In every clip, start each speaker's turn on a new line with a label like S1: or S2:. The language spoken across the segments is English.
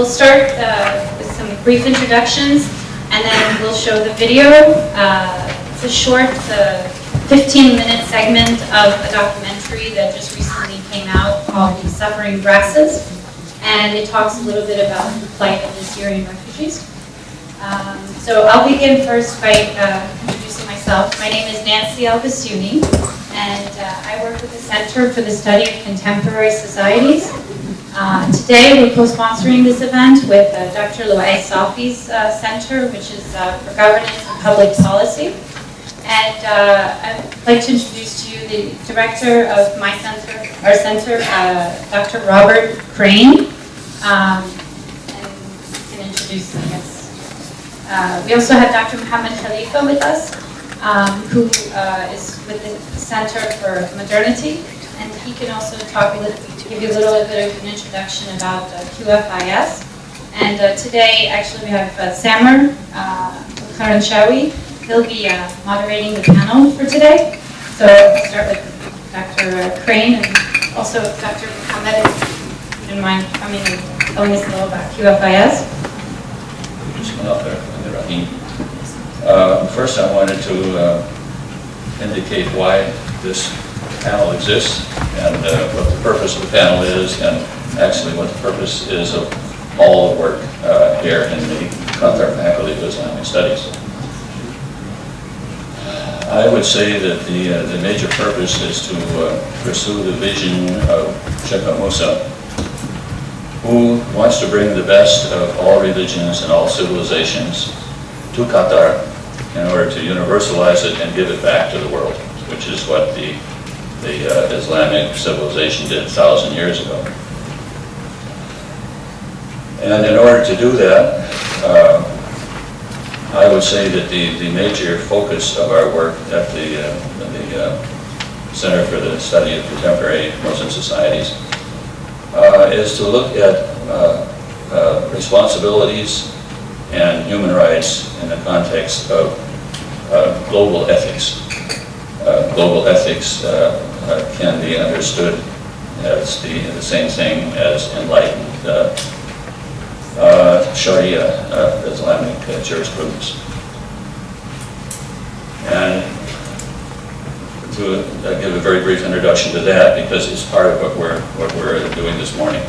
S1: We'll start with some brief introductions, and then we'll show the video. It's a short 15-minute segment of a documentary that just recently came out called Suffering Grasses, and it talks a little bit about the plight of the Syrian refugees. So I'll begin first by introducing myself. My name is Nancy Albasuni, and I work with the Center for the Study of Contemporary Societies. Today we're co-sponsoring this event with Dr. Loay Safi's center, which is for governance and public policy. And I'd like to introduce to you the director of my center, our center, Dr. Robert Crane. And you can introduce, I guess. We also have Dr. Mohammed Khalifa with us, who is with the Center for Modernity. And he can also give you a little bit of an introduction about QFIS. And today, actually, we have Samer Karanshawi. He'll be moderating the panel for today. So I'll start with Dr. Crane and also Dr. Mohammed, if you don't mind coming and telling us a little about QFIS.
S2: First, I wanted to indicate why this panel exists and what the purpose of the panel is, and actually what the purpose is of all the work here in the Qatar Faculty of Islamic Studies. I would say that the major purpose is to pursue the vision of Sheikh Musa, who wants to bring the best of all religions and all civilizations to Qatar in order to universalize it and give it back to the world, which is what the Islamic civilization did 1,000 years ago. And in order to do that, I would say that the major focus of our work at the Center for the Study of Contemporary Muslim Societies is to look at responsibilities and human rights in the context of global ethics. Global ethics can be understood as the same thing as enlightened Sharia, Islamic jurisprudence. And to give a very brief introduction to that, because it's part of what we're doing this morning,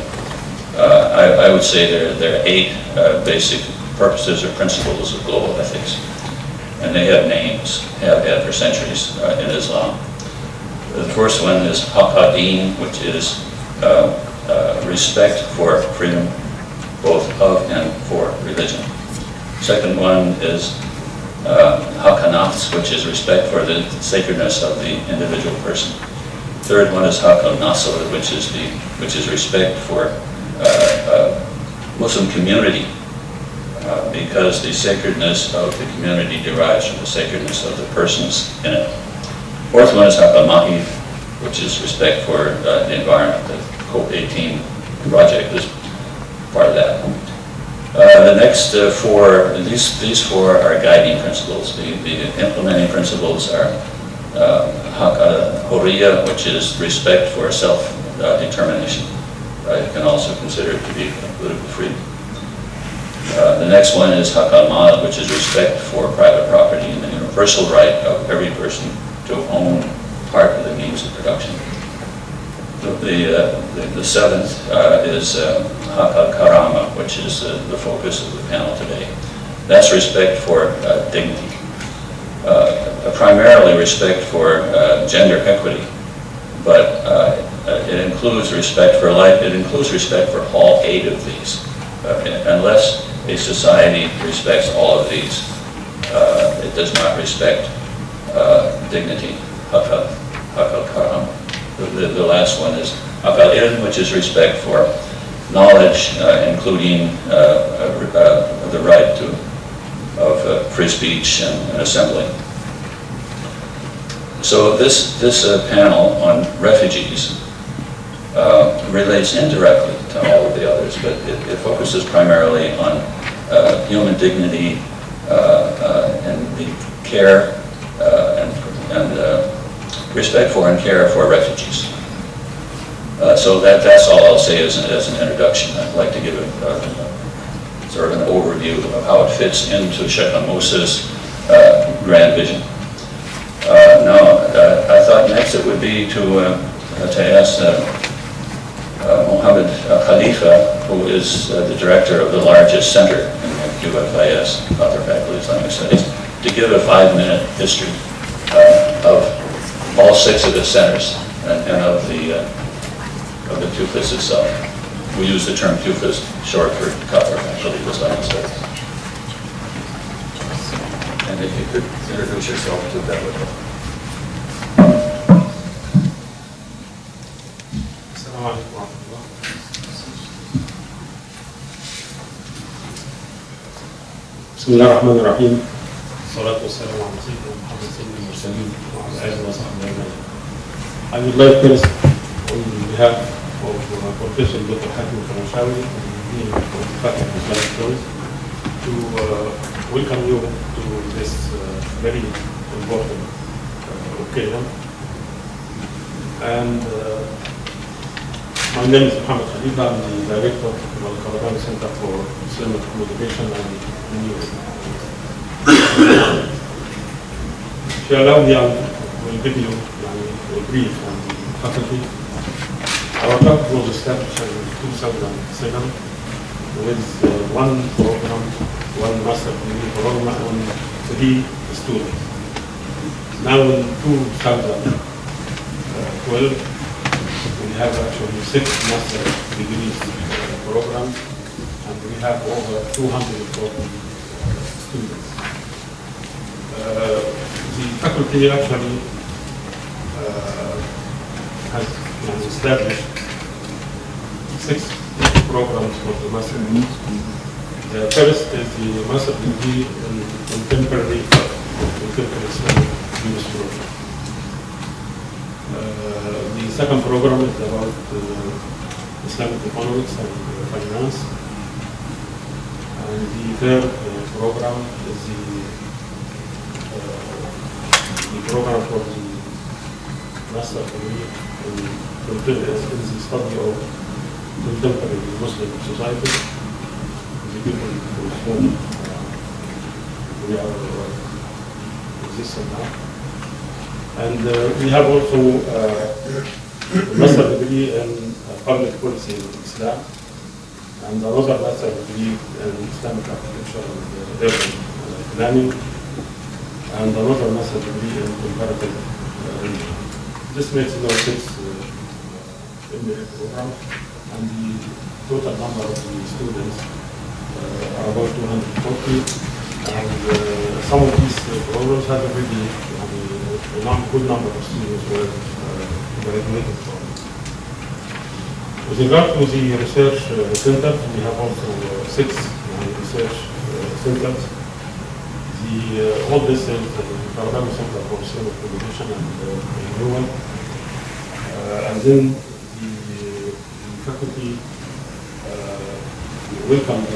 S2: I would say there are 8 basic purposes or principles of global ethics, and they have names, have had for centuries in Islam. The first one is haqq-ad-din, which is respect for freedom, both of and for religion. Second one is haqq-an-nafs, which is respect for the sacredness of the individual person. Third one is haqq-an-nasl, which is respect for Muslim community, because the sacredness of the community derives from the sacredness of the persons in it. Fourth one is haqq-al-mahid, which is respect for the environment. The COP18 project is part of that. The next 4, these 4 are guiding principles. The implementing principles are haqq-al-hurriya, which is respect for self-determination. You can also consider it to be political freedom. The next one is haqq-al-mal, which is respect for private property and the universal right of every person to own part of the means of production. The seventh is haqq-al-karama, which is the focus of the panel today. That's respect for dignity. Primarily respect for gender equity, but it includes respect for life. It includes respect for all 8 of these. Unless a society respects all of these, it does not respect dignity, haqq-al-karama. The last one is haqq-al-ilm, which is respect for knowledge, including the right of free speech and assembly. So this panel on refugees relates indirectly to all of the others, but it focuses primarily on human dignity and the care and respect for and care for refugees. So that's all I'll say as an introduction. I'd like to give a sort of an overview of how it fits into Sheikh Musa's grand vision. Now, I thought next it would be to ask Mohammed Khalifa, who is the director of the largest center in QFIS, Qatar Faculty of Islamic Studies, to give a 5-minute history of all 6 of the centers and of the QFIS itself. We use the term QFIS short for Qatar Faculty of Islamic Studies. And if you could introduce yourself to that with us.
S3: السلام عليكم ورحمة الله. بسم الله الرحمن الرحيم. الصلاة والسلام على سيدنا محمد سيد المرسلين وعلى آله وصحبه أجمعين. I would like first, on behalf of Professor Dr. Hakim Kamashawi and Dean of the Faculty of Islamic Studies, to welcome you to this very important occasion. And my name is Mohammed Khalifa. I'm the director of the Al-Qarawani Center for Islamic Communication and Renewal. If you allow me, I will give you a brief on the faculty. Our faculty was established in 2007 with one program, one master degree program, and 3 students. Now in 2012, we have actually 6 master degrees programs, and we have over 240 students. The faculty actually has established 6 programs for the master degree. The first is the master degree in contemporary Islamic Jewish program. The second program is about Islamic economics and finance. And the third program is the program for the master degree in the study of contemporary Muslim society, the people whom we are existing now. And we have also a master degree in public policy in Islam, and another master degree in Islamic architecture and urban planning, and another master degree in comparative religion. This makes now 6 MBA programs, and the total number of the students are about 240, and some of these programs have already a good number of students were graduated from. With regard to the research centers, we have also 6 research centers. The oldest is the Karawani Center for Islamic Communication and Renewal. And then the faculty welcomed the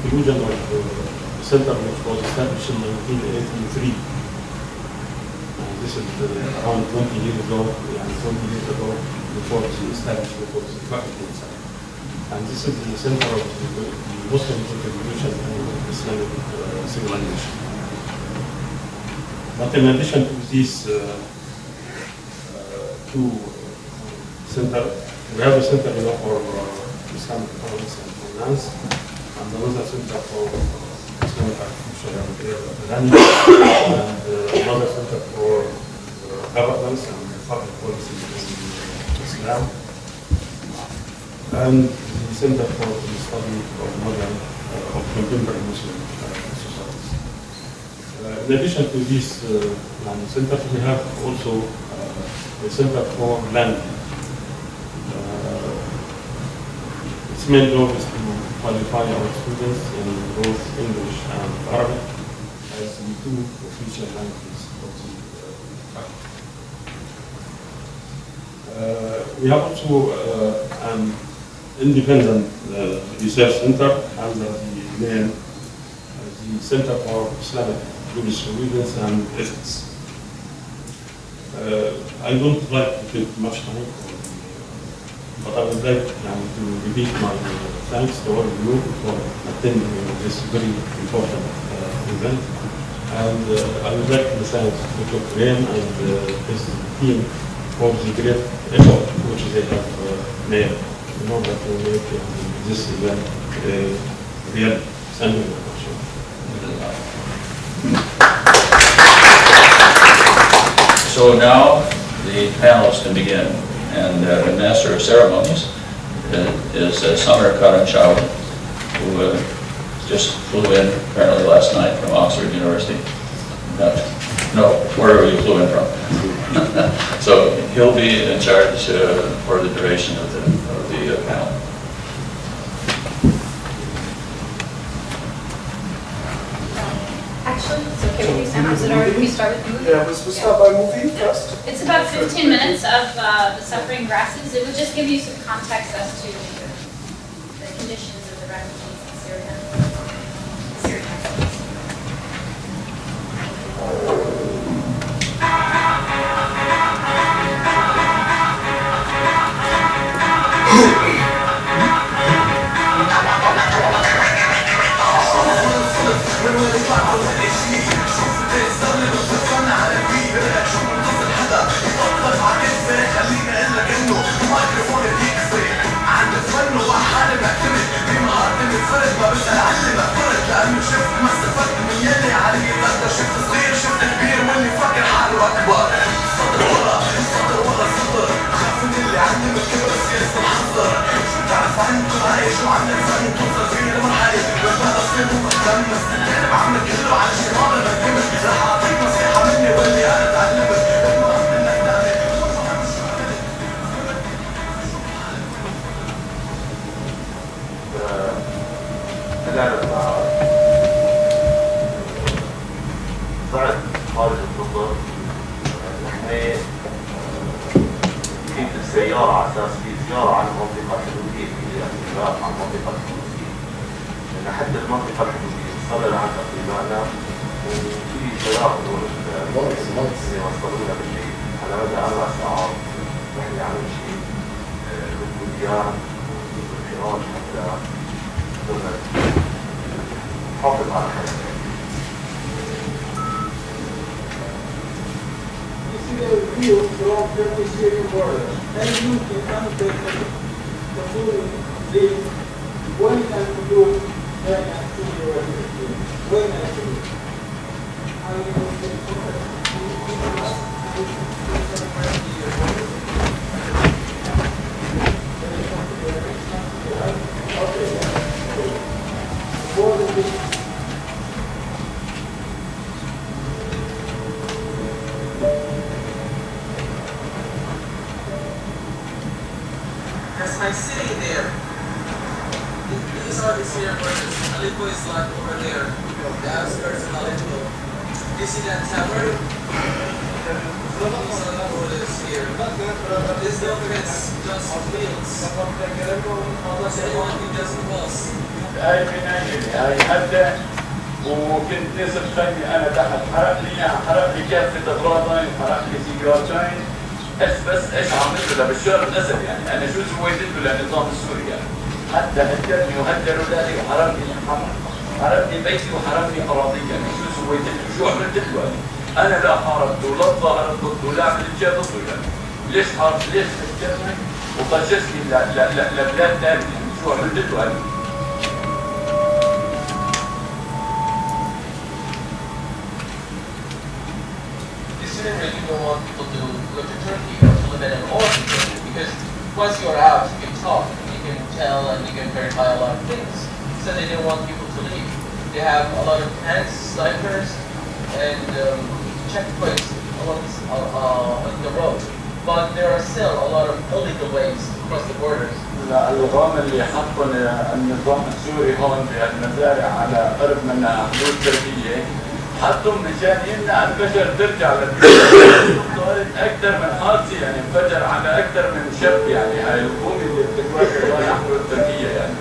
S3: inclusion of center which was established in 1983. This is around 20 years ago, before the establishment of the faculty itself. And this is the center of the Muslim contribution to Islamic civilization. But in addition to these 2 centers, we have a center for Islamic economics and finance, and another center for Islamic architecture and urban planning, and another center for governance and public policy in Islam, and the Center for the Study of Modern Contemporary Muslim Societies. In addition to these centers, we have also a Center for Land. Its main job is to qualify our students in both English and Arabic as the 2 official languages of the faculty. We have also an independent research center under the name the Center for Islamic Jurisprudence and Ethics. I don't like to take much time for But I would like to repeat my thanks to all of you for attending this very important event. And I would like to thank Dr. Graham and his team for the great effort which they have made in order to make this event real. Thank you very much.
S2: So now the panels can begin, and the Master of Ceremonies is Samir Karanchawa, who just flew in apparently last night from Oxford University. No, wherever you flew in from. So he'll be in charge for the duration of the panel.
S1: Actually, it's okay with you, Sam, is it all right if we start with the movie?
S4: Yeah, we'll start by movie first.
S1: It's about 15 minutes of the suffering grasses. It would just give you some context as to the conditions of the refugees in Syria.
S5: بعد خارج الخطر الحماية كنت السيارة على أساس في زيارة على المنطقة الحدودية في الاتفاق مع المنطقة الحدودية لأن حتى المنطقة الحدودية صدر عن تقريبانا وفي شباب هدول اللي وصلونا بالليل على مدى 4 ساعات نحن عم نمشي بالبلدان والفراش حتى قدرنا نحافظ على حياتنا.
S4: View from Turkish-Syrian border, and you can undertake the full lead when and to do when and to the refugee. When and to do.
S6: As I'm sitting there, these are the Syrian borders. Aleppo is like over there, the outskirts of Aleppo. You see that tower? These are the borders here. This government's just fields. Unless anyone who doesn't cross.
S7: هاي هاي حتى وكنت نصف خيمي انا تحت حرق لي كافة اغراضين حرق لي سيجارتين بس ايش عملت له بالشهر الاسد يعني انا شو سويت له للنظام السوري يعني حتى هددني وهدد اولادي وحرمني بيتي وحرمني اراضي يعني شو سويت له شو عملت له انا لا حاربته ولا ظهرت ضده ولا عملت شيء ضده يعني ليش حاربت ليش هددني وطجشني لبلاد ثانيه يعني شو عملت له انا
S6: Really don't want people to go to Turkey or to live in an orphan Turkey because once you're out, you can talk, you can tell, and you can verify a lot of things. So they didn't want people to leave. They have a lot of tanks, snipers, and checkpoints on the road. But there are still a lot of illegal ways to cross the borders.
S7: الغام اللي حطن النظام السوري هون بهالمزارع على قرب منها حدود تركيا حطهم مشان يمنع البشر ترجع للبلاد. صارت اكثر من حادثه يعني انفجر على اكثر من شاب يعني هاي القومه اللي بتتواجد رايح حدود تركيا يعني.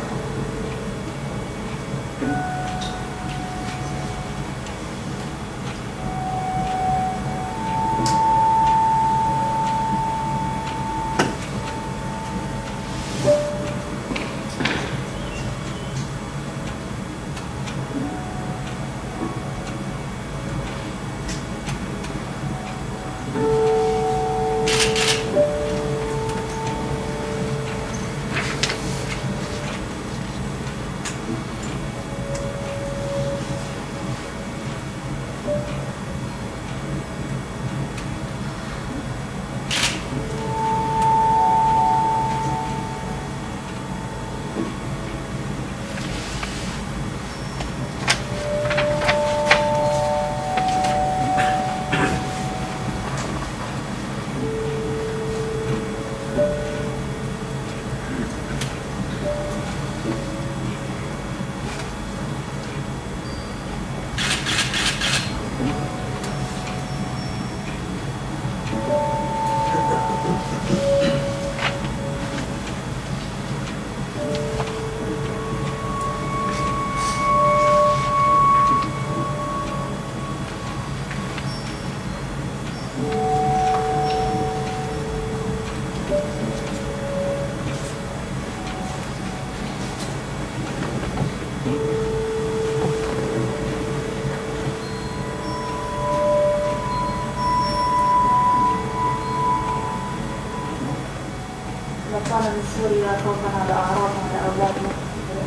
S8: من سوريا خوفا على أعراضنا على أولادنا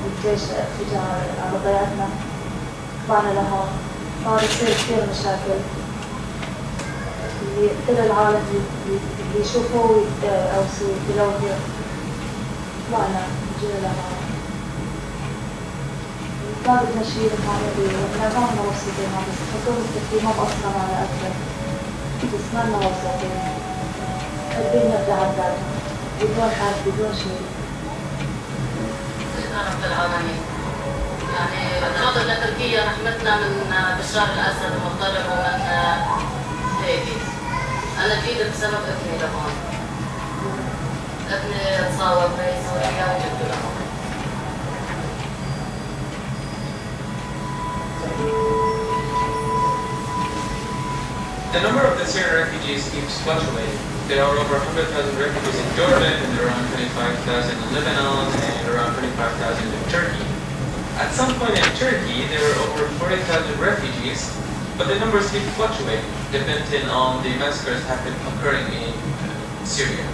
S8: الجيش اتجاه على ضيعتنا طلعنا لها صار يصير كثير مشاكل اللي كل العالم اللي يشوفوه أو يتلوثوا طلعنا جينا لها ما بدنا شيء معيني واحنا ما لنا مبسوطين بس حكومة التركية ما مقصرة معنا أكثر بس ما لنا مبسوطين حابين نرجع عبدالنا بدون حد بدون شيء.
S9: يا رب العالمين يعني نفضل لتركيا رحمتنا من بشار الأسد ومضطرب ومن هيدي. أنا جيت بسبب ابني لهون. ابني تصاوب في سوريا وجبته لهون.
S6: The number of the Syrian refugees keeps fluctuating. There are over 100,000 refugees in Jordan, and around 25,000 in Lebanon, and around 25,000 in Turkey. At some point in Turkey, there were over 40,000 refugees, but the numbers keep fluctuating, depending on the massacres happening occurring in Syria.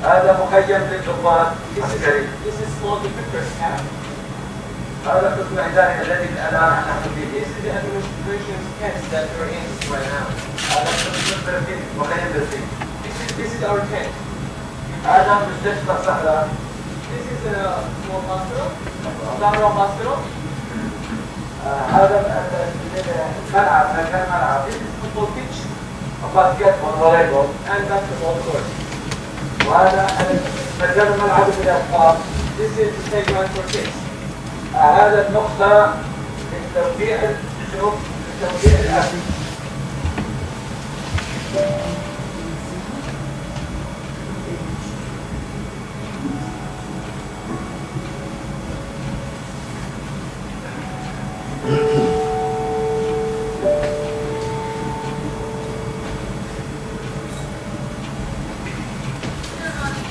S7: هذا مخيم للضباط عسكري.
S6: This is small defectors camp.
S7: هذا قسم إداري الذي الآن نحن فيه.
S6: This is the administration's camps that we're in right now.
S7: هذا قسم برفين مخيم برفين.
S6: This is our tent.
S7: هذا مستشفى الصحراء.
S6: This is a small hospital, Zamra hospital.
S7: هذا ملعب مكان ملعب.
S6: This is football pitch
S7: باسكت وفوليبول.
S6: and basketball court.
S7: وهذا مكان ملعب للأطفال.
S6: This is the playground for kids.
S7: هذا النقطة لتوزيع الجنوب لتوزيع الأكل.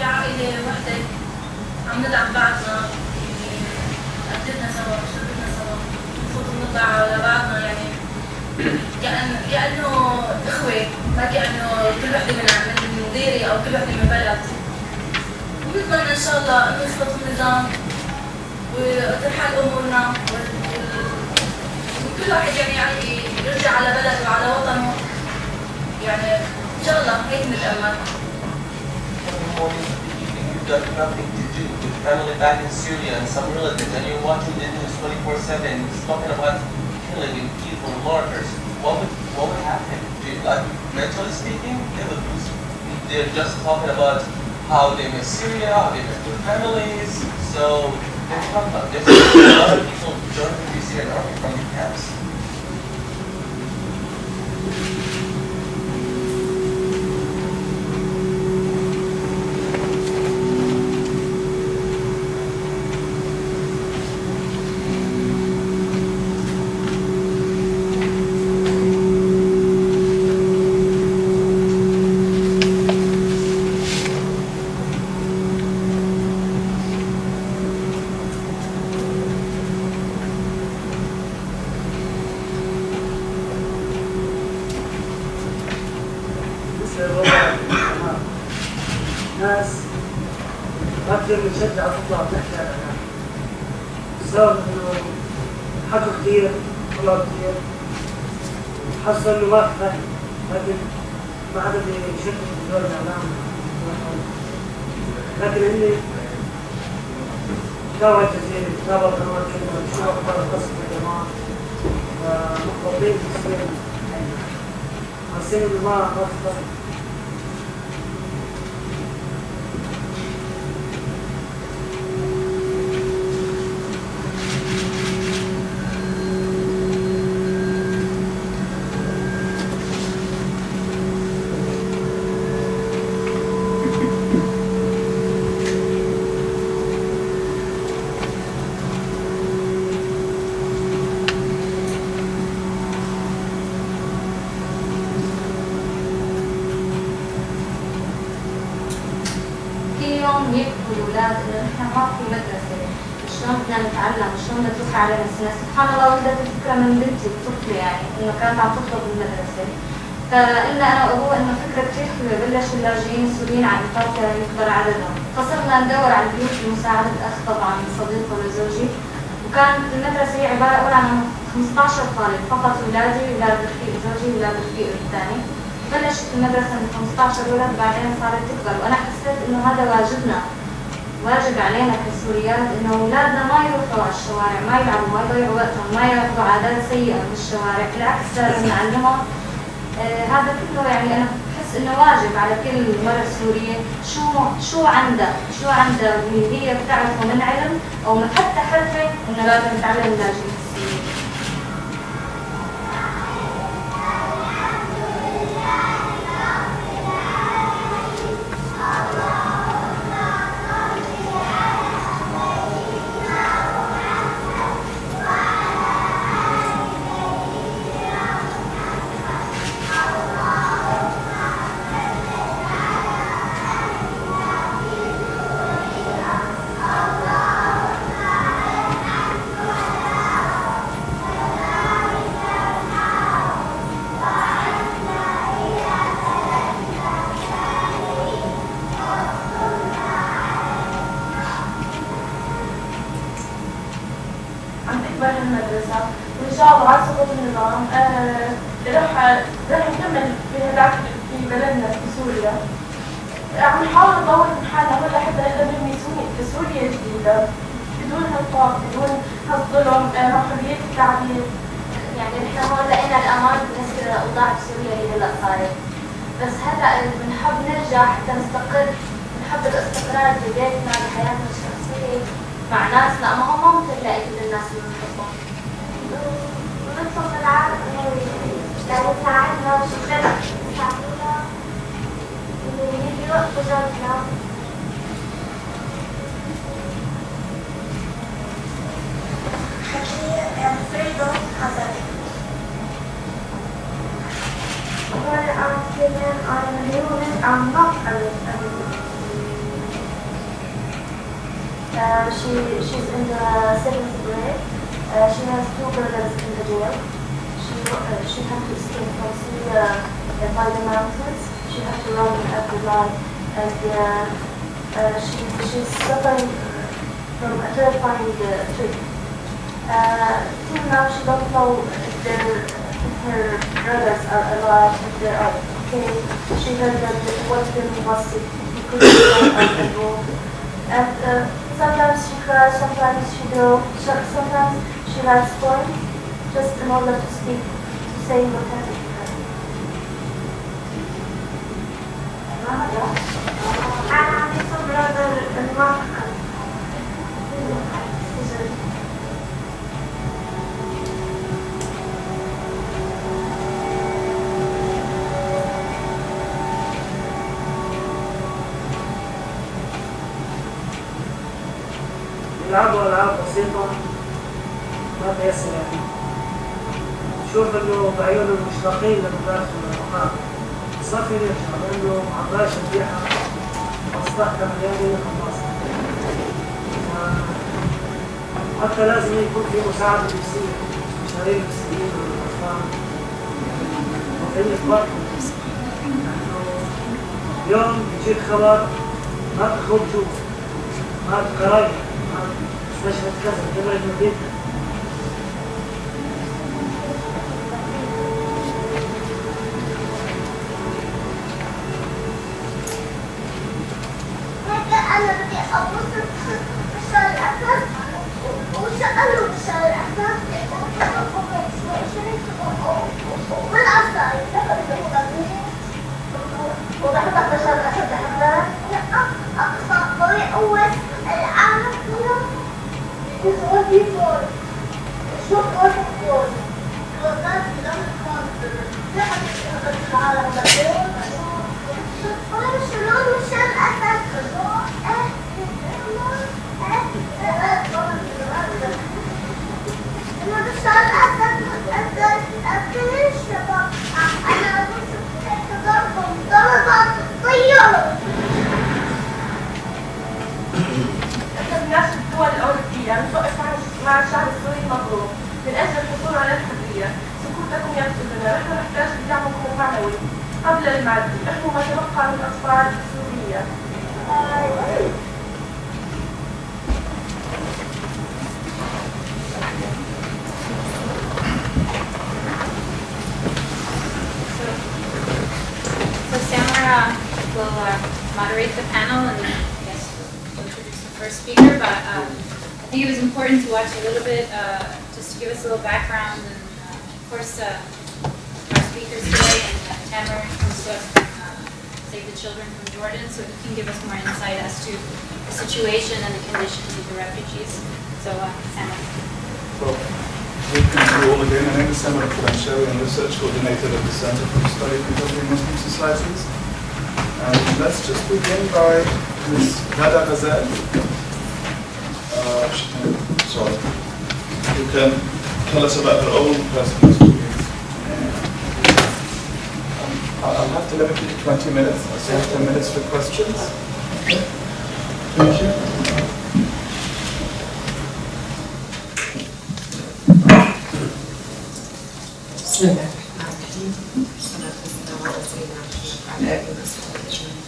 S9: كعائلة وحدة عم نلعب بعضنا أكلنا سوا شربنا سوا نفوت ونطلع على بعضنا يعني كأنه إخوة ما كأنه كل وحدة من ديري أو كل وحدة من بلد ونتمنى إن شاء الله إنه يثبت النظام وترحل أمورنا وكل واحد يعني يرجع على بلده وعلى وطنه يعني إن شاء الله هيك نتأمل.
S6: You've got nothing to do with family back in Syria and some relatives, and you're watching the news 24/7, talking about killing and people, martyrs. What would happen? Like mentally speaking, they're just talking about how they miss Syria, how they miss their families. So they're talking about there's a lot of people joining the Syrian army from the camps.
S4: ناس أكثر بتشجع تطلع تحكي على الأعلام بسبب إنه حكوا كثير طلعوا كثير حسوا إنه ما كفاية لكن ما حدا بيشكل في دور الإعلام لكن هني تابعوا الجزيرة تابعوا قنوات كلمة شو أخبار القصف يا جماعة مخبطين في السير حاسين إنه ما أخبار
S8: يحكوا الأولاد إنه نحن ما في مدرسة، شلون بدنا نتعلم وشلون بدنا نترك على نفسنا. سبحان الله ولدت الفكرة من بنتي طفلة يعني إنه كانت عم تطلب بالمدرسة، فقلنا أنا وأبوها إنه فكرة كثير حلوة. بلشوا اللاجئين السوريين على إيطاليا يكبر عددهم، فصرنا ندور على البيوت بمساعدة أخ طبعا صديقه لزوجي، وكانت المدرسة هي عبارة عن 15 طالب فقط، أولادي وأولاد رفيق زوجي وأولاد رفيق الثاني. بلشت المدرسة من 15 ولد، بعدين صارت تكبر، وأنا حسيت إنه هذا واجبنا، واجب علينا كسوريات إنه أولادنا ما يروحوا على الشوارع، ما يلعبوا، ما يضيعوا وقتهم، ما ياخذوا عادات سيئة من الشوارع، بالعكس لازم نعلمهم. هذا كله يعني أنا بحس إنه واجب على كل مرة سورية شو عندها اللي هي بتعرفه من علم أو من حتى حرفة، إنه لازم نتعلم اللاجئين السوريين.
S9: المدرسة وإن شاء الله على سقوط النظام رح نكمل بهداك في بلدنا في سوريا. عم نحاول نطور من حالنا هلا حتى نقدر نبني سوريا جديدة بدون هالطاق، بدون هالظلم، حرية التعبير.
S8: يعني نحن هون لقينا الأمان بالنسبة للأوضاع بسوريا اللي هلا صارت، بس هلا بنحب نرجع حتى نستقر، بنحب الاستقرار ببيتنا بحياتنا الشخصية مع ناسنا، أما هون ما ممكن نلاقي كل الناس اللي بنحبهم. ونطلب من العالم إنه يعني يساعدنا وشغلنا يساعدونا اللي يوقفوا جنبنا. freedom hazard. When I'm feeling I'm human, I'm not a she's in the 7th grade. She has 2 brothers in the jail. She had to escape from Syria by the mountains. She had to run every night, and she's suffering from a terrifying trip. Till now she don't know if her brothers are alive, if they are okay. She heard that one of them was sick, he couldn't go and go. And sometimes she cries, sometimes she don't, sometimes she writes poems just in order to speak, to say what happened to her. أنا عندي brother المعقد.
S10: يلعبوا ألعاب بسيطة ما تيسر يعني. شوف إنه بعيون المشتاقين للمدارس والأوقات صافي يرجع لأنه عطاش الريحة أصبحت مليانة خلاص. حتى لازم يكون في مساعدة نفسية، مشاريع نفسيين للأطفال وفي الإخبار. اليوم يجيك خبر ما تخرج شوف ما تقراي مستشفى كذا تبعد من بيتك.
S8: أنا بدي أبص بالشارع الأساس وسأله بالشارع الأساس والعصاية وضحت بالشارع الأساس حتى أقصى طريق أول العالم كله يسوي فيه فول شوف واحد فول والناس لم تكون لحد العالم كله شلون وشان أساس
S9: الناس الدول الأوروبية يعني نوقف مع الشعب السوري المظلوم من اجل الحصول على الحريه. سكوتكم يقتلنا، نحن نحتاج لدعمكم المعنوي قبل المادي، احموا ما تبقى من الاطفال السوريه.
S1: So Samara will moderate the panel and yes, we'll introduce the first speaker, but I think it was important to watch a little bit, just to give us a little background, and of course our speakers today, and Tamara comes to us from Save the Children from Jordan, so he can give us more insight as to the situation and the conditions of the refugees. So Samara.
S11: Well, welcome to you all again. My name is Samara Plancheri. I'm research coordinator at the Center for the Study of Contemporary Muslim Societies. And let's just begin by Ms. Nada Ghazal. Sorry. Who can tell us about her own personal experience. I'll have to limit it to 20 minutes. I'll save 10 minutes for questions. Okay. Thank you.
S12: بسم الله الرحمن الرحيم. والصلاة والسلام على سيدنا محمد وعلى آله وصحبه أجمعين.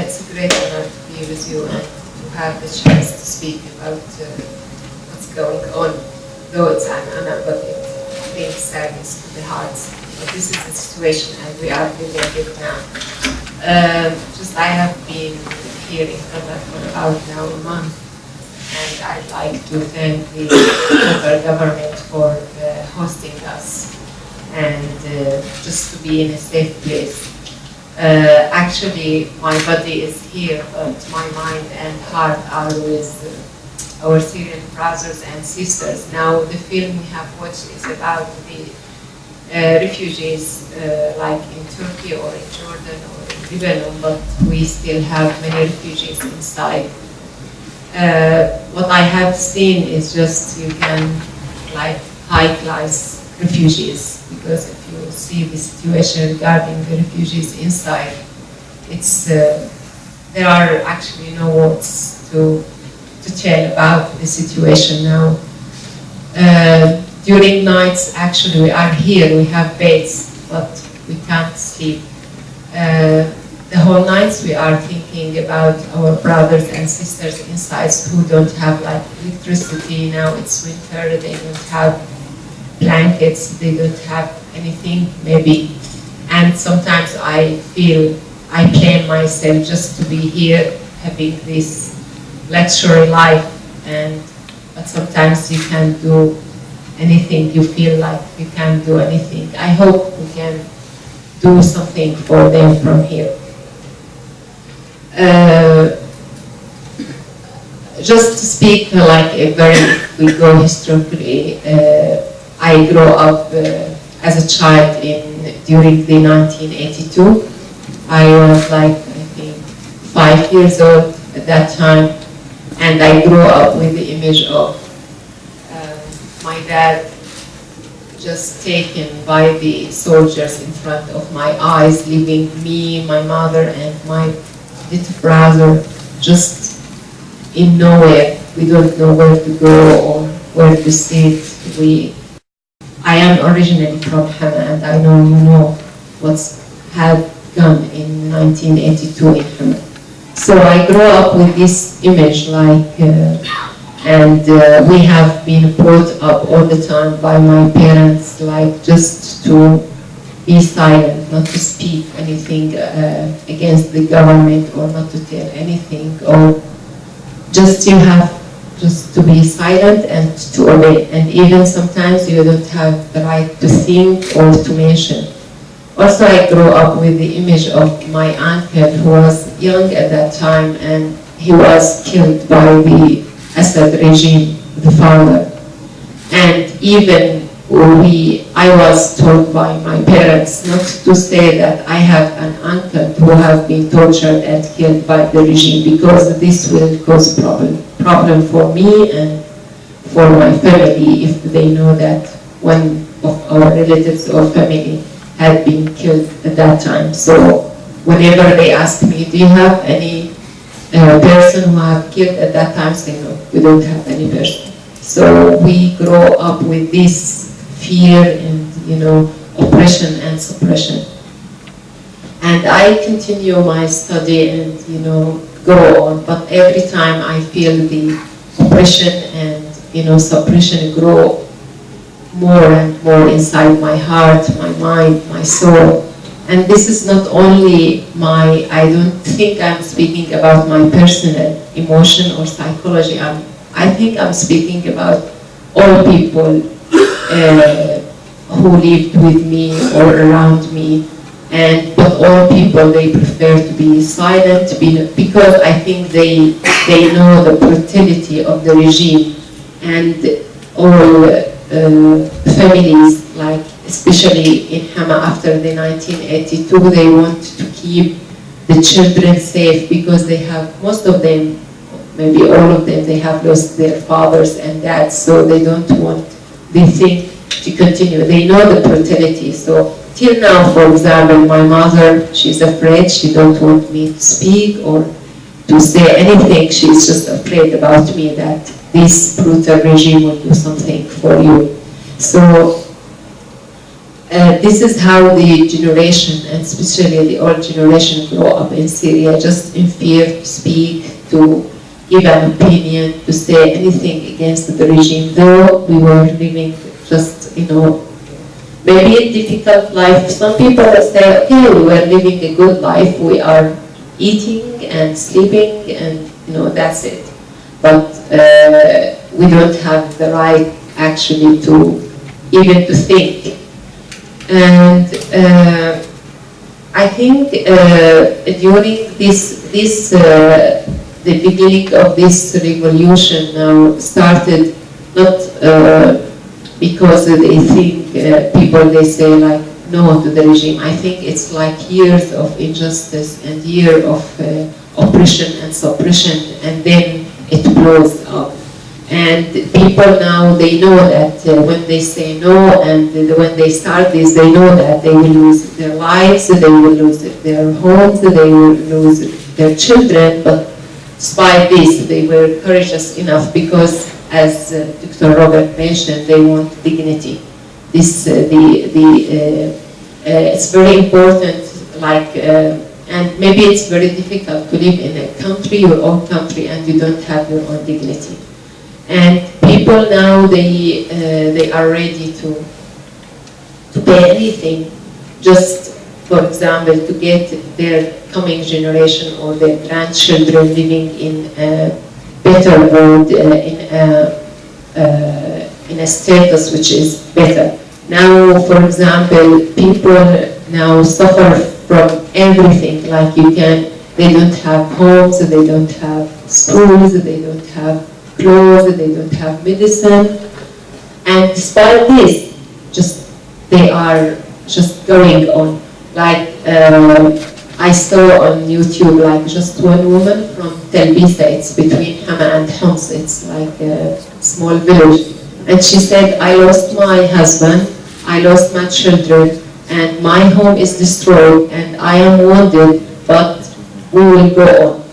S12: It's a great honor to be with you and to have the chance to speak about what's going on, though it's an unempathic sadness to the hearts. But this is the situation and we are living it now. I have been here in Qatar for about now a month, and I'd like to thank the Qatar government for hosting us and just to be in a safe place. Actually, my body is here, but my mind and heart are with our Syrian brothers and sisters. Now, the film we have watched is about the refugees like in Turkey or in Jordan or in Lebanon, but we still have many refugees inside. What I have seen is just you can like high-class refugees, because if you see the situation regarding the refugees inside, it's there are actually no words to tell about the situation now. During nights, actually, we are here, we have beds, but we can't sleep. The whole nights we are thinking about our brothers and sisters inside who don't have like electricity. Now it's winter, they don't have blankets, they don't have anything maybe. And sometimes I feel I blame myself just to be here having this luxury life, but sometimes you can't do anything, you feel like you can't do anything. I hope we can do something for them from here. Just to speak like a very, we go historically, I grew up as a child during the 1982. I was like, I think, 5 years old at that time, and I grew up with the image of my dad just taken by the soldiers in front of my eyes, leaving me, my mother, and my little brother just in nowhere. We don't know where to go or where to sit. I am originally from Hama, and I know you know what's had gone in 1982 in Hama. So I grew up with this image like, and we have been brought up all the time by my parents, like just to be silent, not to speak anything against the government, or not to tell anything, or just you have just to be silent and to obey. And even sometimes you don't have the right to think or to mention. Also, I grew up with the image of my uncle who was young at that time, and he was killed by the Assad regime, the father. And even I was told by my parents not to say that I have an uncle who have been tortured and killed by the regime, because this will cause problem for me and for my family if they know that one of our relatives or family had been killed at that time. So whenever they ask me, do you have any person who have killed at that time say no, we don't have any person. So we grow up with this fear and, oppression and suppression. And I continue my study and, go on, but every time I feel the oppression and, suppression grow more and more inside my heart, my mind, my soul. And this is not only I don't think I'm speaking about my personal emotion or psychology. I think I'm speaking about all people who lived with me or around me. But all people, they prefer to be silent because I think they know the brutality of the regime, and all families, like especially in Hama after the 1982, they want to keep the children safe because they have, most of them, maybe all of them, they have lost their fathers and dads, so they don't want the thing to continue. They know the brutality. So till now, for example, my mother, she's afraid. She don't want me to speak or to say anything. She's just afraid about me, that this brutal regime will do something for you. So this is how the generation, and especially the old generation, grow up in Syria, just in fear to speak, to give an opinion, to say anything against the regime, though we were living just, maybe a difficult life. Some people will say, okay, we were living a good life, we are eating and sleeping and, that's it. But we don't have the right actually to even to think. And I think during the beginning of this revolution now started not because they think people, they say like no to the regime. I think it's like years of injustice and years of oppression and suppression, and then it blows up. And people now, they know that when they say no and when they start this, they know that they will lose their lives, they will lose their homes, they will lose their children. But despite this, they were courageous enough because, as Dr. Robert mentioned, they want dignity. It's very important, and maybe it's very difficult to live in a country, your own country, and you don't have your own dignity. And people now, they are ready to pay anything, just, for example, to get their coming generation or their grandchildren living in a better world, in a status which is better. Now, for example, people now suffer from everything, like they don't have homes, they don't have schools, they don't have clothes, they don't have medicine, and despite this, they are just going on. Like I saw on YouTube, like just one woman from Tel Bisa, it's between Hama and Homs, it's like a small village, and she said, I lost my husband, I lost my children, and my home is destroyed, and I am wounded, but we will go on.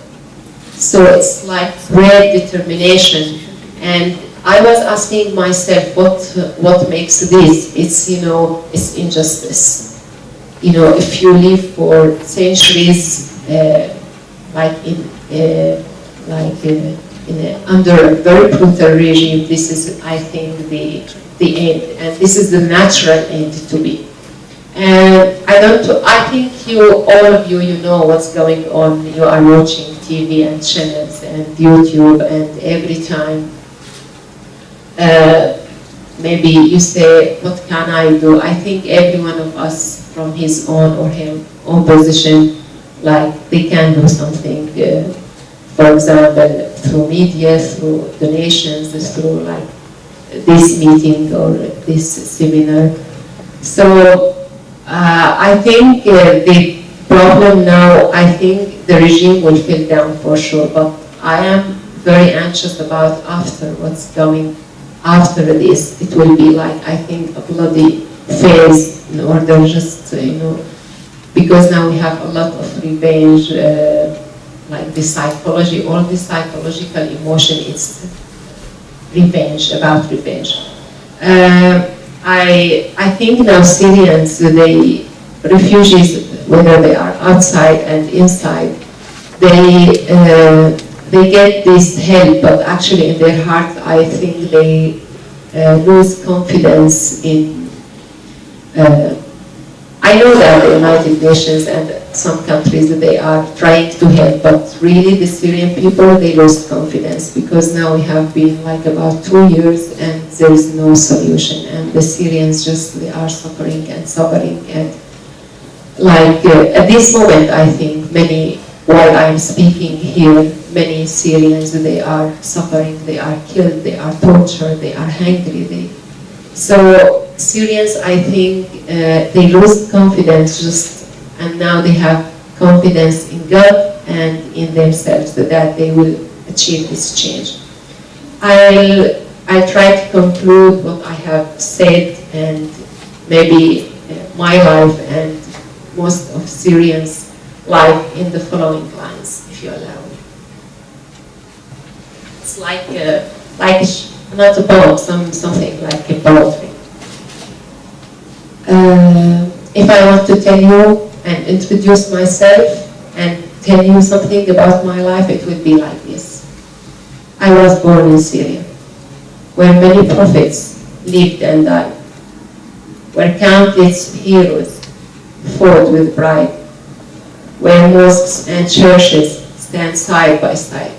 S12: So it's like great determination. And I was asking myself, what makes this? It's, it's injustice. If you live for centuries, under a very brutal regime, this is, I think, the end, and this is the natural end to be. And I think all of you know what's going on. You are watching TV and channels and YouTube, and every time maybe you say, what can I do? I think every one of us from his own or her own position, they can do something. For example, through media, through donations, through this meeting or this seminar. So I think the problem now, I think the regime will fall down for sure, but I am very anxious about what's going after this. It will be I think, a bloody phase in order just, because now we have a lot of revenge, the psychology, all the psychological emotion is revenge, about revenge. I think now Syrians, refugees, whether they are outside and inside, they get this help, but actually in their heart, I think they lose confidence in. I know that the United Nations and some countries, they are trying to help, but really the Syrian people, they lost confidence because now we have been like about 2 years and there is no solution, and the Syrians just, they are suffering and suffering, and like at this moment, I think many, while I'm speaking here, many Syrians, they are suffering, they are killed, they are tortured, they are hungry. So Syrians, I think, they lose confidence just, and now they have confidence in God and in themselves that they will achieve this change. I'll try to conclude what I have said, and maybe my life and most of Syrians' life in the following lines, if you allow me. It's like not a poem, something like a poetry. If I want to tell you and introduce myself and tell you something about my life, it would be like this. I was born in Syria, where many prophets lived and died, where countless heroes fought with pride, where mosques and churches stand side by side,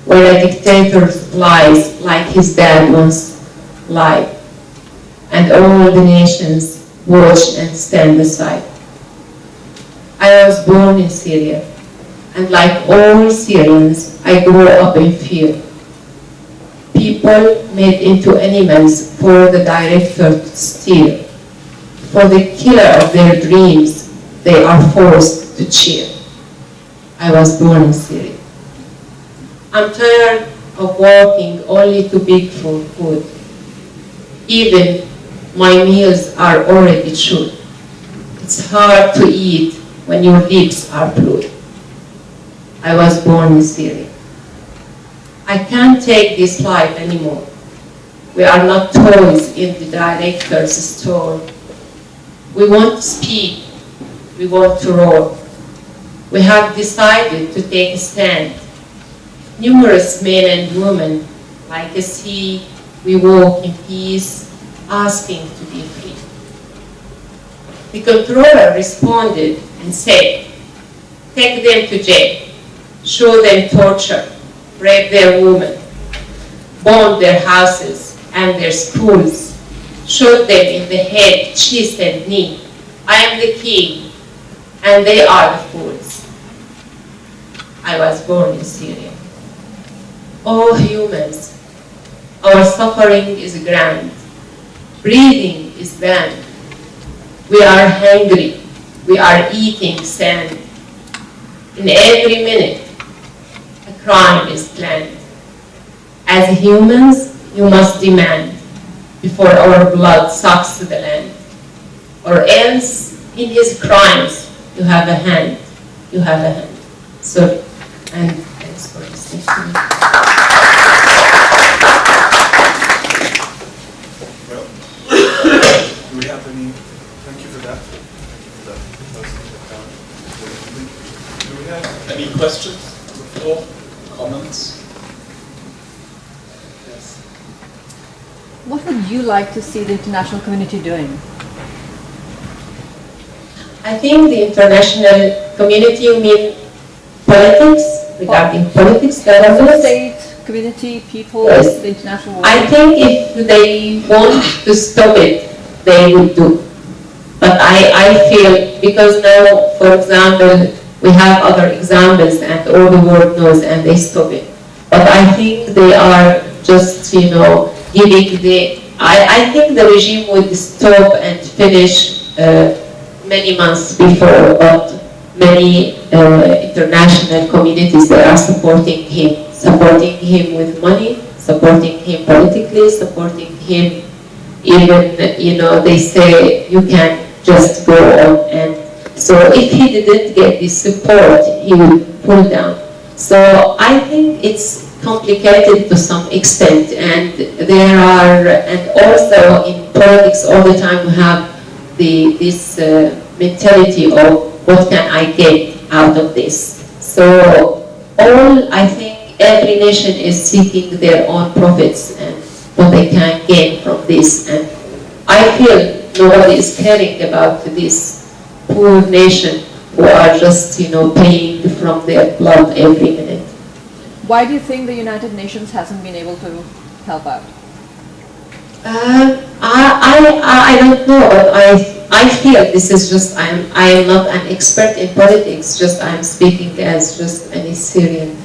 S12: where a dictator lies like his dad once lied, and all the nations watch and stand aside. I was born in Syria, and like all Syrians, I grew up in fear. People made into animals for the director to steal. For the killer of their dreams, they are forced to cheer. I was born in Syria. I'm tired of working only to beg for food. Even my meals are already chewed. It's hard to eat when your lips are blue. I was born in Syria. I can't take this life anymore. We are not toys in the director's store. We want to speak. We want to roar. We have decided to take a stand. Numerous men and women, like a sea, we walk in peace, asking to be free. The controller responded and said, take them to jail, show them torture, rape their women, burn their houses and their schools, shoot them in the head, chest and knee. I am the king, and they are the fools. I was born in Syria. All humans, our suffering is grand. Breathing is banned. We are hungry. We are eating sand. In every minute, a crime is planned. As humans, you must demand before our blood sucks to the land. Or else, in his crimes, you have a hand. You have a hand. So, and thanks for listening to me.
S11: Well, do we have any? Thank you for that. Do we have any questions on the floor? Comments? Yes.
S13: What would you like to see the international community doing?
S12: I think the international community, you mean politics, regarding politics, government?
S13: State, community, people,
S12: Yes.
S13: the international world?
S12: I think if they want to stop it, they would do. But I feel, because now, for example, we have other examples and all the world knows and they stop it. But I think they are just, giving I think the regime would stop and finish many months before, but many international communities, they are supporting him with money, supporting him politically, supporting him even, they say you can just go on. And so if he didn't get this support, he would pull down. So I think it's complicated to some extent, and also in politics all the time we have this mentality of what can I get out of this. So I think every nation is seeking their own profits and what they can gain from this, and I feel nobody is caring about this poor nation who are just, paying from their blood every minute.
S13: Why do you think the United Nations hasn't been able to help out?
S12: I don't know. I feel this is just, I am not an expert in politics, just I'm speaking as just any Syrian,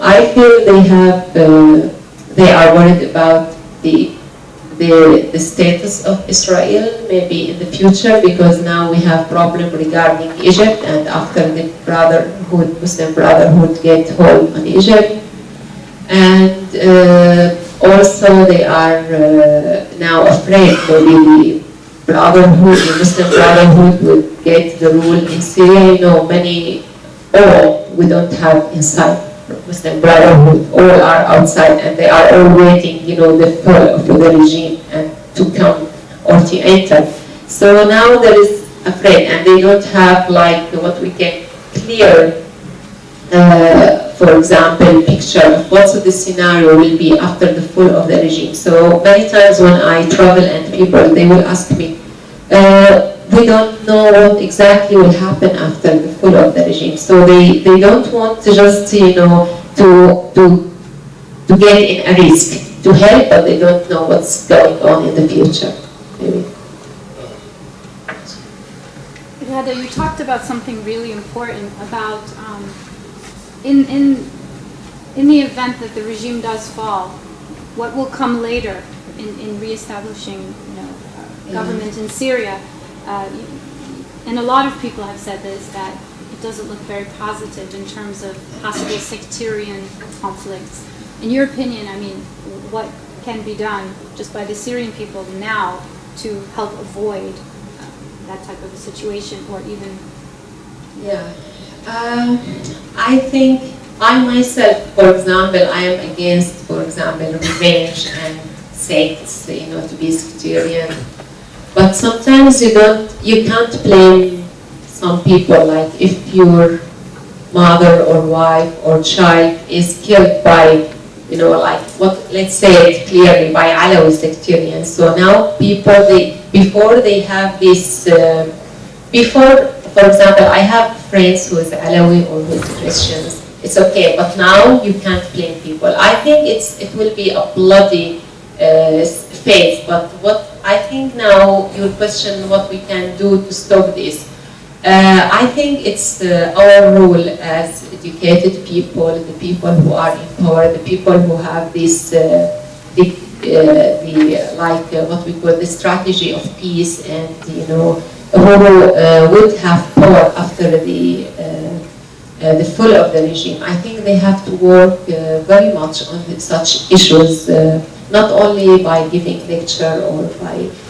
S12: I feel they are worried about the status of Israel maybe in the future, because now we have problem regarding Egypt, and after the Muslim Brotherhood get hold on Egypt, and also they are now afraid maybe the Muslim Brotherhood will get the rule in Syria. We don't have inside Muslim Brotherhood, all are outside, and they are all waiting, the fall of the regime and to come or to enter. So now there is afraid, and they don't have what we can clear, for example, picture of what the scenario will be after the fall of the regime. So many times when I travel and people, they will ask me, we don't know what exactly will happen after the fall of the regime. So they don't want to just, to get in a risk, to help, but they don't know what's going on in the future. Maybe.
S14: Rada, you talked about something really important about in the event that the regime does fall, what will come later in reestablishing government in Syria. And a lot of people have said this, that it doesn't look very positive in terms of possible sectarian conflicts. In your opinion, what can be done just by the Syrian people now to help avoid that type of a situation, or even...
S12: Yeah, I think I myself, for example, I am against, for example, revenge and sects, to be sectarian. But sometimes you can't blame some people, like if your mother or wife or child is killed by, let's say it clearly, by Alawi sectarians. So now people, before they have this, for example, I have friends who is Alawi or who is Christians, it's okay, but now you can't blame people. I think it will be a bloody phase, but what I think now, your question, what we can do to stop this, I think it's our role as educated people, the people who are in power, the people who have this, what we call the strategy of peace, and who would have power after the fall of the regime. I think they have to work very much on such issues. Not only by giving lecture or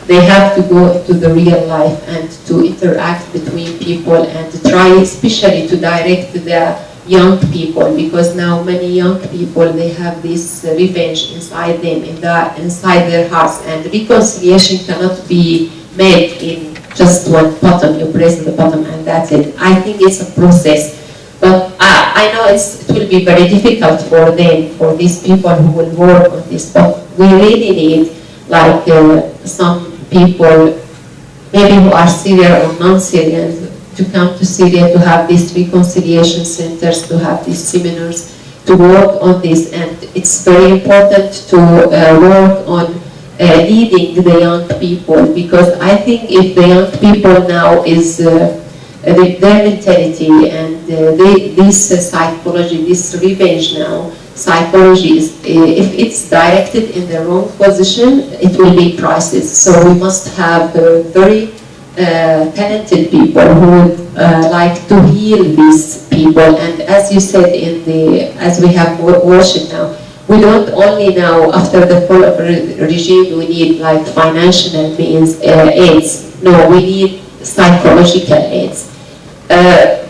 S12: they have to go into the real life and to interact between people and to try especially to direct the young people, because now many young people, they have this revenge inside them, inside their hearts, and reconciliation cannot be made in just one button. You press the button and that's it. I think it's a process. But I know it will be very difficult for them, for these people who will work on this. But we really need, some people, maybe who are Syrian or non-Syrian, to come to Syria to have these reconciliation centers, to have these seminars, to work on this. And it's very important to work on leading the young people, because I think if the young people now is their mentality and this psychology, this revenge now, psychology, if it's directed in the wrong position, it will be crisis. So we must have very talented people who would like to heal these people. And as you said, as we have worship now, we don't only now, after the fall of regime, we need financial means, aids. No, we need psychological aids.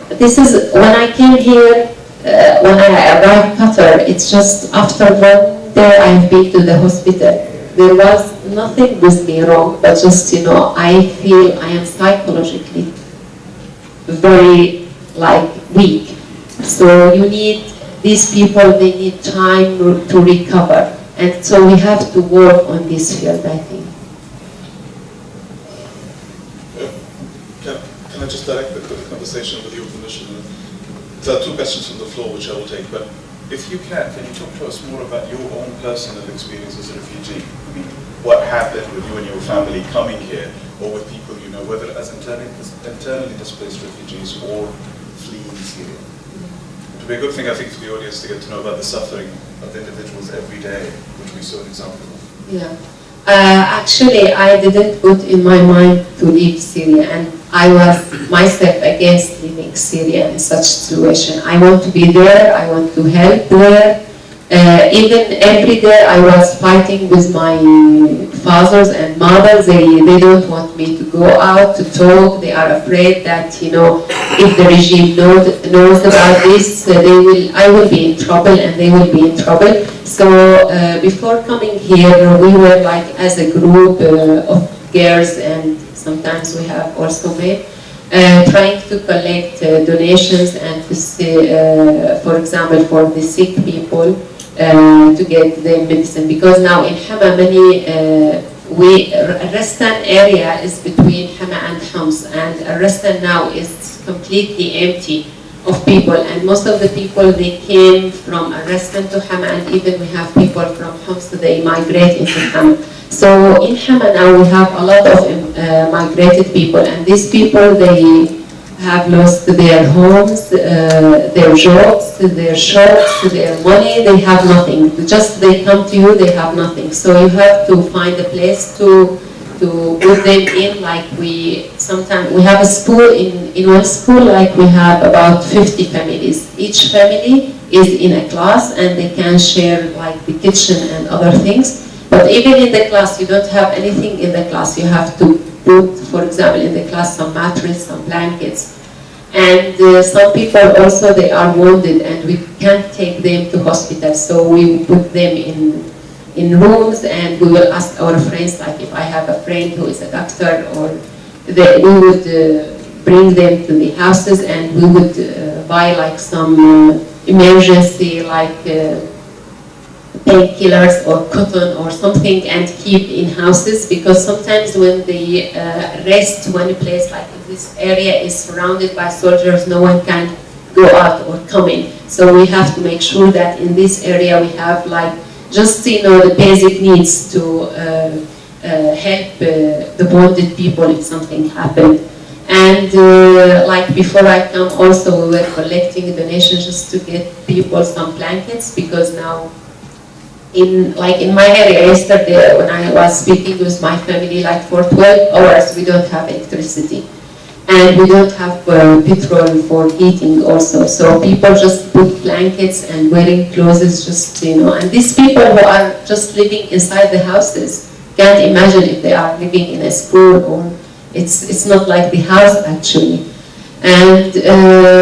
S12: This is, when I came here, when I arrived Qatar, it's just after 1 day I've been to the hospital. There was nothing with me wrong, but just, I feel I am psychologically very, weak. So you need, these people, they need time to recover. And so we have to work on this field, I think.
S11: Can I just direct the conversation with your permission? There are two questions from the floor which I will take, but if you can you talk to us more about your own personal experience as a refugee? I mean, what happened with you and your family coming here, or with people you know, whether as internally displaced refugees or fleeing Syria? It would be a good thing, I think, for the audience to get to know about the suffering of the individuals every day, which we saw an example of.
S12: Yeah. Actually, I didn't put in my mind to leave Syria, and I was myself against leaving Syria in such situation. I want to be there, I want to help there. Even every day I was fighting with my fathers and mothers. They don't want me to go out to talk. They are afraid that, if the regime knows about this, I will be in trouble and they will be in trouble. So before coming here, we were as a group of girls, and sometimes we have also men, trying to collect donations and to see, for example, for the sick people, to get the medicine. Because now in Hama, Restan area is between Hama and Homs, and Restan now is completely empty of people, and most of the people, they came from Restan to Hama, and even we have people from Homs, they migrate into Hama. So in Hama now we have a lot of migrated people, and these people, they have lost their homes, their jobs, their shops, their money. They have nothing. Just they come to you, they have nothing. So you have to find a place to put them in. Sometimes we have a school, in one school, we have about 50 families. Each family is in a class, and they can share the kitchen and other things. But even in the class, you don't have anything in the class. You have to put, for example, in the class some mattress, some blankets. And some people also, they are wounded, and we can't take them to hospital. So we put them in rooms, and we will ask our friends, if I have a friend who is a doctor, or we would bring them to the houses, and we would buy some emergency, painkillers or cotton or something, and keep in houses, because sometimes when they rest one place, if this area is surrounded by soldiers, no one can go out or come in. So we have to make sure that in this area we have just the basic needs to help the wounded people if something happened. And before I come also, we were collecting donations just to get people some blankets, because now in my area yesterday, when I was speaking with my family, for 12 hours we don't have electricity, and we don't have petrol for heating also. So people just put blankets and wearing clothes, and these people who are just living inside the houses, can't imagine if they are living in a school, or it's not like the house actually. And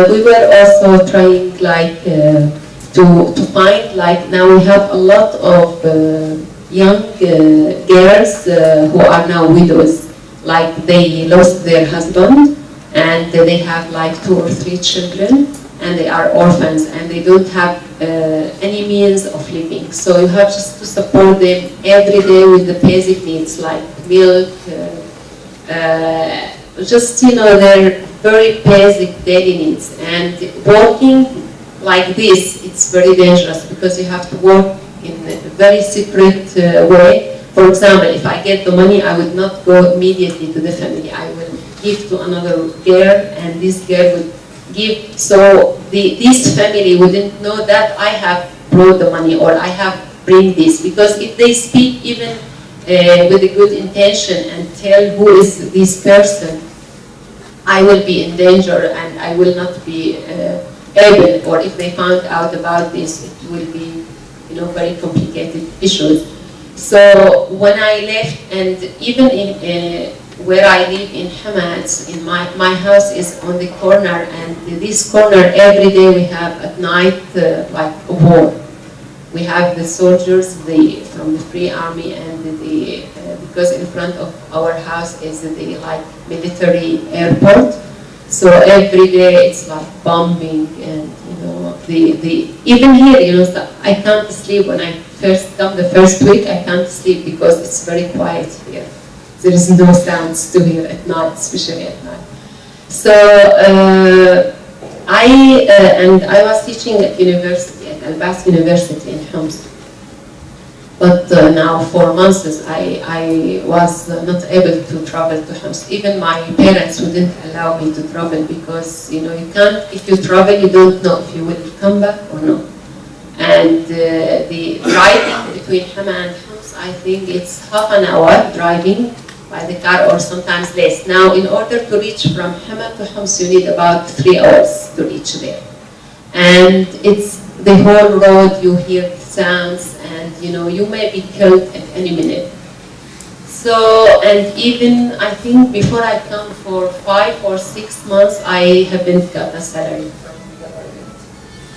S12: we were also trying to find, now we have a lot of young girls who are now widows. They lost their husband, and they have 2 or 3 children, and they are orphans, and they don't have any means of living. So you have just to support them every day with the basic needs like milk, their very basic daily needs. And working like this, it's very dangerous, because you have to work in a very secret way. For example, if I get the money, I would not go immediately to the family. I will give to another girl, and this girl would give. So this family wouldn't know that I have brought the money, or I have bring this, because if they speak even with a good intention and tell who is this person, I will be in danger, and I will not be able, or if they found out about this, it will be, very complicated issues. So when I left, and even where I live in Hamas, in my house is on the corner, and this corner every day we have at night like a war. We have the soldiers from the Free Army, and because in front of our house is the like military airport, so every day it's like bombing, and you know even here, you know, so I can't sleep when I first come the first week. I can't sleep because it's very quiet here. There is no sounds to hear at night, especially at night. So I was teaching at university, at Al-Bas University in Homs. But now 4 months I was not able to travel to Homs. Even my parents wouldn't allow me to travel because, you know, you can't, if you travel, you don't know if you will come back or not. And the driving between Hama and Homs, I think it's half an hour driving by the car, or sometimes less. Now, in order to reach from Hama to Homs, you need about 3 hours to reach there. And it's the whole road, you hear sounds, and you know, you may be killed at any minute. So, and even I think before I come for 5 or 6 months, I haven't got a salary from the government.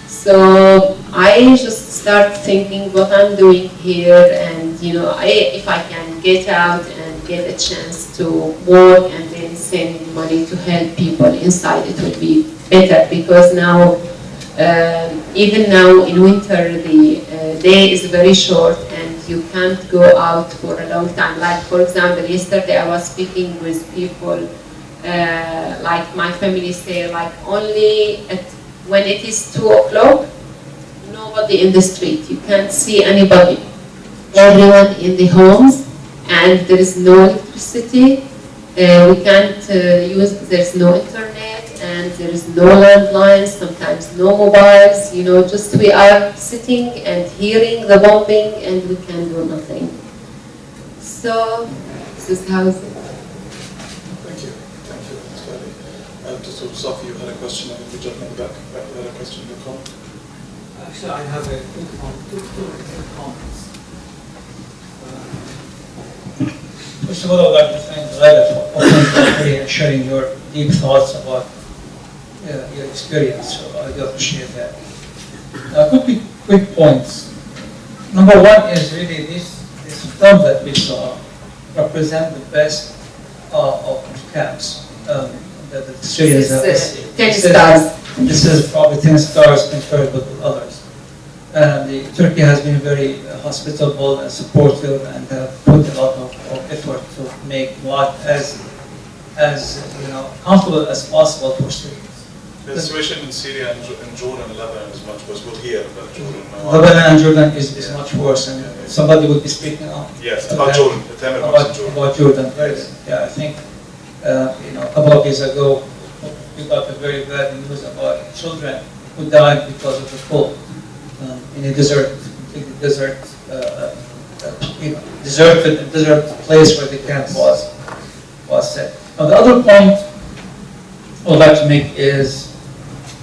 S12: So I just start thinking what I'm doing here, and you know, if I can get out and get a chance to work and then send money to help people inside, it would be better, because now, even now in winter, the day is very short and you can't go out for a long time. Like, for example, yesterday I was speaking with people, like my family say, like only when it is 2 o'clock, nobody in the street. You can't see anybody. Everyone in the homes, and there is no electricity. We can't there's no internet, and there is no landlines, sometimes no mobiles, you know, just we are sitting and hearing the bombing and we can do nothing. So, this is how it is.
S11: Thank you. Thank you, Ms. Fadi. Dr. Safi, you had a question. I think the gentleman in the back you had a question, your comment.
S15: Actually, I have a two comments. First of all, I would like to thank Ghaida for opening and sharing your deep thoughts about your experience. So I do appreciate that. Quick points. Number one is really this film that we saw represent the best of camps that the Syrians have received.
S12: 10 stars.
S15: This is probably 10 stars compared with others. Turkey has been very hospitable and supportive, and put a lot of effort to make life as you know, comfortable as possible for Syrians.
S11: The situation in Syria and Jordan and Lebanon is much worse. We'll hear about Jordan.
S15: Lebanon and Jordan is much worse, and somebody will be speaking on.
S11: Yes, about Jordan.
S15: About Jordan. Yes. Yeah, I think you know, a couple of days ago we got a very bad news about children who died because of the cold in a desert place where the camp was set. Now, the other point I would like to make is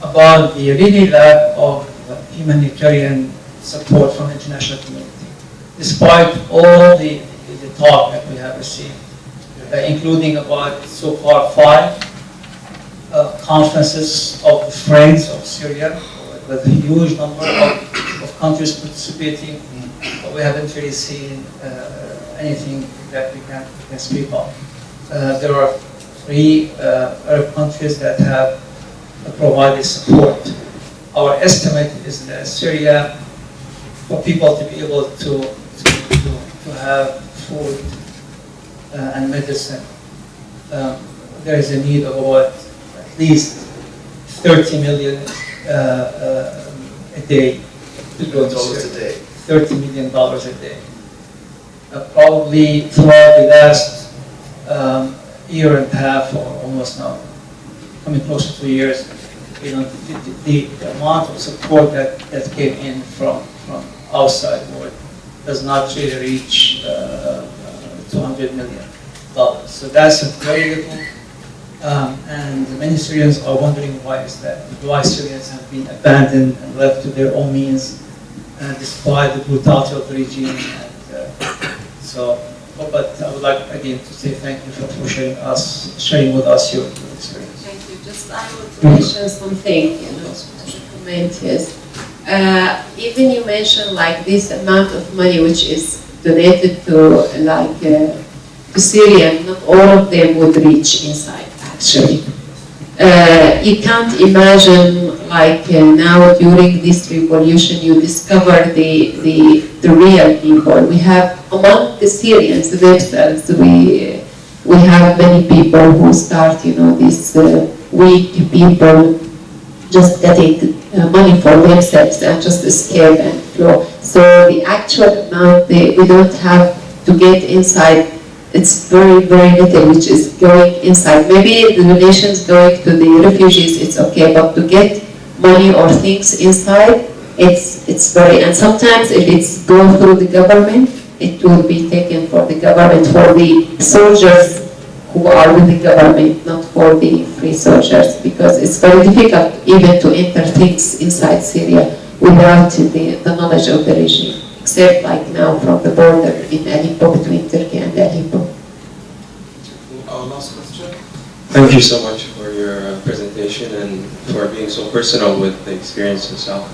S15: about the really lack of humanitarian support from the international community, despite all the talk that we have received, including about so far 5 conferences of the Friends of Syria, with a huge number of countries participating, but we haven't really seen anything that we can speak of. There are 3 Arab countries that have provided support. Our estimate is that Syria, for people to be able to have food and medicine, there is a need of about at least 30 million a day to go to Syria. $30 million a day. Probably throughout the last year and a half, or almost now, coming close to 2 years, you know, the amount of support that came in from outside world does not really reach $200 million. So that's very little. And many Syrians are wondering why is that? Why Syrians have been abandoned and left to their own means, despite the brutality of the regime. And so But I would like again to say thank you for sharing with us your experience.
S12: Thank you. Just I want to mention something, comment, yes. Even you mentioned like this amount of money which is donated to to Syria, not all of them would reach inside actually. You can't imagine now during this revolution you discover the real people. We have among the Syrians themselves, we have many people who start, these weak people just getting money for themselves and just escape and flow. So the actual amount we don't have to get inside, it's very, very little which is going inside. Maybe the donations going to the refugees, it's okay, but to get money or things inside, it's very, and sometimes if it's go through the government, it will be taken for the government, for the soldiers who are with the government, not for the free soldiers, because it's very difficult even to enter things inside Syria without the knowledge of the regime, except like now from the border in Aleppo, between Turkey and Aleppo.
S16: Our last question. Thank you so much for your presentation and for being so personal with the experience yourself.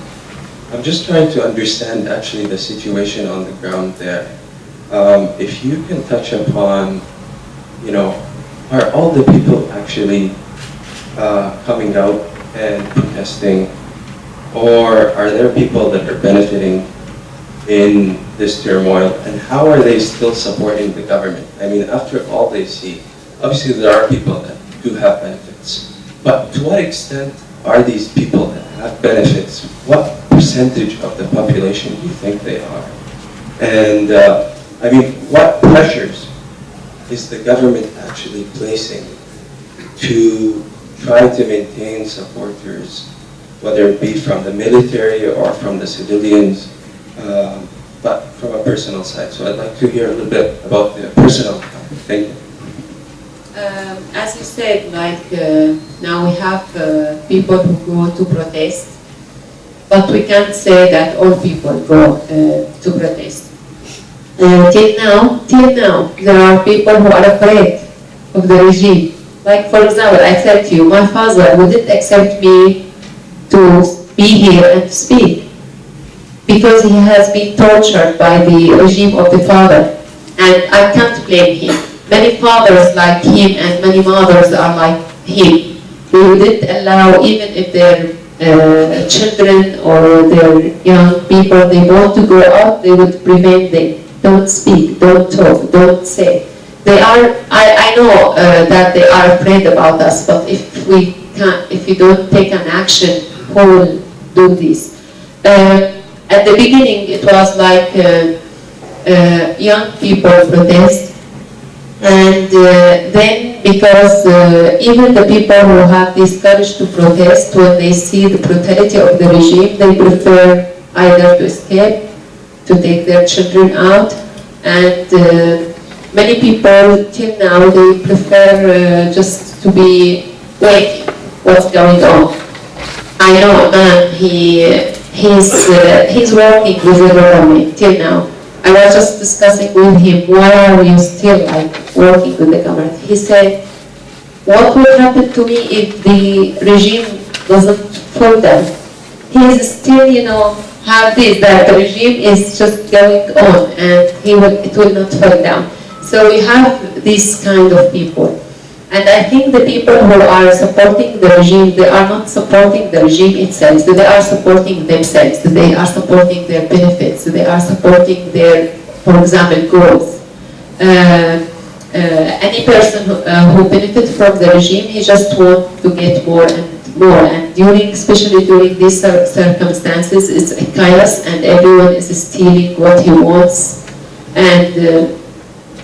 S16: I'm just trying to understand actually the situation on the ground there. If you can touch upon, are all the people actually coming out and protesting, or are there people that are benefiting in this turmoil, and how are they still supporting the government? I mean, after all they see, obviously there are people that do have benefits, but to what extent are these people that have benefits, what percentage of the population do you think they are? And I mean, what pressures is the government actually placing to try to maintain supporters, whether it be from the military or from the civilians, but from a personal side. So I'd like to hear a little bit about the personal side. Thank you.
S12: As you said, now we have people who go to protest, but we can't say that all people go to protest. Till now, there are people who are afraid of the regime. Like, for example, I said to you, my father wouldn't accept me to be here and speak because he has been tortured by the regime of the father, and I can't blame him. Many fathers like him and many mothers are like him. They wouldn't allow, even if their children or their young people, they want to go out, they would prevent them. Don't speak, don't talk, don't say. They are, I know that they are afraid about us, but if you don't take an action, who will do this? At the beginning, it was like young people protest, and then because even the people who have this courage to protest, when they see the brutality of the regime, they prefer either to escape, to take their children out, and many people till now they prefer just to be waiting what's going on. I know a man, he's working with the government till now. I was just discussing with him, why are you still working with the government? He said, what will happen to me if the regime doesn't fall down? He is still, have this, that the regime is just going on and it will not fall down. So we have these kind of people. And I think the people who are supporting the regime, they are not supporting the regime itself. They are supporting themselves. They are supporting their benefits. They are supporting their, for example, goals. Any person who benefits from the regime, he just wants to get more and more. And especially during these circumstances, it's a chaos and everyone is stealing what he wants. And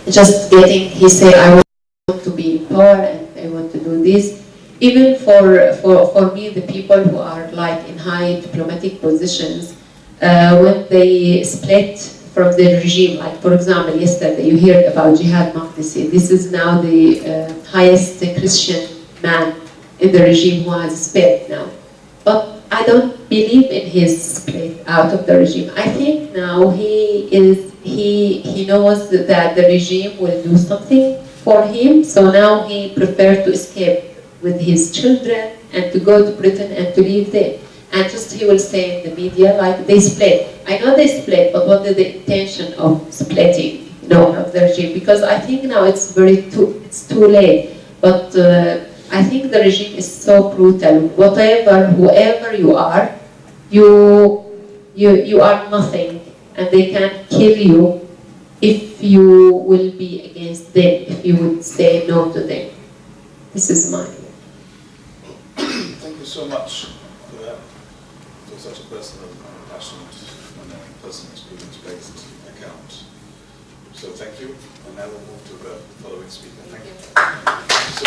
S12: just getting, he say, I want to be in power and I want to do this. Even for me, the people who are in high diplomatic positions, when they split from the regime, for example, yesterday you heard about Jihad Maqdisi. This is now the highest Christian man in the regime who has split now. But I don't believe in his split out of the regime. I think now he is he knows that the regime will do something for him, so now he prepared to escape with his children and to go to Britain and to live there. And just he will say in the media, like, they split. I know they split, but what is the intention of splitting, of the regime? Because I think now it's too late. But I think the regime is so brutal. Whoever you are, you are nothing, and they can kill you if you will be against them, if you would say no to them. This is mine.
S11: Thank you so much for that, for such a personal, passionate, and personal experience-based account. So thank you, and now we'll move to the following speaker. Thank you. So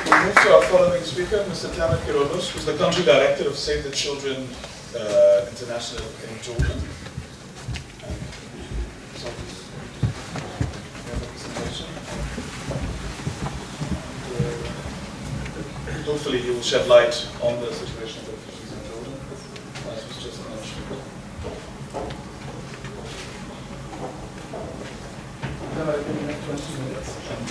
S11: we'll move to our following speaker, Mr. Tamer Kirolos, who's the country director of Save the Children International in Jordan. Hopefully he will shed light on the situation of refugees in Jordan, as was just mentioned. Then I think next 20 minutes, and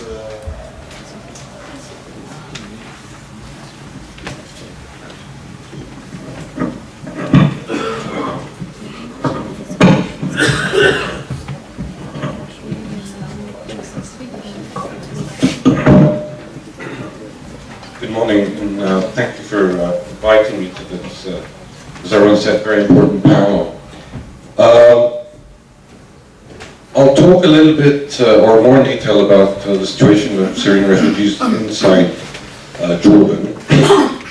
S17: Good morning, and thank you for inviting me to this, as everyone said, very important panel. I'll talk a little bit, or more in detail, about the situation of Syrian refugees inside Jordan.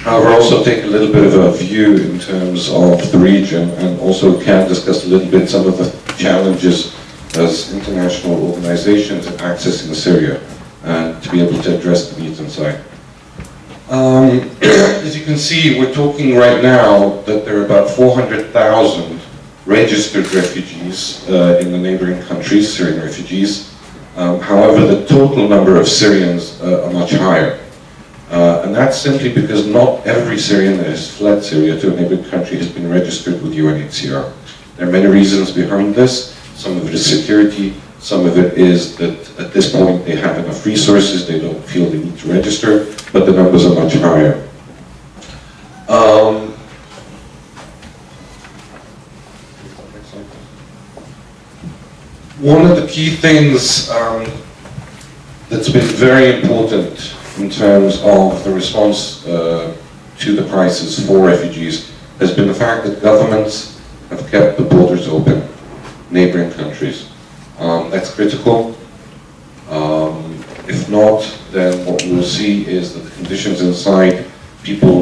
S17: However, I'll also take a little bit of a view in terms of the region, and also can discuss a little bit some of the challenges as international organizations in accessing Syria, and to be able to address the needs inside. As you can see, we're talking right now that there are about 400,000 registered refugees in the neighboring countries, Syrian refugees. However, the total number of Syrians are much higher. And that's simply because not every Syrian that has fled Syria to a neighboring country has been registered with UNHCR. There are many reasons behind this. Some of it is security. Some of it is that at this point they have enough resources, they don't feel they need to register, but the numbers are much higher. One of the key things that's been very important in terms of the response to the crisis for refugees has been the fact that governments have kept the borders open, neighboring countries. That's critical. If not, then what we will see is that the conditions inside, people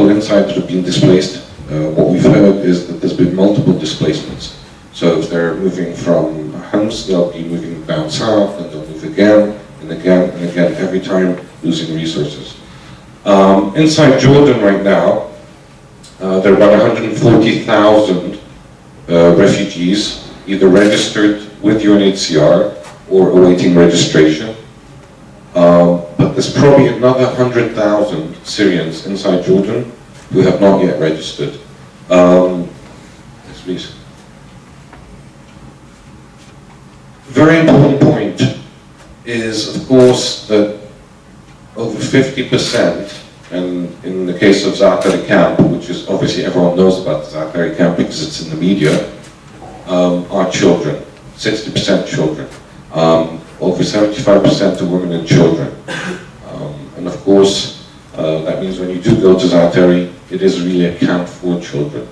S17: inside that have been displaced, what we've heard is that there's been multiple displacements. So if they're moving from Homs, they'll be moving down south, and they'll move again, and again, and again, every time losing resources. Inside Jordan right now, there are about 140,000 refugees, either registered with UNHCR or awaiting registration. But there's probably another 100,000 Syrians inside Jordan who have not yet registered. Yes, please. Very important point is, of course, that over 50%, and in the case of Zaatari camp, which is obviously everyone knows about the Zaatari camp because it's in the media, are children, 60% children. Over 75% are women and children. And of course, that means when you do go to Zaatari, it is really a camp for children.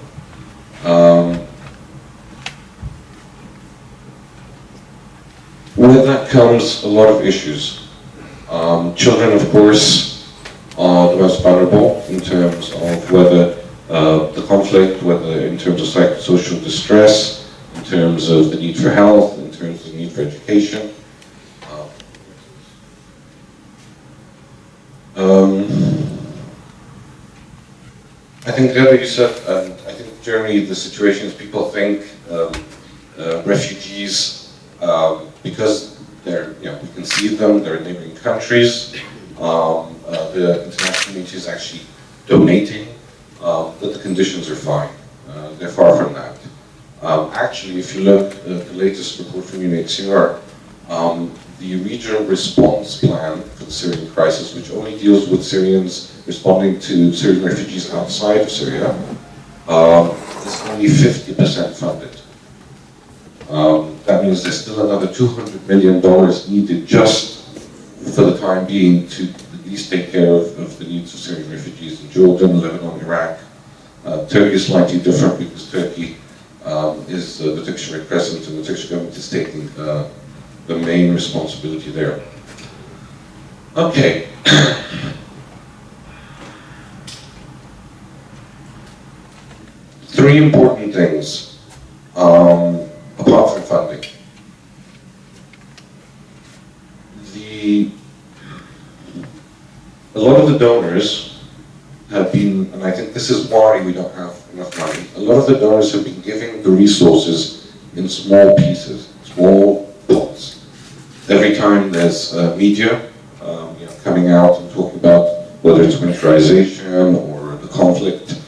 S17: With that comes a lot of issues. Children, of course, are the most vulnerable in terms of whether the conflict, whether in terms of psychosocial distress, in terms of the need for health, in terms of the need for education. I think you said, and I think generally the situation is people think refugees, because they're, we can see them, they're in neighboring countries, the international community is actually donating, that the conditions are fine. They're far from that. Actually, if you look at the latest report from UNHCR, the regional response plan for the Syrian crisis, which only deals with Syrians responding to Syrian refugees outside of Syria, is only 50% funded. That means there's still another $200 million needed just for the time being to at least take care of the needs of Syrian refugees in Jordan, Lebanon, Iraq. Turkey is slightly different because Turkey is the Turkish president, and the Turkish government is taking the main responsibility there. Okay. Three important things, apart from funding. A lot of the donors have been, and I think this is why we don't have enough money, a lot of the donors have been giving the resources in small pieces, small pots. Every time there's media coming out and talking about whether it's militarization or the conflict,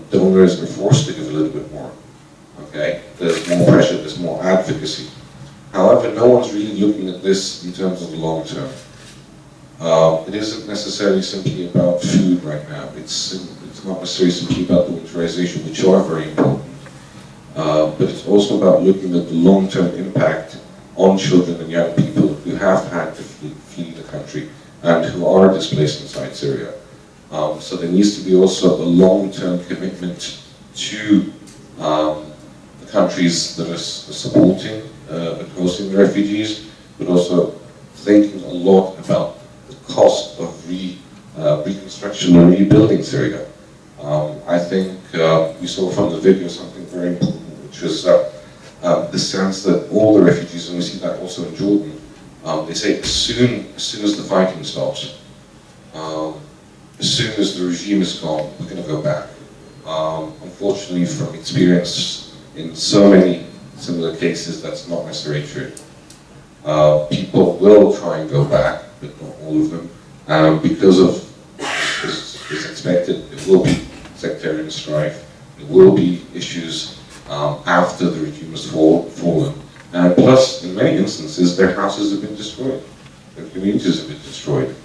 S17: donors are forced to give a little bit more. Okay, there's more pressure, there's more advocacy. However, no one's really looking at this in terms of the long term. It isn't necessarily simply about food right now. It's not necessarily simply about the winterization, which are very important. But it's also about looking at the long-term impact on children and young people who have had to flee the country and who are displaced inside Syria. So there needs to be also a long-term commitment to the countries that are supporting and hosting the refugees, but also thinking a lot about the cost of reconstruction and rebuilding Syria. I think we saw from the video something very important, which was the sense that all the refugees, and we see that also in Jordan, they say as soon as the fighting stops, as soon as the regime is gone, we're going to go back. Unfortunately, from experience in so many similar cases, that's not necessarily true. People will try and go back, but not all of them, because of, as expected, there will be sectarian strife, there will be issues after the regime has fallen, and plus, in many instances, their houses have been destroyed, their communities have been destroyed.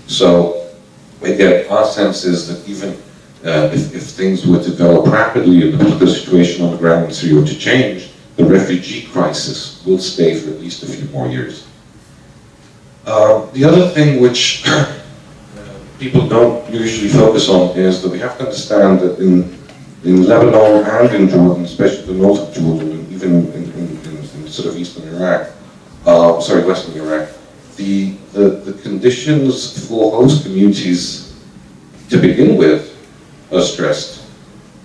S17: So, again, our sense is that even if things were to develop rapidly and the political situation on the ground in Syria were to change, the refugee crisis will stay for at least a few more years. The other thing which people don't usually focus on is that we have to understand that in Lebanon and in Jordan, especially the north of Jordan, and even in sort of eastern Iraq, western Iraq, the conditions for host communities to begin with are stressed.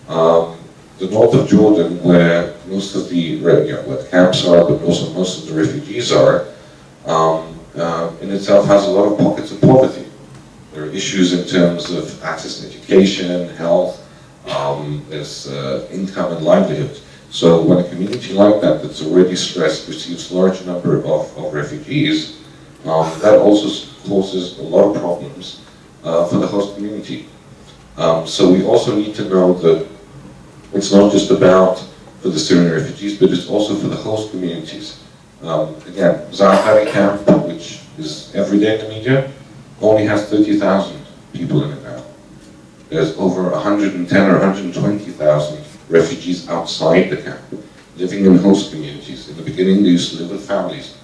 S17: The north of Jordan, where most of where the camps are, but also most of the refugees are, in itself has a lot of pockets of poverty. There are issues in terms of access to education, health, there's income and livelihood. So when a community like that that's already stressed receives a large number of refugees, that also causes a lot of problems for the host community. So we also need to know that it's not just about for the Syrian refugees, but it's also for the host communities. Again, Zaatari camp, which is every day in the media, only has 30,000 people in it now. There's over 110 or 120,000 refugees outside the camp, living in host communities. In the beginning, they used to live with families,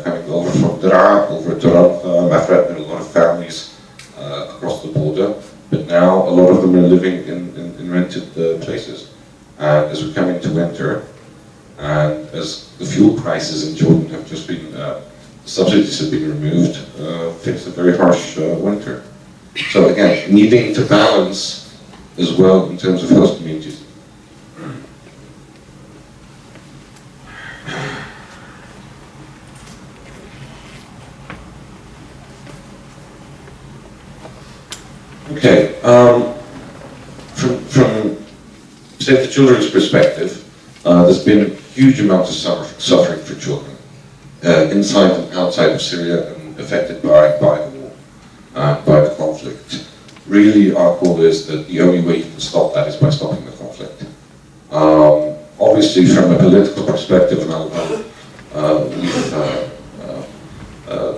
S17: coming over from Daraa, over to Mafraq. There are a lot of families across the border, but now a lot of them are living in rented places. And as we come into winter, and as the fuel prices in Jordan have just been, subsidies have been removed, it's a very harsh winter. So again, needing to balance as well in terms of host communities. Okay, from Save the Children's perspective, there's been a huge amount of suffering for children inside and outside of Syria and affected by the war, by the conflict. Really, our call is that the only way you can stop that is by stopping the conflict. Obviously, from a political perspective, and I'll leave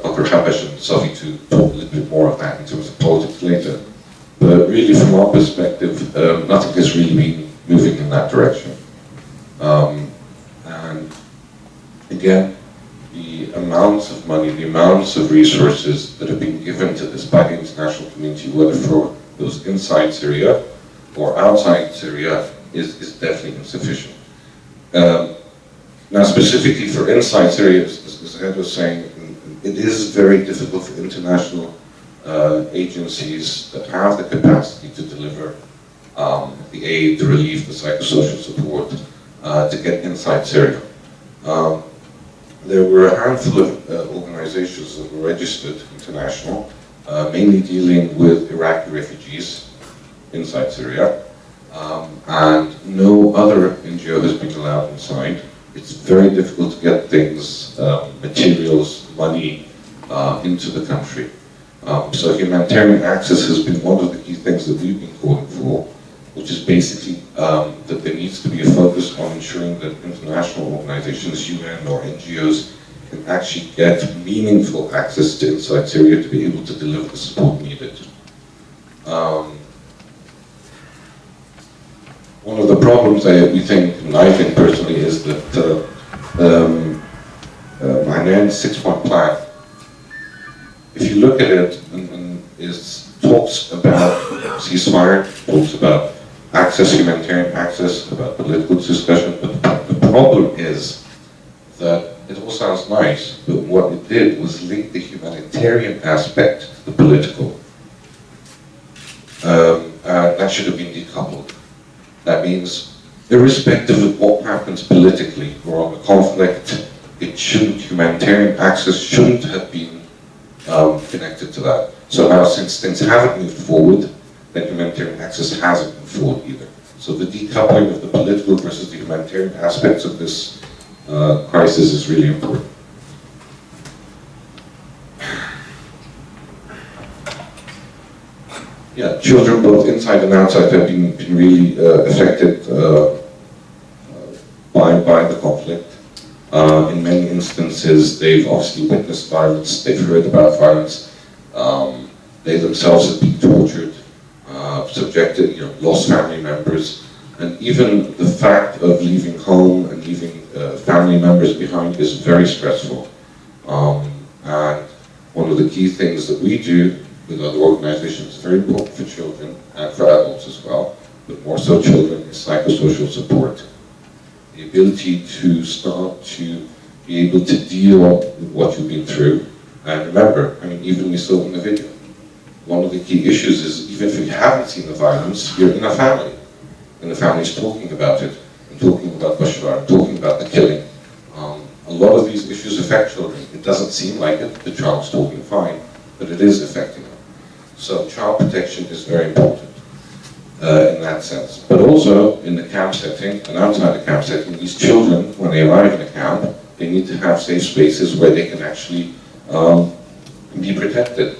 S17: Dr. Habash and Sophie to talk a little bit more of that in terms of politics later. But really, from our perspective, nothing has really been moving in that direction. And again, the amounts of money, the amounts of resources that have been given to this by the international community, whether for those inside Syria or outside Syria, is definitely insufficient. Now, specifically for inside Syria, as Ed was saying, it is very difficult for international agencies that have the capacity to deliver the aid, the relief, the psychosocial support to get inside Syria. There were a handful of organizations that were registered international, mainly dealing with Iraqi refugees inside Syria, and no other NGO has been allowed inside. It's very difficult to get things, materials, money into the country. So humanitarian access has been one of the key things that we've been calling for, which is basically that there needs to be a focus on ensuring that international organizations, UN or NGOs, can actually get meaningful access to inside Syria to be able to deliver the support needed. One of the problems we think, and I think personally, is that Hanan's 6-point plan, if you look at it, and it talks about ceasefire, talks about access, humanitarian access, about political discussion, but the problem is that it all sounds nice, but what it did was link the humanitarian aspect to the political. That should have been decoupled. That means, irrespective of what happens politically or on the conflict, humanitarian access shouldn't have been connected to that. So now, since things haven't moved forward, then humanitarian access hasn't moved forward either. So the decoupling of the political versus the humanitarian aspects of this crisis is really important. Yeah, children both inside and outside have been really affected by the conflict. In many instances, they've obviously witnessed violence, they've heard about violence, they themselves have been tortured, subjected, lost family members, and even the fact of leaving home and leaving family members behind is very stressful. And one of the key things that we do with other organizations, very important for children and for adults as well, but more so children, is psychosocial support. The ability to start to be able to deal with what you've been through. And remember, even we saw in the video, one of the key issues is even if you haven't seen the violence, you're in a family. And the family's talking about it, and talking about Bashar, and talking about the killing. A lot of these issues affect children. It doesn't seem like it, the child's talking fine, but it is affecting them. So child protection is very important in that sense. But also in the camp setting and outside the camp setting, these children, when they arrive in a camp, they need to have safe spaces where they can actually be protected,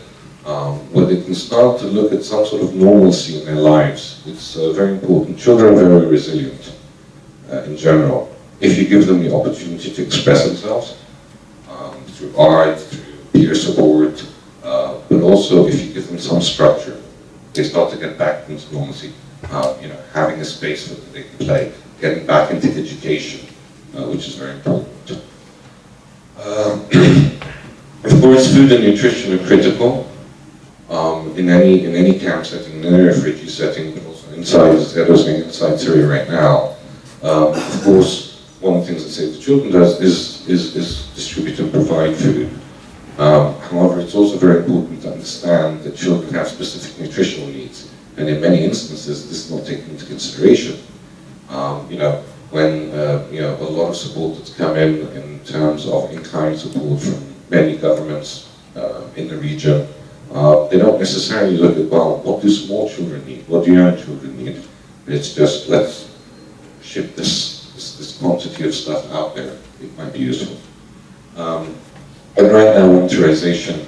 S17: where they can start to look at some sort of normalcy in their lives. It's very important. Children are very resilient in general. If you give them the opportunity to express themselves through art, through peer support, but also if you give them some structure, they start to get back into normalcy. Having a space where they can play, getting back into education, which is very important. Of course, food and nutrition are critical in any camp setting, in any refugee setting, but also inside, as Ed was saying, inside Syria right now. Of course, one of the things that Save the Children does is distribute and provide food. However, it's also very important to understand that children have specific nutritional needs, and in many instances, this is not taken into consideration. When a lot of support that's come in terms of in-kind support from many governments in the region, they don't necessarily look at, well, what do small children need? What do young children need? It's just, let's ship this quantity of stuff out there. It might be useful. But right now, winterization.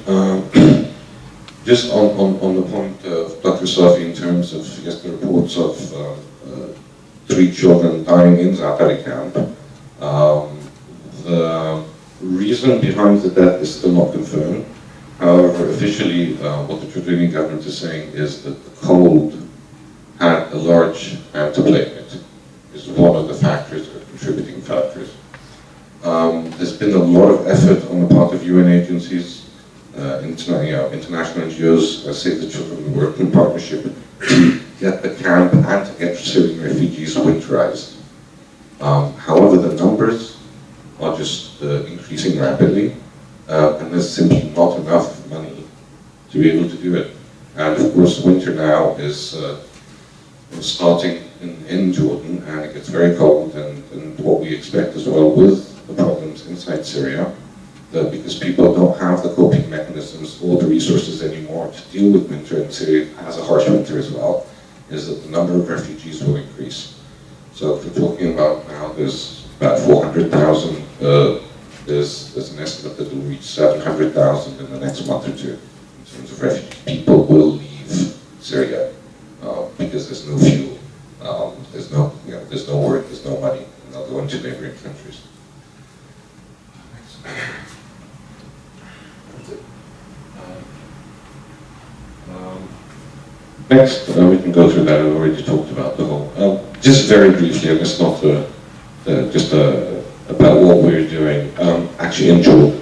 S17: Just on the point of Dr. Safi in terms of, I guess, the reports of 3 3 children dying in Zaatari camp. The reason behind the death is still not confirmed. However, officially, what the Jordanian government is saying is that the cold had a large hand to play in it. Is one of the factors, or contributing factors. There's been a lot of effort on the part of UN agencies, international NGOs, Save the Children, we work in partnership to get the camp and to get Syrian refugees winterized. However, the numbers are just increasing rapidly, and there's simply not enough money to be able to do it. And of course, winter now is starting in Jordan, and it gets very cold, and what we expect as well with the problems inside Syria, that because people don't have the coping mechanisms or the resources anymore to deal with winter, and Syria has a harsh winter as well, is that the number of refugees will increase. So if we're talking about now, there's about 400,000, there's an estimate that will reach 700,000 in the next month or two in terms of refugees. People will leave Syria because there's no fuel, there's no work, there's no money, and they'll go into neighboring countries. Next, we can go through that. I've already talked about the whole. Just very briefly, and it's not about what we're doing. Actually, in Jordan,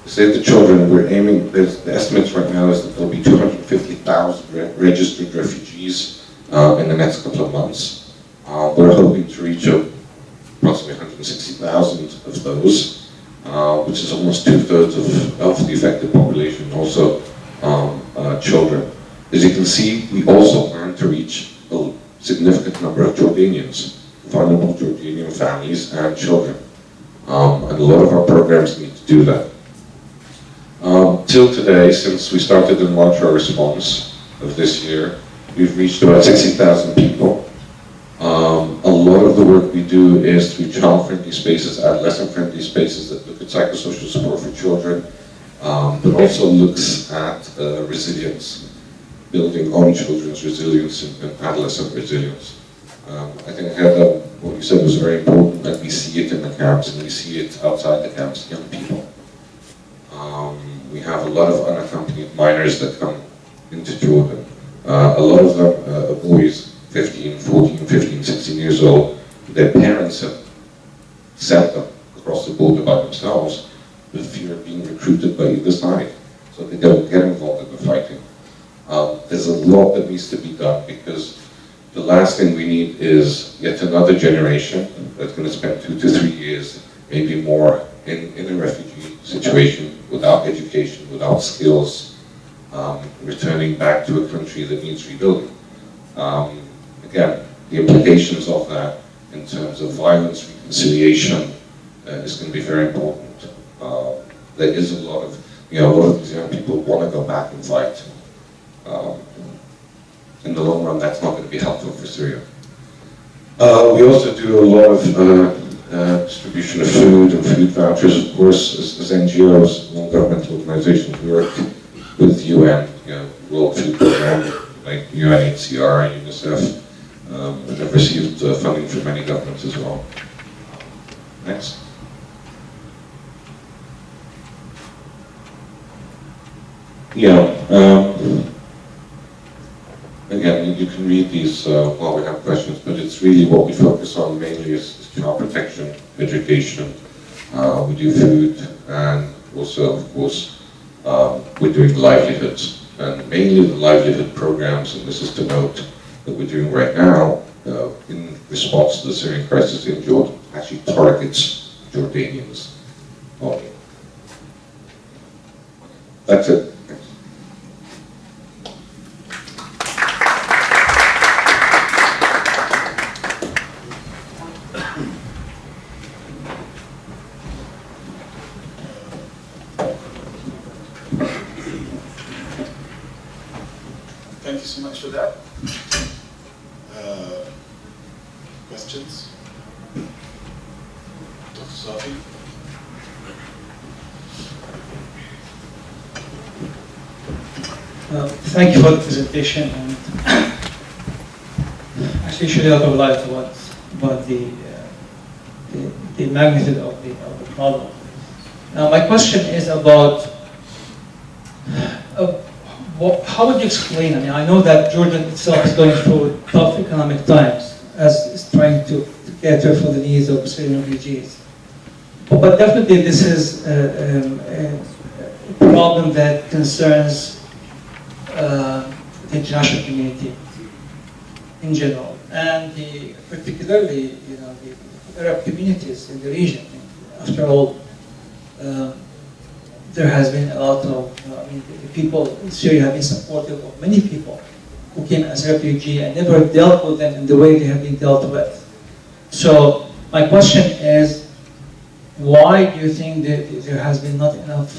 S17: Save the Children, we're aiming. The estimates right now is that there'll be 250,000 registered refugees in the next couple of months. We're hoping to reach approximately 160,000 of those, which is almost 2/3 of the affected population, also children. As you can see, we also plan to reach a significant number of Jordanians, vulnerable Jordanian families and children. And a lot of our programs need to do that. Till today, since we started in March our response of this year, we've reached about 60,000 people. A lot of the work we do is through child-friendly spaces, adolescent-friendly spaces that look at psychosocial support for children, but also looks at resilience, building on children's resilience and adolescent resilience. I think what you said was very important, that we see it in the camps and we see it outside the camps, young people. We have a lot of unaccompanied minors that come into Jordan. A lot of them are boys, 15, 14, 15, 16 years old. Their parents have sent them across the border by themselves with fear of being recruited by either side, so they don't get involved in the fighting. There's a lot that needs to be done, because the last thing we need is yet another generation that's going to spend 2 to 3 years, maybe more, in a refugee situation, without education, without skills, returning back to a country that needs rebuilding. Again, the implications of that in terms of violence, reconciliation, is going to be very important. There is a lot of these young people want to go back and fight. In the long run, that's not going to be helpful for Syria. We also do a lot of distribution of food and food vouchers, of course, as NGOs, non-governmental organizations. We work with UN, World Food Program, like UNHCR, UNICEF, and have received funding from many governments as well. Next. Again, you can read these while we have questions, but it's really what we focus on mainly is child protection, education. We do food, and also, of course, we're doing livelihoods, and mainly the livelihood programs, and this is to note, that we're doing right now in response to the Syrian crisis in Jordan, actually targets Jordanians only. That's it.
S11: Thank you so much for that. Questions? Dr. Safi?
S18: Thank you for the presentation, and actually shed a lot of light to what
S15: about the magnitude of the problem. Now, my question is about how would you explain? I mean, I know that Jordan itself is going through tough economic times, as it's trying to cater for the needs of Syrian refugees. But definitely, this is a problem that concerns the international community in general, and particularly, the Arab communities in the region. After all, there has been a lot of, the people in Syria have been supportive of many people who came as refugees and never dealt with them in the way they have been dealt with. So my question is, why do you think that there has been not enough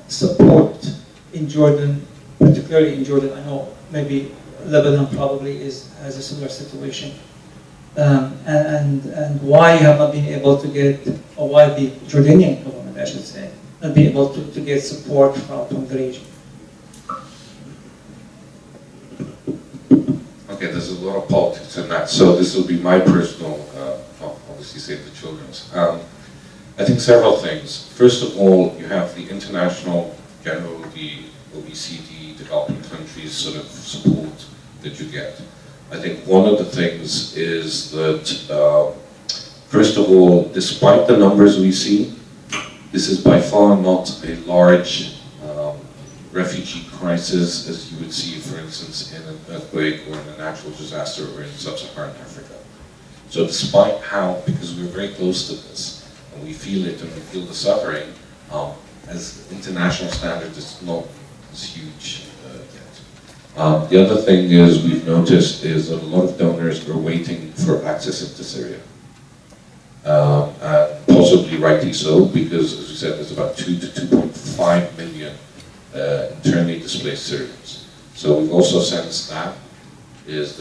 S15: support in Jordan, particularly in Jordan? I know maybe Lebanon probably has a similar situation. And why you have not been able to get, or why the Jordanian government, I should say, not be able to get support from the region?
S17: Okay, there's a lot of politics in that, so this will be my personal, obviously Save the Children's. I think several things. First of all, you have the international, general, the OECD, developing countries sort of support that you get. I think one of the things is that, first of all, despite the numbers we see, this is by far not a large refugee crisis as you would see, for instance, in an earthquake or in a natural disaster or in sub-Saharan Africa. So despite how, because we're very close to this, and we feel it and we feel the suffering, as international standards, it's not as huge yet. The other thing is we've noticed is that a lot of donors are waiting for access into Syria. And possibly rightly so, because as we said, there's about 2 to 2.5 million internally displaced Syrians. So we've also sensed that there's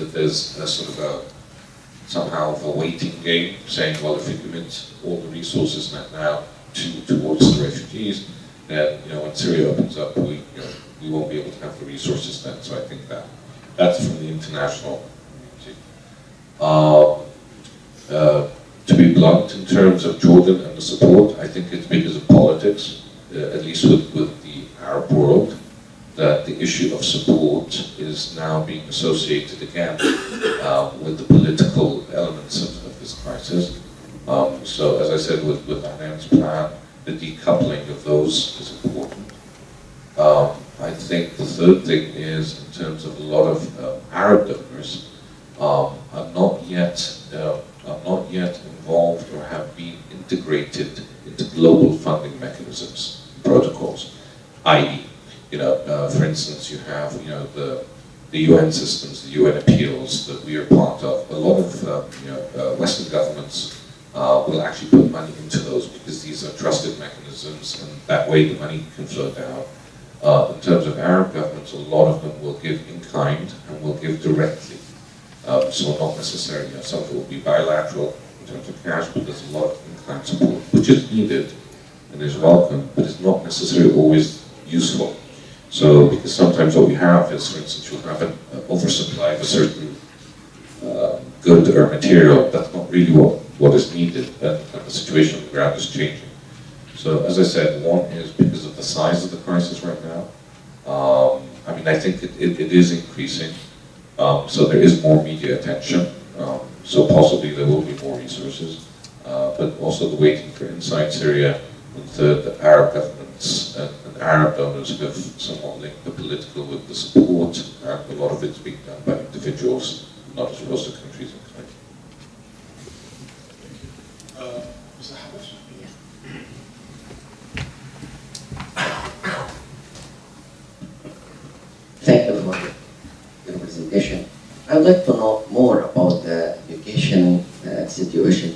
S17: a sort of somehow a waiting game, saying, well, if we commit all the resources now towards the refugees, then when Syria opens up, we won't be able to have the resources then. So I think that's from the international community. To be blunt, in terms of Jordan and the support, I think it's because of politics, at least with the Arab world, that the issue of support is now being associated again with the political elements of this crisis. So as I said, with Anand's plan, the decoupling of those is important. I think the third thing is, in terms of a lot of Arab donors, are not yet involved or have been integrated into global funding mechanisms, protocols, i.e., for instance, you have, the UN systems, the UN appeals that we are part of. A lot of, Western governments will actually put money into those because these are trusted mechanisms, and that way the money can flow down. In terms of Arab governments, a lot of them will give in kind and will give directly. So not necessarily, some of it will be bilateral in terms of cash, but there's a lot of in-kind support, which is needed and is welcome, but it's not necessarily always useful. So, because sometimes what we have is, for instance, you'll have an oversupply of a certain good or material. That's not really what is needed, and the situation on the ground is changing. So, as I said, one is because of the size of the crisis right now. I think it is increasing. So there is more media attention, so possibly there will be more resources, but also the waiting for inside Syria, and the Arab governments and Arab donors have somewhat linked the political with the support, and a lot of it's being done by individuals, not as opposed to countries and countries.
S18: Thank you for your presentation. I would like to know more about the education situation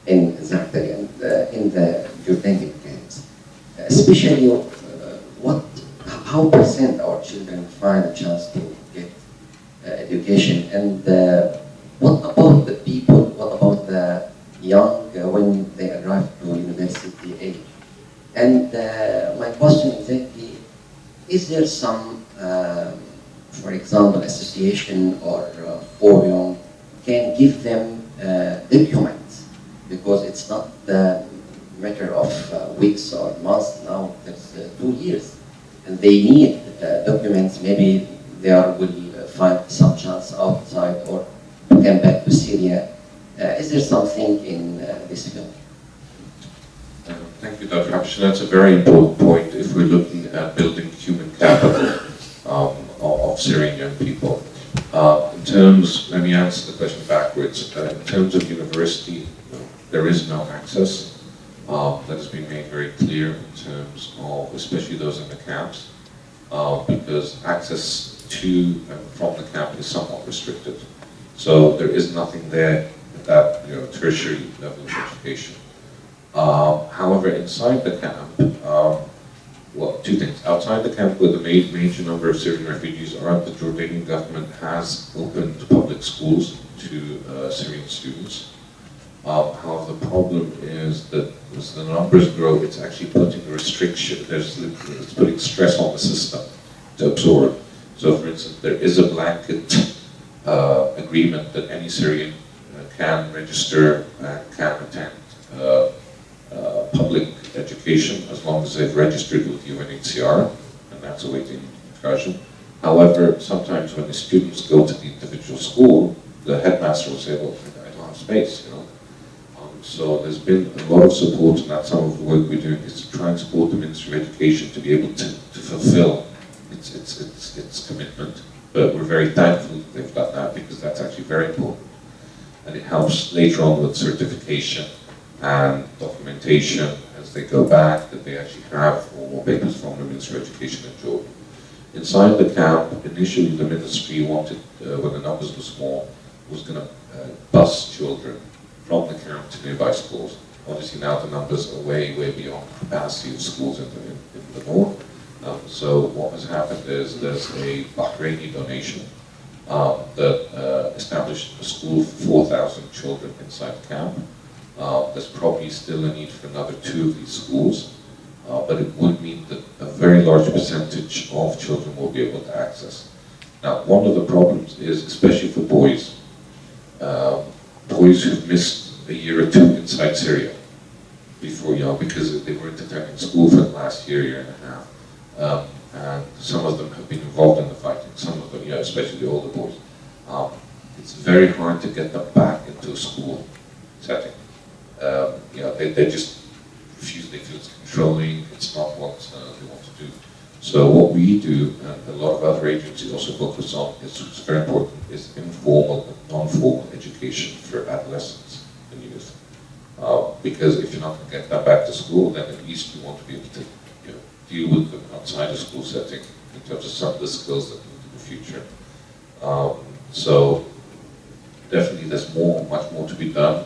S18: in Za'atari and in the Jordanian camps, especially how percent our children find a chance to get education, and what about the people, what about the young when they arrive to university age? And my question exactly, is there some, for example, association or forum can give them documents, because it's not a matter of weeks or months now, it's 2 years. And they need documents, maybe they will find some chance outside or come back to Syria. Is there something in this field?
S17: Thank you, Dr. Habish. That's a very important point if we're looking at building human capital of Syrian young people. In terms, let me answer the question backwards. In terms of university, there is no access. That has been made very clear in terms of, especially those in the camps, because access to and from the camp is somewhat restricted. So there is nothing there at that tertiary level of education. However, inside the camp, well, two things. Outside the camp, where the major number of Syrian refugees are, the Jordanian government has opened public schools to Syrian students. However, the problem is that as the numbers grow, it's actually putting a restriction, it's putting stress on the system to absorb. So, for instance, there is a blanket agreement that any Syrian can register and can attend public education as long as they've registered with UNHCR, and that's awaiting discussion. However, sometimes when the students go to the individual school, the headmaster will say, well, I don't have space, so there's been a lot of support, and that's some of the work we're doing, is to try and support the Ministry of Education to be able to fulfill its commitment. But we're very thankful that they've done that, because that's actually very important. And it helps later on with certification and documentation as they go back, that they actually have all more papers from the Ministry of Education in Jordan. Inside the camp, initially the ministry wanted, when the numbers were small, was going to bus children from the camp to nearby schools. Obviously now the numbers are way beyond the capacity of schools in the north. So what has happened is there's a Bahraini donation that established a school for 4,000 children inside the camp. There's probably still a need for another 2 of these schools, but it would mean that a very large percentage of children will be able to access. Now, one of the problems is, especially for boys, boys who've missed a year or 2 inside Syria before, because they weren't attending school for the last year and a half. And some of them have been involved in the fighting, some of them, especially the older boys. It's very hard to get them back into a school setting. They just refuse, they feel it's controlling, it's not what they want to do. So what we do, and a lot of other agencies also focus on, is very important, is informal and non-formal education for adolescents and youth. Because if you're not going to get them back to school, then at least you want to be able to deal with them outside a school setting in terms of some of the skills that they need in the future. So definitely there's much more to be done.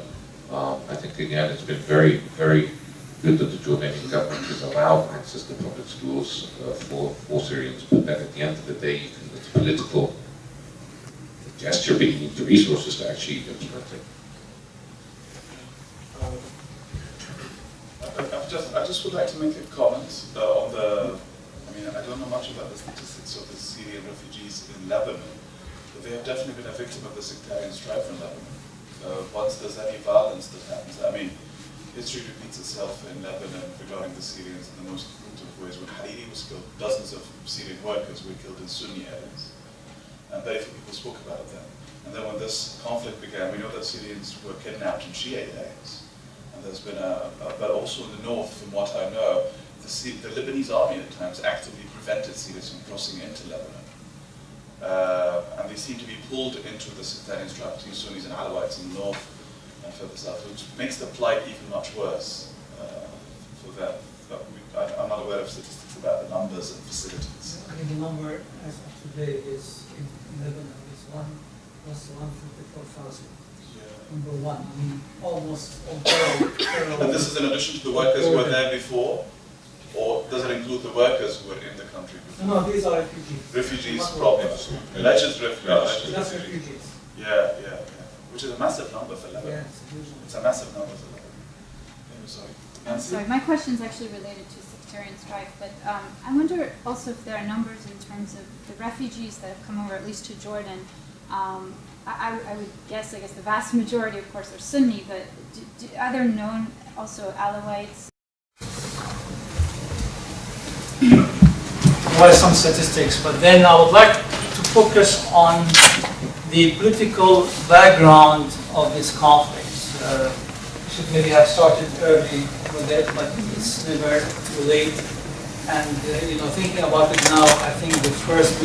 S17: I think again it's been very good that the Jordanian government has allowed access to public schools for Syrians, but then at the end of the day, it's a political gesture, but you need the resources to actually implement it.
S11: I just would like to make a comment on the, I don't know much about the statistics of the Syrian refugees in Lebanon, but they have definitely been a victim of the sectarian strife in Lebanon. Once there's any violence that happens, history repeats itself in Lebanon regarding the Syrians in the most brutal ways. When Hariri was killed, dozens of Syrian workers were killed in Sunni areas. And very few people spoke about it then. And then when this conflict began, we know that Syrians were kidnapped in Shia areas. And there's been but also in the north, from what I know, the Lebanese army at times actively prevented Syrians from crossing into Lebanon. And they seem to be pulled into the sectarian strife between Sunnis and Alawites in the north and further south, which makes the plight even much worse for them. But I'm not aware of statistics about the numbers and facilities.
S10: The number as of today is in Lebanon is 154,000. Number one, almost all.
S11: And this is in addition to the workers who were there before? Or does it include the workers who were in the country before?
S10: No, these are refugees.
S11: Refugees, problems. Alleged refugees.
S10: Just refugees.
S11: Yeah. Which is a massive number for Lebanon.
S10: Yeah,
S11: it's a massive number for Lebanon.
S14: I'm sorry, my question is actually related to sectarian strife, but I wonder also if there are numbers in terms of the refugees that have come over, at least to Jordan, I would guess, I guess the vast majority, of course, are Sunni, but are there known also Alawites?
S10: There are some statistics, but then I would like to focus on the political background of this conflict. Should maybe have started early with it, but it's never too late. And thinking about it now, I think the first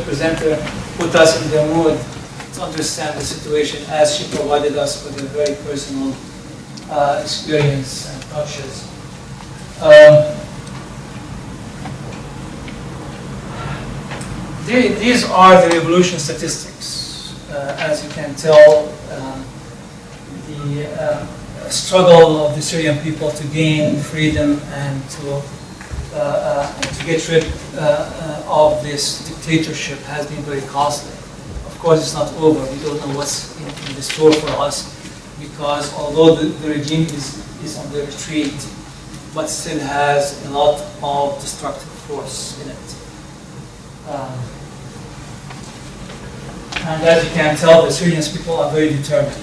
S10: presenter put us in the mood to understand the situation, as she provided us with a very personal experience and touches. These are the revolution statistics. As you can tell, the struggle of the Syrian people to gain freedom and to get rid of this dictatorship has been very costly. Of course, it's not over. We don't know what's in the store for us, because although the regime is on the retreat, but still has a lot of destructive force in it. And as you can tell, the Syrian people are very determined,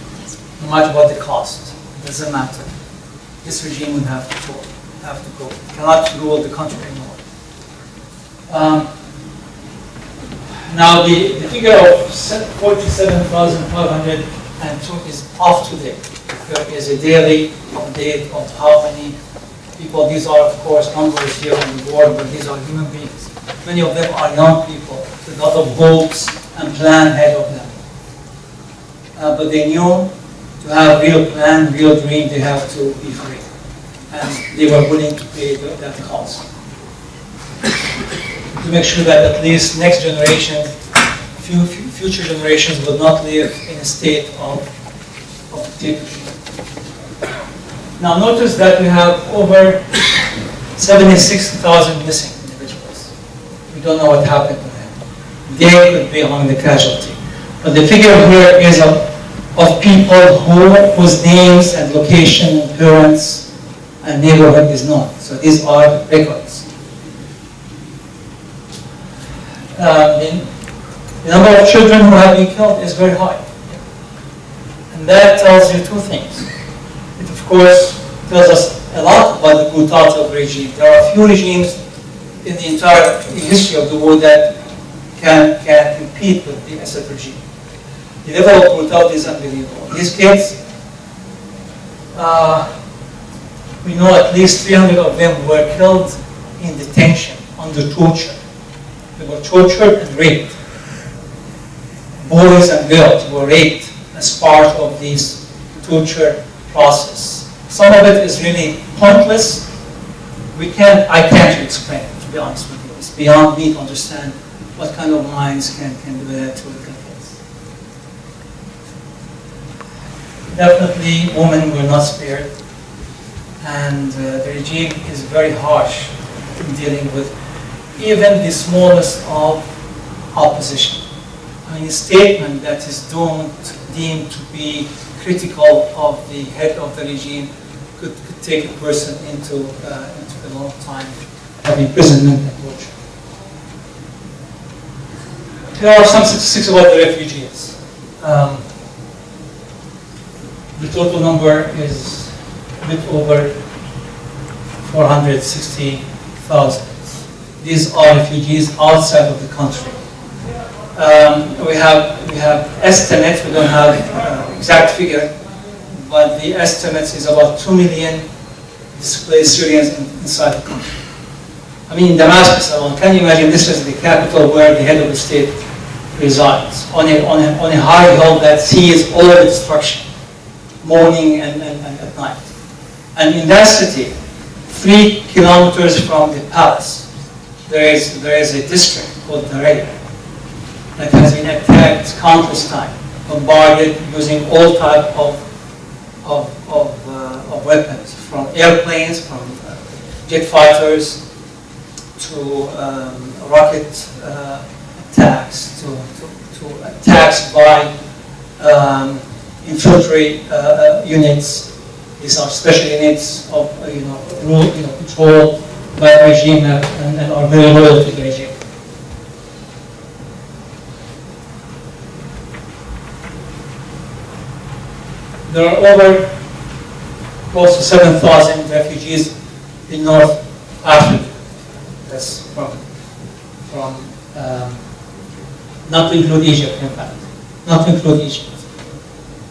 S10: no matter what the cost. It doesn't matter. This regime would have to go. It cannot rule the country anymore. Now the figure of 47,502 is off today. There is a daily update of how many people. These are, of course, numbers here on the board, but these are human beings. Many of them are young people with a lot of hopes and plan ahead of them. But they knew to have real plan, real dream, they have to be free. And they were willing to pay that cost. To make sure that at least next generation, future generations will not live in a state of dictatorship. Now notice that we have over 76,000 missing individuals. We don't know what happened to them. They could be among the casualty. But the figure here is of people whose names and location, parents, and neighborhood is known. So these are records. The number of children who have been killed is very high. And that tells you two things. It, of course, tells us a lot about the brutality of the regime. There are few regimes in the entire history of the world that can compete with the Assad regime. The level of brutality is unbelievable. These kids, we know at least 300 of them were killed in detention, under torture. They were tortured and raped. Boys and girls were raped as part of this torture process. Some of it is really pointless. I can't explain it, to be honest with you. It's beyond me to understand what kind of minds can do that to little kids. Definitely, women were not spared. And the regime is very harsh in dealing with even the smallest of opposition. I mean, a statement that is deemed to be critical of the head of the regime could take a person into a long time of imprisonment and torture. There are some statistics about the refugees. The total number is a bit over 460,000. These are refugees outside of the country. We have estimates. We don't have exact figure, but the estimates is about 2 million displaced Syrians inside the country. I mean, in Damascus alone, can you imagine? This is the capital where the head of the state resides, on a high hill that sees all the destruction, morning and at night. And in that city, 3 kilometers from the palace, there is a district called Daraya that has been attacked countless times, bombarded using all type of weapons, from airplanes, from jet fighters, to rocket attacks, to attacks by infantry units. These are special units of controlled by the regime and are very loyal to the regime.
S15: there are over close to 7,000 refugees in North Africa. That's from not to include Egypt, in fact. Not to include Egypt.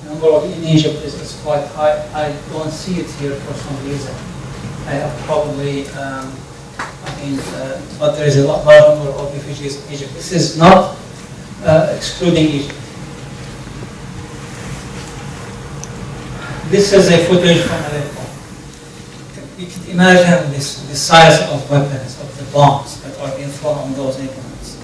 S15: The number in Egypt is quite high. I don't see it here for some reason. I have probably, but there is a lot number of refugees in Egypt. This is not excluding Egypt. This is a footage from Aleppo. You can imagine the size of weapons, of the bombs that are being thrown on those neighborhoods.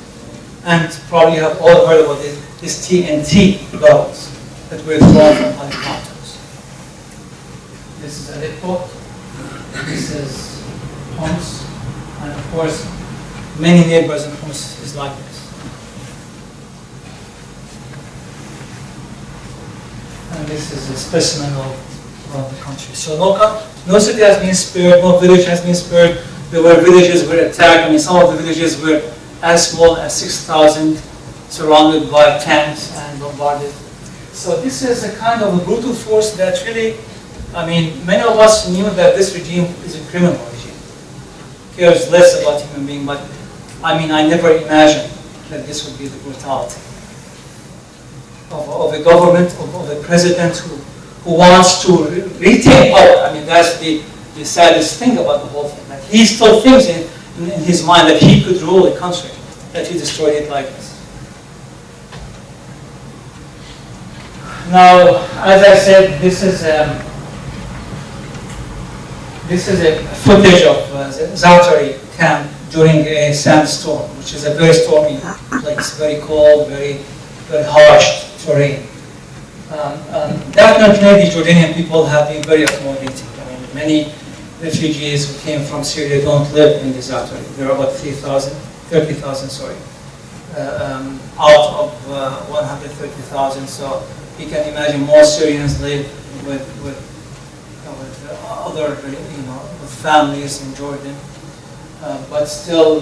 S15: And probably you have all heard about these TNT bombs that were thrown from helicopters. This is Aleppo. This is Homs. And of course, many neighbors in Homs is like this. And this is a specimen of the country. So no city has been spared, no village has been spared. There were villages were attacked. Some of the villages were as small as 6,000, surrounded by tanks and bombarded. So this is a kind of a brutal force that really, many of us knew that this regime is a criminal regime. Cares less about human beings, but I never imagined that this would be the brutality of a government, of a president who wants to retain power. That's the saddest thing about the whole thing. That he still thinks in his mind that he could rule a country, that he destroyed it like this. Now, as I said, this is a footage of the Zaatari camp during a sandstorm, which is a very stormy place, very cold, very harsh terrain. Definitely, the Jordanian people have been very accommodating. Many refugees who came from Syria don't live in the Zaatari. There are about 30,000, out of 130,000. So you can imagine more Syrians live with other, with families in Jordan. But still,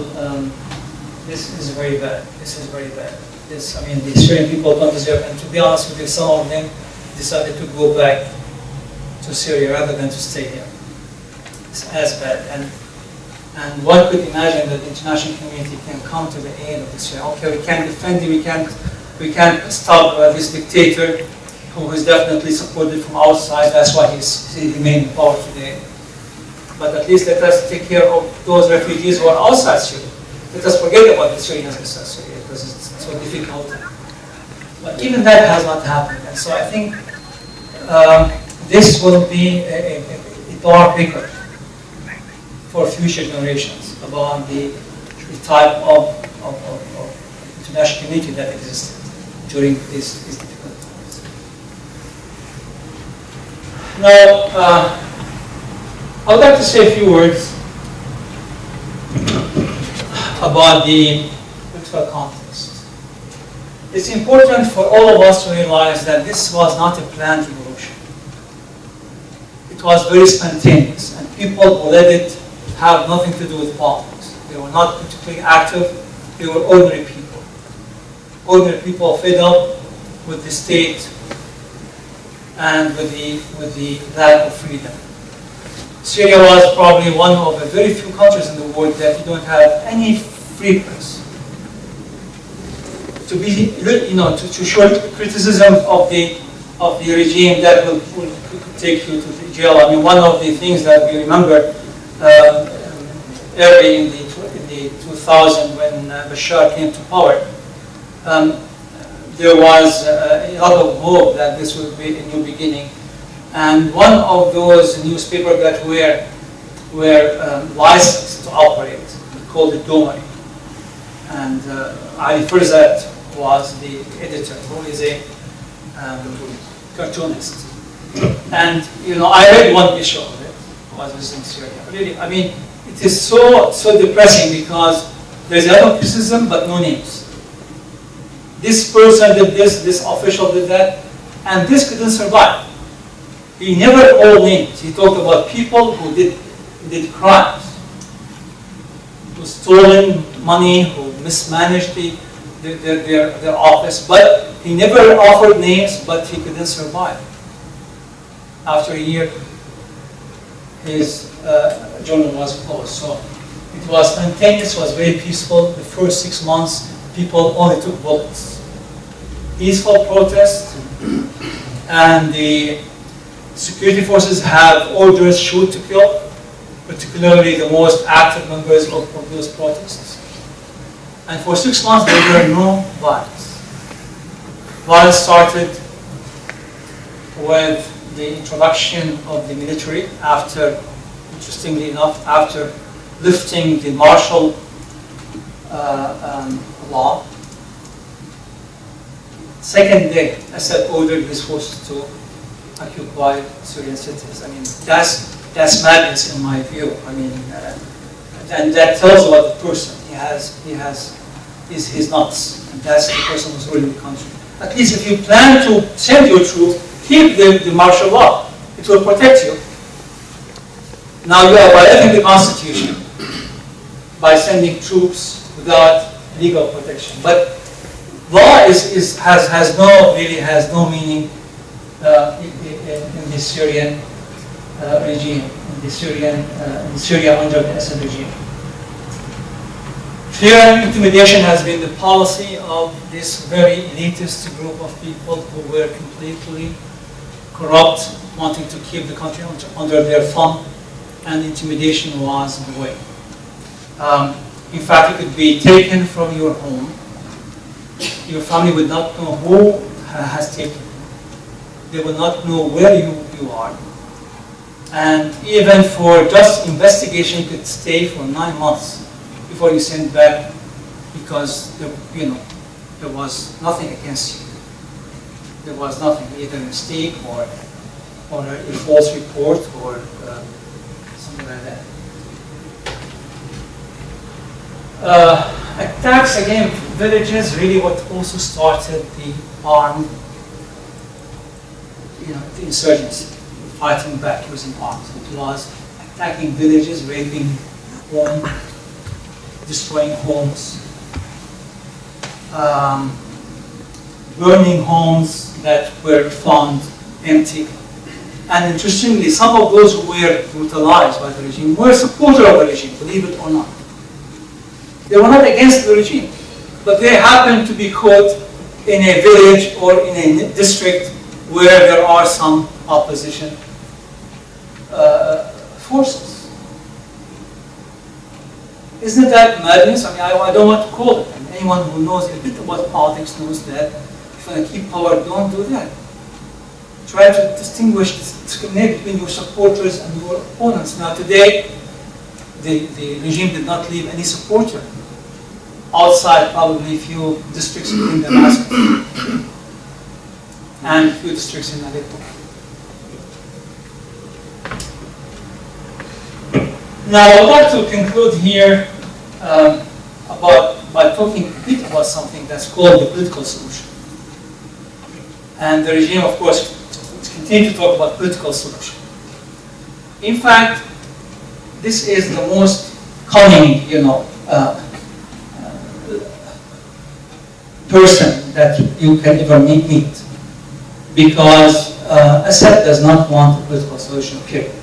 S15: this is very bad. This is very bad. The Syrian people don't deserve, and to be honest with you, some of them decided to go back to Syria rather than to stay here. It's as bad. And one could imagine that the international community can come to the aid of Syria. Okay, we can't defend you, we can't stop this dictator who is definitely supported from outside. That's why he remained in power today. But at least let us take care of those refugees who are outside Syria. Let us forget about the Syrians inside Syria because it's so difficult. But even that has not happened. And so I think this will be a dark record for future generations about the type of international community that existed during these difficult times. Now, I would like to say a few words about the political context. It's important for all of us to realize that this was not a planned revolution. It was very spontaneous, and people who led it have nothing to do with politics. They were not particularly active. They were ordinary people. Ordinary people fed up with the state and with the lack of freedom. Syria was probably one of the very few countries in the world that you don't have any free press. To show criticism of the regime that will take you to the jail. One of the things that we remember early in the 2000 when Bashar came to power, there was a lot of hope that this would be a new beginning. And one of those newspapers that were licensed to operate, called the Domari. And Ali Farzad was the editor, who is a cartoonist. And I read one issue of it. I was visiting Syria. Really, it is so depressing because there's a lot of criticism but no names. This person did this official did that, and this couldn't survive. He never called names. He talked about people who did crimes, who stolen money, who mismanaged their office, but he never offered names, but he couldn't survive. After a year, his journal was closed. So it was spontaneous, was very peaceful. The first 6 months, people only took bullets. Peaceful protests, and the security forces have orders shoot to kill, particularly the most active members of those protests. And for 6 months, there were no violence. Violence started with the introduction of the military after, interestingly enough, after lifting the martial law. Second day, Assad ordered his forces to occupy Syrian cities. I mean, that's madness in my view. I mean, and that tells about the person. He's nuts. And that's the person who's ruling the country. At least if you plan to send your troops, keep the martial law. It will protect you. Now you are violating the Constitution by sending troops without legal protection. But law has no meaning in the Syrian regime, in Syria under the Assad regime. Fear and intimidation has been the policy of this very elitist group of people who were completely corrupt, wanting to keep the country under their thumb, and intimidation was the way. In fact, it could be taken from your home. Your family would not know who has taken you. They will not know where you are. And even for just investigation, you could stay for 9 months before you send back, because there was nothing against you. There was nothing, either a mistake or a false report or something like that. Attacks against villages really what also started the armed, the insurgency, fighting back using arms. It was attacking villages, raping homes, destroying homes, burning homes that were found empty. And interestingly, some of those who were brutalized by the regime were supporters of the regime, believe it or not. They were not against the regime, but they happened to be caught in a village or in a district where there are some opposition forces. Isn't that madness? I mean, I don't want to call it. I mean, anyone who knows a bit about politics knows that if you want to keep power, don't do that. Try to discriminate between your supporters and your opponents. Now today, the regime did not leave any supporter outside probably a few districts in Damascus and a few districts in Aleppo. Now I would like to conclude here by talking a bit about something that's called the political solution. And the regime, of course, continue to talk about political solution. In fact, this is the most cunning, person that you can ever meet, because Assad does not want a political solution, period.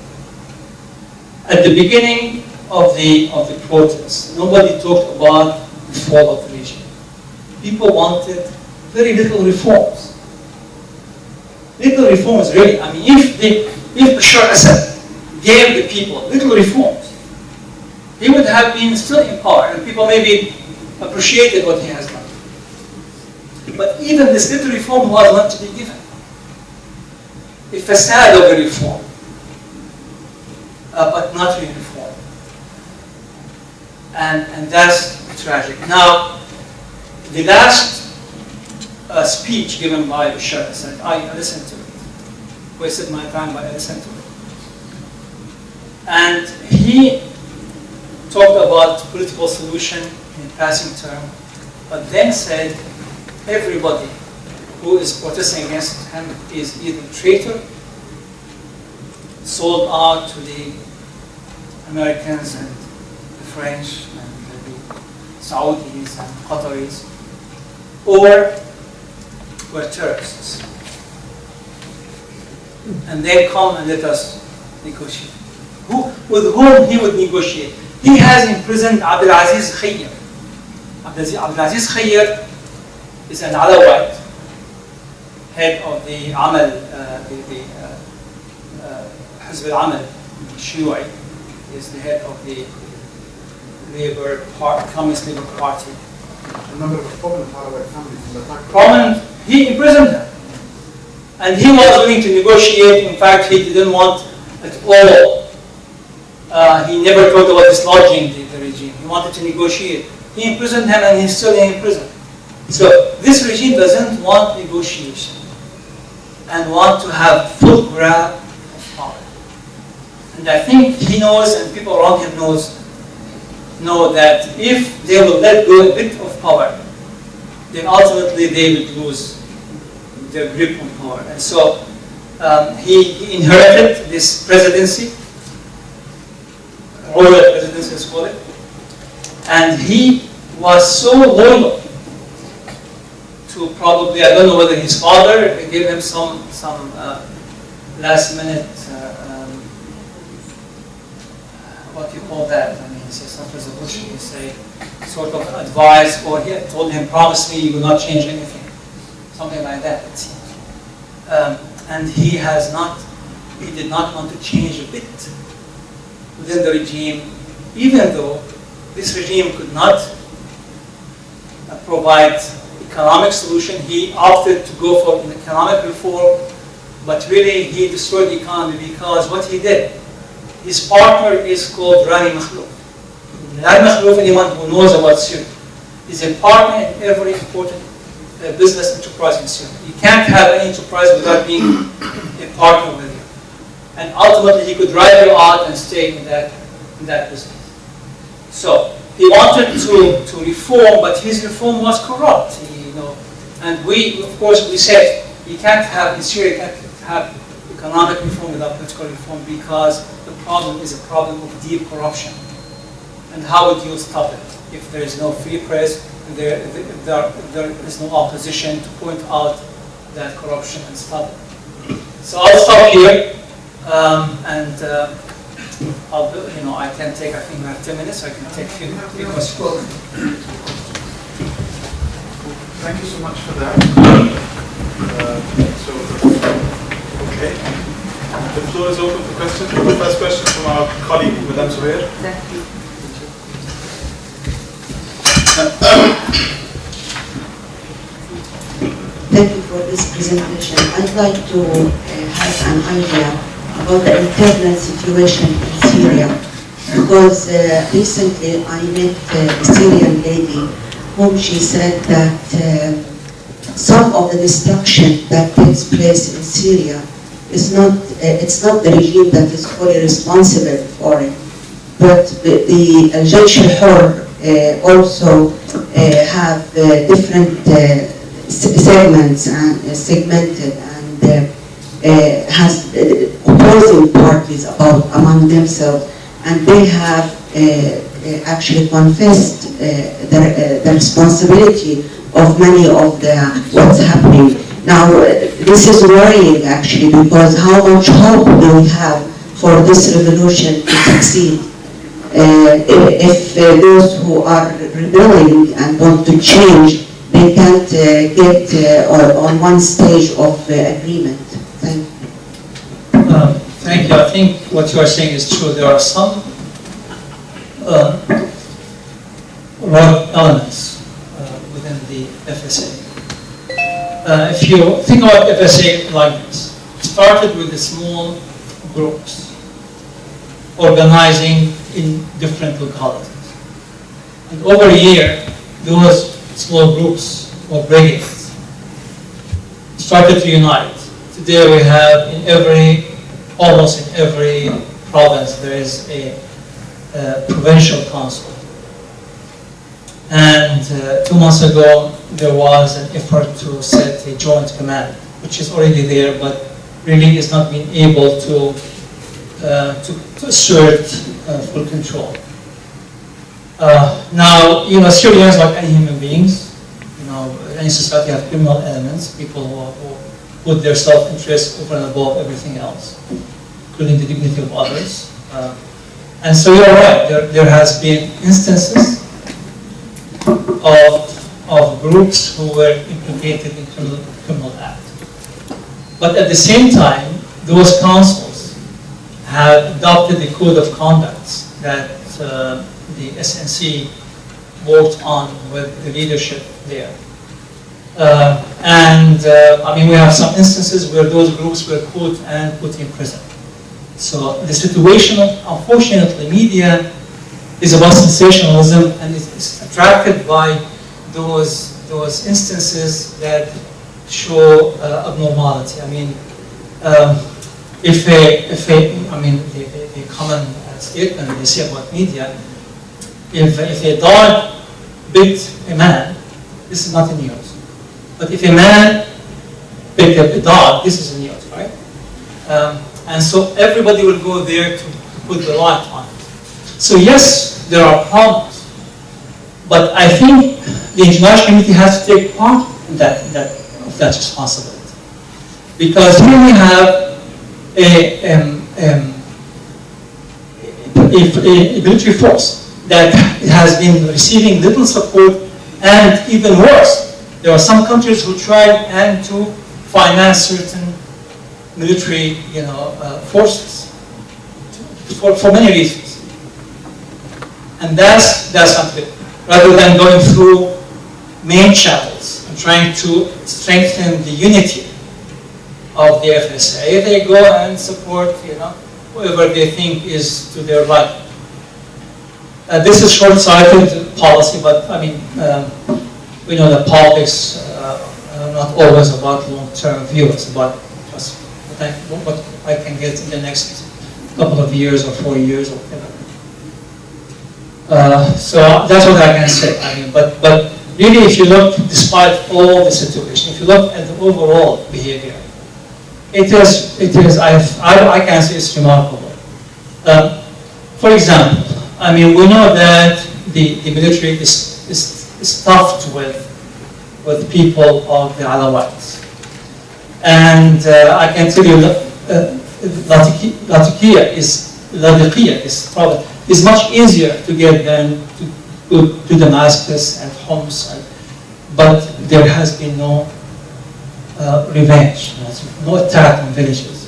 S15: At the beginning of the protests, nobody talked about the fall of the regime. People wanted very little reforms. Little reforms, really. I mean, if Bashar Assad gave the people little reforms, he would have been still in power, and people maybe appreciated what he has done. But even this little reform was not to be given. A facade of a reform, but not really reform. And that's tragic. Now, the last speech given by Bashar Assad, I listened to it. Wasted my time, but I listened to it. And he talked about political solution in passing term, but then said everybody who is protesting against him is either traitor, sold out to the Americans and the French and the Saudis and Qataris, or were terrorists.
S10: and then come and let us negotiate. With whom he would negotiate? He has imprisoned Abdulaziz Khayyar. Abdulaziz Khayyar is an Alawite, head of the Amal, Hizb al-Amal, Shi'i, is the head of the Communist Labour Party.
S11: A number of prominent Alawite families in the attack.
S10: Prominent, he imprisoned them. And he was willing to negotiate. In fact, he didn't want at all. He never talked about dislodging the regime. He wanted to negotiate. He imprisoned him and he's still in prison. So this regime doesn't want negotiation and want to have full grab of power. And I think he knows, and people around him know that if they will let go a bit of power, then ultimately they will lose their grip on power. And so he inherited this presidency, royal presidency, let's call it, and he was so loyal to probably, I don't know whether his father gave him some last minute, what do you call that? I mean, it's not resolution, you say, sort of advice, or he told him, promise me you will not change anything. Something like that, it seems. And he did not want to change a bit within the regime, even though this regime could not provide economic solution. He opted to go for an economic reform, but really he destroyed the economy because what he did, his partner is called Rani Makhlouf. Rani Makhlouf, anyone who knows about Syria, is a partner in every important business enterprise in Syria. You can't have any enterprise without being a partner with you. And ultimately, he could drive you out and stay in that business. So he wanted to reform, but his reform was corrupt. And we, of course, we said you can't have in Syria, you can't have economic reform without political reform because the problem is a problem of deep corruption. And how would you stop it if there is no free press? There is no opposition to point out that corruption and stop it. So I'll stop here, and I can take. I think we have 10 minutes. So I can take a few questions.
S11: Thank you so much for that. Okay. The floor is open for questions. The first question from our colleague, Madame Zubair.
S19: Thank you. Thank you for this presentation. I'd like to have an idea about the internal situation in Syria, because recently I met a Syrian lady whom she said that some of the destruction that takes place in Syria is it's not the regime that is fully responsible for it, but the Al-Jaysh al-Hur also have different segments and segmented and has opposing parties among themselves, and they have actually confessed the responsibility of many of what's happening. Now, this is worrying actually, because how much hope do we have for this revolution to succeed if those who are rebelling and want to change, they can't get on one stage of agreement? Thank you.
S10: Thank you. I think what you are saying is true. There are some wrong elements within the FSA. If you think about FSA like this, it started with the small groups organizing in different localities. And over a year, those small groups or brigades started to unite. Today we have almost in every province, there is a provincial council. And 2 months ago, there was an effort to set a joint command, which is already there, but really is not being able to assert full control. Now, Syrians, like any human beings, any society have criminal elements, people who
S15: put their self-interest over and above everything else, including the dignity of others. And so you're right, there has been instances of groups who were implicated in criminal acts. But at the same time, those councils have adopted the code of conduct that the SNC worked on with the leadership there. I mean, we have some instances where those groups were put in prison. So the situation, unfortunately, media is about sensationalism, and it's attracted by those instances that show abnormality. I mean, the common statement they say about media, if a dog bit a man, this is not in news. But if a man bit a dog, this is in news, right? And so everybody will go there to put the light on it. So yes, there are problems, but I think the international community has to take part in that responsibility. Because here we have a military force that has been receiving little support, and even worse, there are some countries who tried to finance certain military, forces for many reasons, and that's not good. Rather than going through main channels and trying to strengthen the unity of the FSA, they go and support, whoever they think is to their liking. This is short-sighted policy, but I mean, we know that politics are not always about long-term view. It's about just what I can get in the next couple of years or 4 years or whatever. So that's what I can say. I mean, but really, if you look, despite all the situation, if you look at the overall behavior, it is. I can say it's remarkable. For example, I mean, we know that the military is stuffed with people of the Alawites, and I can tell you, Latakia is much easier to get than to go to Damascus and Homs, but there has been no revenge, no attack on villages,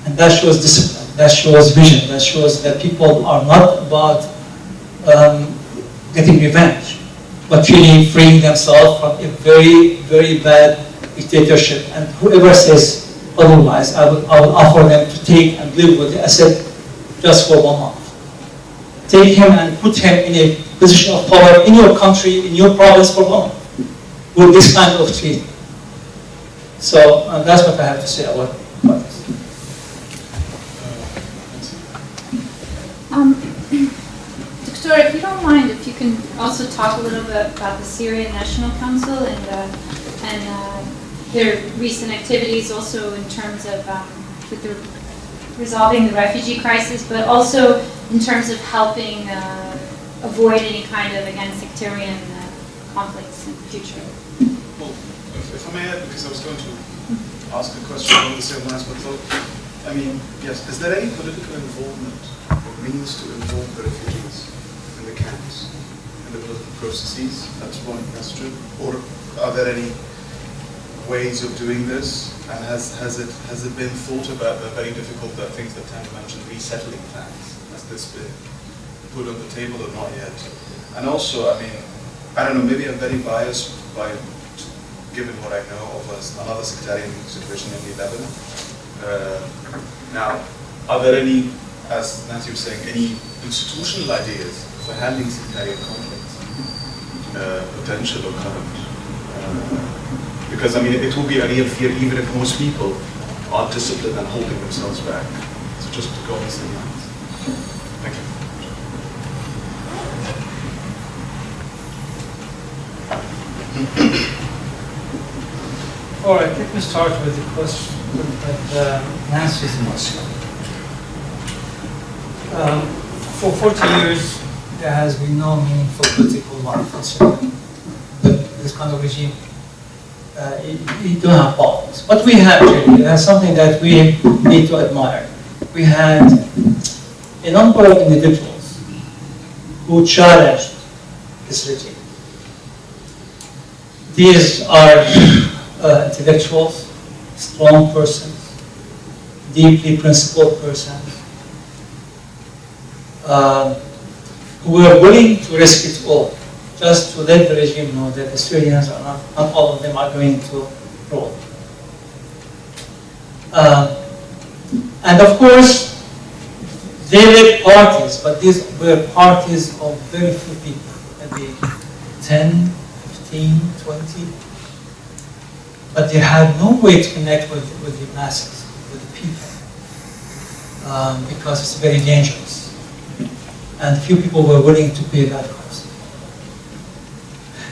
S15: and that shows discipline, that shows vision, that shows that people are not about getting revenge, but really freeing themselves from a very, very bad dictatorship. And whoever says otherwise, I will offer them to take and live with the Assad just for 1 month. Take him and put him in a position of power in your country, in your province for 1 month, with this kind of treatment. So that's what I have to say about this.
S14: Doctor, if you don't mind, if you can also talk a little bit about the Syrian National Council and their recent activities, also in terms of with resolving the refugee crisis, but also in terms of helping avoid any kind of, again, sectarian conflicts in the future.
S11: Well, if I may add, because I was going to ask a question along the same lines, but I mean, yes, is there any political involvement or means to involve the refugees in the camps, in the political processes? That's one question. Or are there any ways of doing this? And has it been thought about the very difficult things that Tanya mentioned, resettling plans? Has this been put on the table or not yet? And also, I mean, I don't know, maybe I'm very biased given what I know of another sectarian situation in Lebanon. Now, are there any, as Nancy was saying, any institutional ideas for handling sectarian conflicts, potential or current? Because, I mean, it will be a real fear even if most people are disciplined and holding themselves back. So just to go on the same lines. Thank you.
S15: All right, let me start with the question that Nancy's question. For 40 years, there has been no meaningful political life in Syria. This kind of regime you don't have problems. But we have, really, that's something that we need to admire. We had a number of individuals who challenged this regime. These are intellectuals, strong persons, deeply principled persons, who were willing to risk it all, just to let the regime know that the Syrians are not all of them are going to roll. And of course, they led parties, but these were parties of very few people, maybe 10, 15, 20. But they had no way to connect with the masses, with the people, because it's very dangerous. And few people were willing to pay that cost.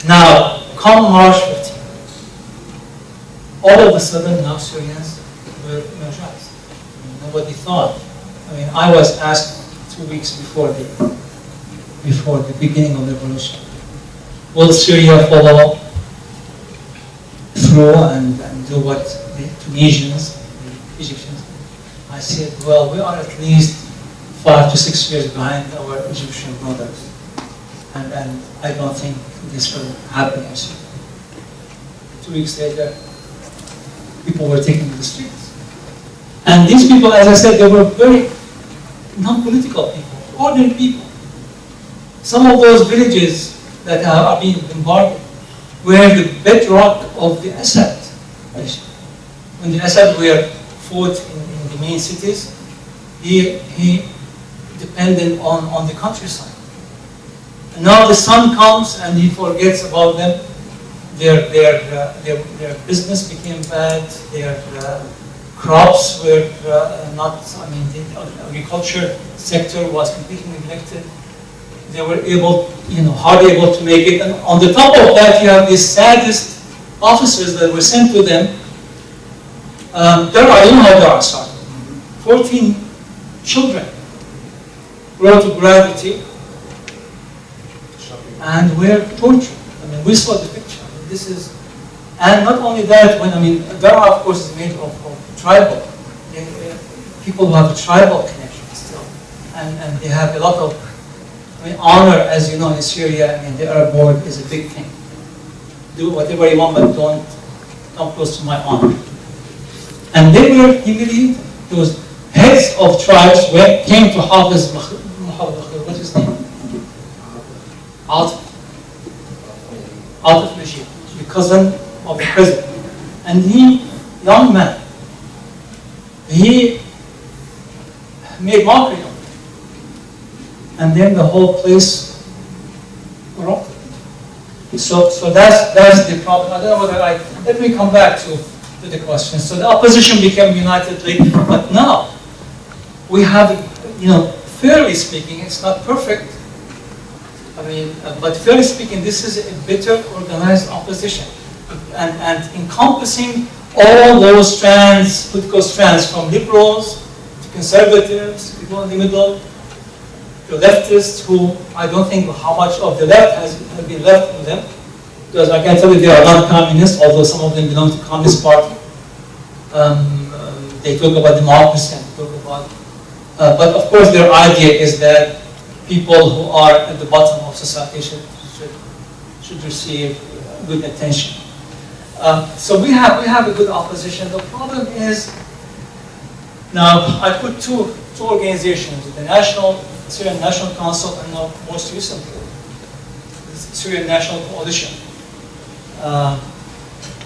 S15: Now, come March 15, all of a sudden now Syrians were energized. Nobody thought. I mean, I was asked 2 weeks before the beginning of the revolution, will Syria follow through and do what the Tunisians, the Egyptians? I said, well, we are at least 5 to 6 years behind our Egyptian brothers, and I don't think this will happen in Syria. 2 weeks later, people were taking to the streets. And these people, as I said, they were very non-political people, ordinary people. Some of those villages that are being bombarded were the bedrock of the Assad regime. When the Assad were fought in the main cities, he depended on the countryside. And now the sun comes and he forgets about them. Their business became bad. Their crops were not. I mean, the agriculture sector was completely neglected. They were hardly able to make it. And on the top of that, you have these saddest officers that were sent to them. You know how there are started. 14 children brought to gravity and were tortured. I mean, we saw the picture. I mean, this is, and not only that. There are, of course, made of tribal people who have a tribal connection still, and they have a lot of. Honor, as you know, in Syria, the Arab world is a big thing. Do whatever you want, but don't come close to my honor. And they were humiliated. Those heads of tribes came to Hafiz, what's his name? Atif Najib, the cousin of the president. And young man, he made mockery of it. And then the whole place erupted. So that's the problem. I don't know whether let me come back to the question. So the opposition became unitedly, but now we have, fairly speaking, it's not perfect. But fairly speaking, this is a better organized opposition, and encompassing all those strands, political strands, from liberals to conservatives, people in the middle, the leftists, who I don't think how much of the left has been left in them, because I can tell you they are not communists, although some of them belong to the Communist Party. They talk about democracy and talk about, but of course their idea is that people who are at the bottom of society should receive good attention. So we have a good opposition. The problem is, now I put two organizations, the Syrian National Council, and now most recently, the Syrian National Coalition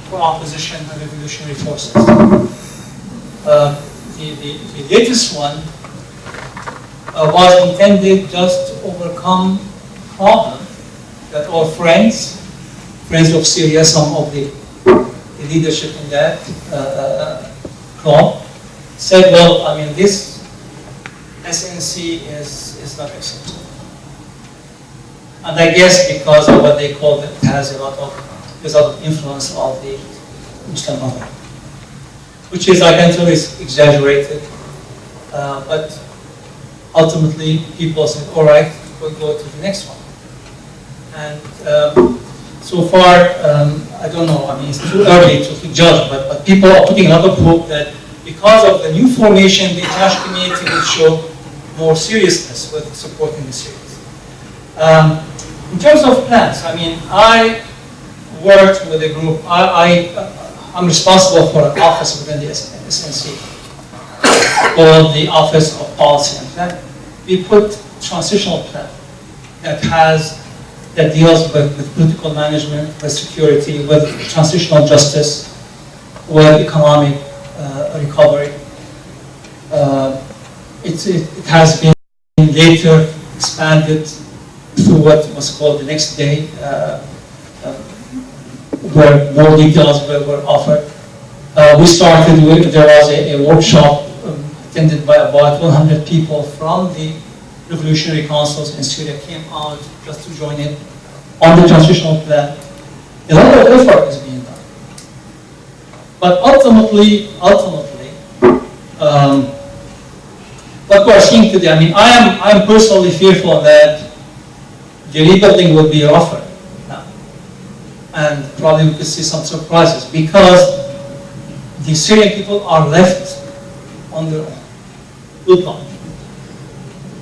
S15: for Opposition and Revolutionary Forces. The latest one was intended just to overcome problems that our friends of Syria, some of the leadership in that club, said, well, this SNC is not acceptable. And I guess because of what they call it has a lot of influence of the Muslim Brotherhood, which is, I can tell, is exaggerated. But ultimately, people said, all right, we'll go to the next one. And so far, I don't know, I mean, it's too early to judge, but people are putting a lot of hope that because of the new formation, the international community will show more seriousness with supporting the Syrians. In terms of plans, I mean, I worked with a group, I'm responsible for an office within the SNC, called the Office of Policy and Planning. We put transitional plan that deals with political management, with security, with transitional justice, with economic recovery. It has been later expanded through what was called the next day, where more details were offered. We started with, there was a workshop attended by about 100 people from the revolutionary councils in Syria came out just to join in on the transitional plan. A lot of effort is being done. But ultimately, what we are seeing today, I mean, I am personally fearful that the rebuilding will be rougher now. And probably we could see some surprises because the Syrian people are left on their own. Good luck.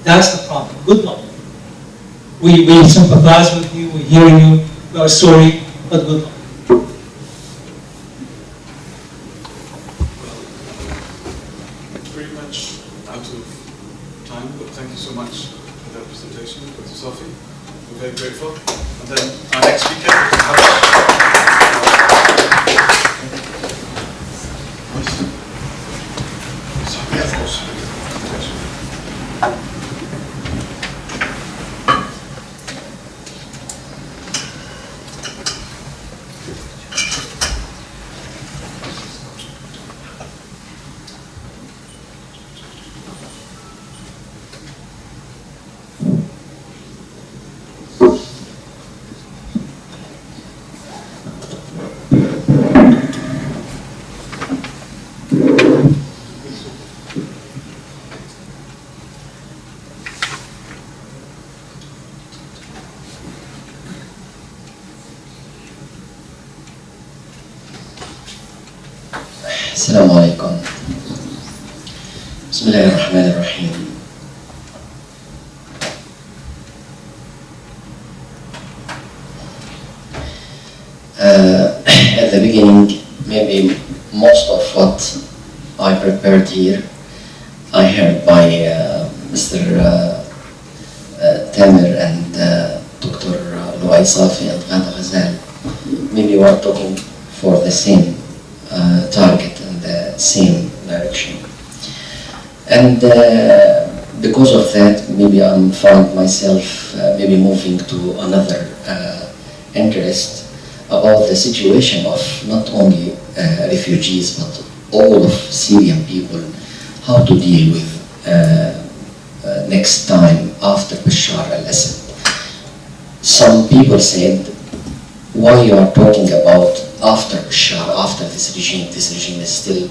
S15: That's the problem. Good luck. We sympathize with you, we hear you, we are sorry, but good luck.
S11: Pretty much out of time, but thank you so much for that presentation, Dr. Sophie. We're very grateful. And then our next speaker,
S18: السلام عليكم. بسم الله الرحمن الرحيم. At the beginning, maybe most of what I prepared here, I heard by Mr. Tamer and Dr. Luay Safi and Ghada Ghazal. Maybe we are talking for the same target and the same direction. And because of that, maybe I found myself maybe moving to another interest about the situation of not only refugees but all of Syrian people, how to deal with next time after Bashar al-Assad. Some people said, why you are talking about after Bashar, after this regime is still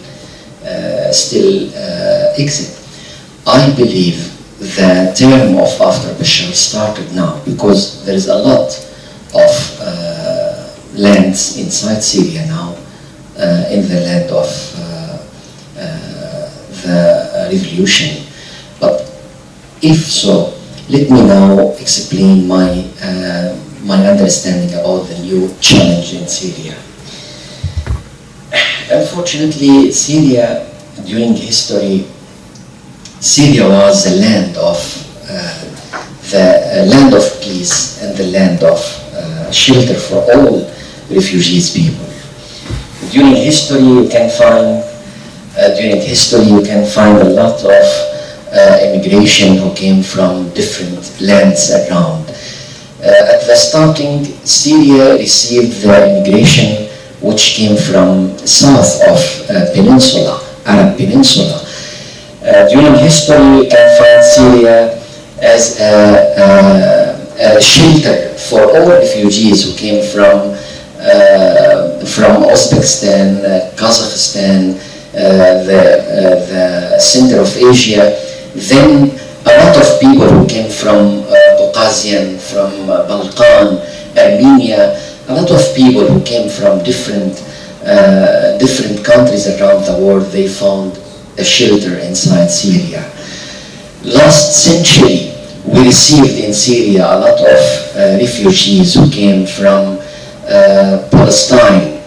S18: exit. I believe the term of after Bashar started now because there is a lot of lands inside Syria now, in the land of the revolution. But if so, let me now explain my understanding about the new challenge in Syria. Unfortunately, Syria, during history, Syria was the land of peace and the land of shelter for all refugees people. During history, you can find a lot of immigration who came from different lands around. At the starting, Syria received the immigration which came from south of Arab Peninsula. During history, you can find Syria as a shelter for all refugees who came from Uzbekistan, Kazakhstan, the center of Asia. Then a lot of people who came from Caucasian, from Balkan, Armenia, a lot of people who came from different countries around the world, they found a shelter inside Syria. Last century, we received in Syria a lot of refugees who came from Palestine,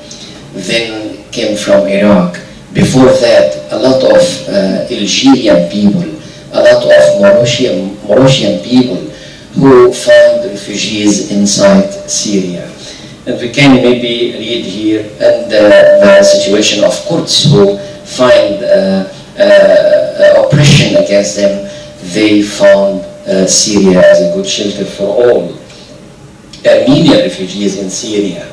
S18: then came from Iraq. Before that, a lot of Algerian people, a lot of Moroccan people who found refugees inside Syria. And we can maybe read here and the situation of Kurds who find oppression against them. They found Syria as a good shelter for all. Armenian refugees in Syria.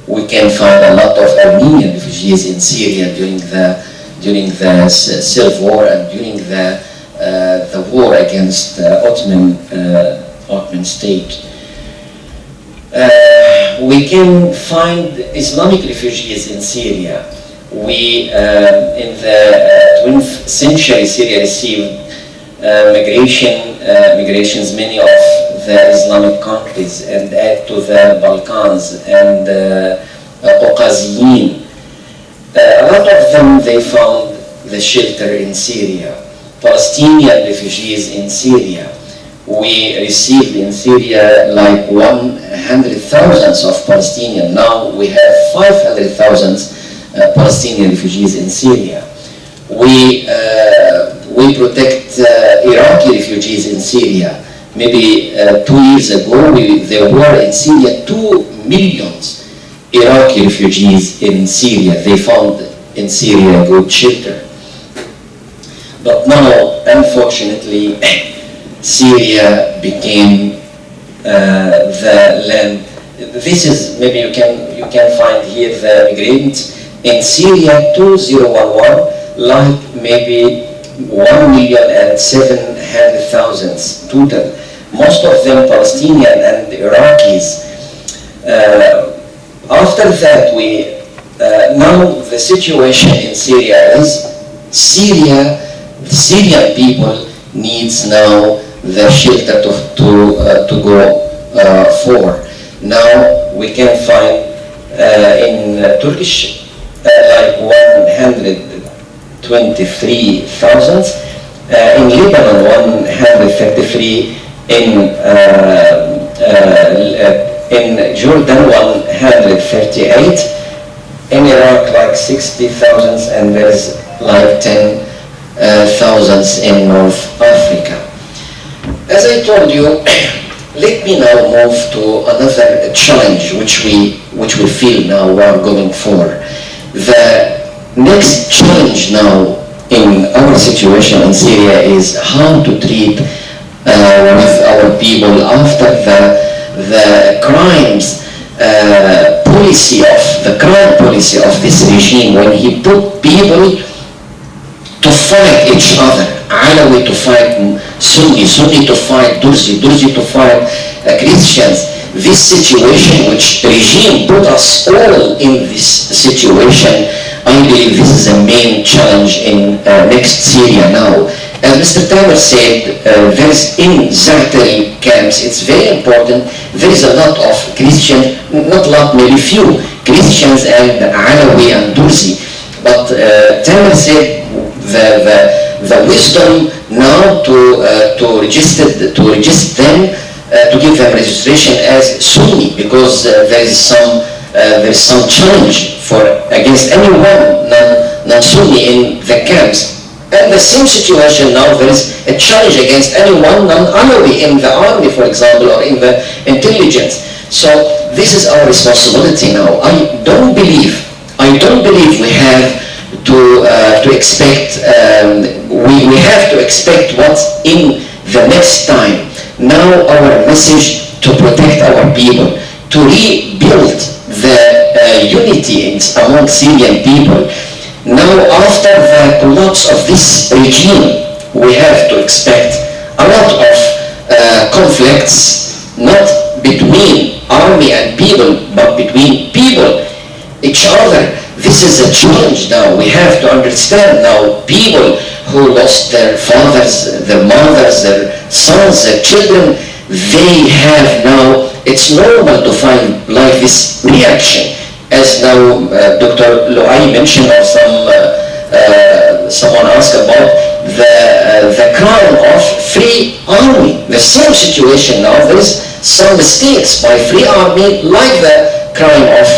S18: We can find a lot of Armenian refugees in Syria during the Civil War and during the war against the Ottoman state. We can find Islamic refugees in Syria. We, in the 20th century, Syria received migrations, many of the Islamic countries, and add to the Balkans and Caucasian. A lot of them, they found the shelter in Syria. Palestinian refugees in Syria. We received in Syria like 100,000 of Palestinians. Now we have 500,000 Palestinian refugees in Syria. We protect Iraqi refugees in Syria. Maybe 2 years ago, there were in Syria 2 million Iraqi refugees in Syria. They found in Syria a good shelter. But now, unfortunately, Syria became the land. This is, maybe you can find here the migrants in Syria 2011, like maybe 1,700,000 total. Most of them Palestinian and Iraqis. After that, now the situation in Syria is Syrian people needs now the shelter to go for. Now we can find in Turkish like 123,000, in Lebanon 133, in Jordan 138, in Iraq like 60,000, and there's like 10,000 in North Africa. As I told you, let me now move to another challenge which we feel now we are going for. The next challenge now in our situation in Syria is how to treat with our people after the crimes crime policy of this regime, when he put people to fight each other, Alawi to fight Sunni, Sunni to fight Durzi, Durzi to fight Christians. This situation, which regime put us all in this situation, I believe this is a main challenge in next Syria now. As Mr. Tamer said, there's in Zaatari camps, it's very important, there is a lot of Christians, not a lot, maybe few, Christians and Alawi and Durzi. But Tamer said the wisdom now to register them, to give them registration as Sunni, because there is some challenge against anyone non-Sunni in the camps. And the same situation now, there is a challenge against anyone non-Alawi in the army, for example, or in the intelligence. So this is our responsibility now. I don't believe we have to expect, we have to expect what's in the next time. Now our message to protect our people, to rebuild the unity among Syrian people. Now after the collapse of this regime, we have to expect a lot of conflicts, not between army and people, but between people, each other. This is a challenge now. We have to understand now people who lost their fathers, their mothers, their sons, their children, they have now
S20: it's normal to find like this reaction, as now Dr. Loai mentioned, or someone asked about the crime of free army. The same situation now. There is some mistakes by free army, like the crime of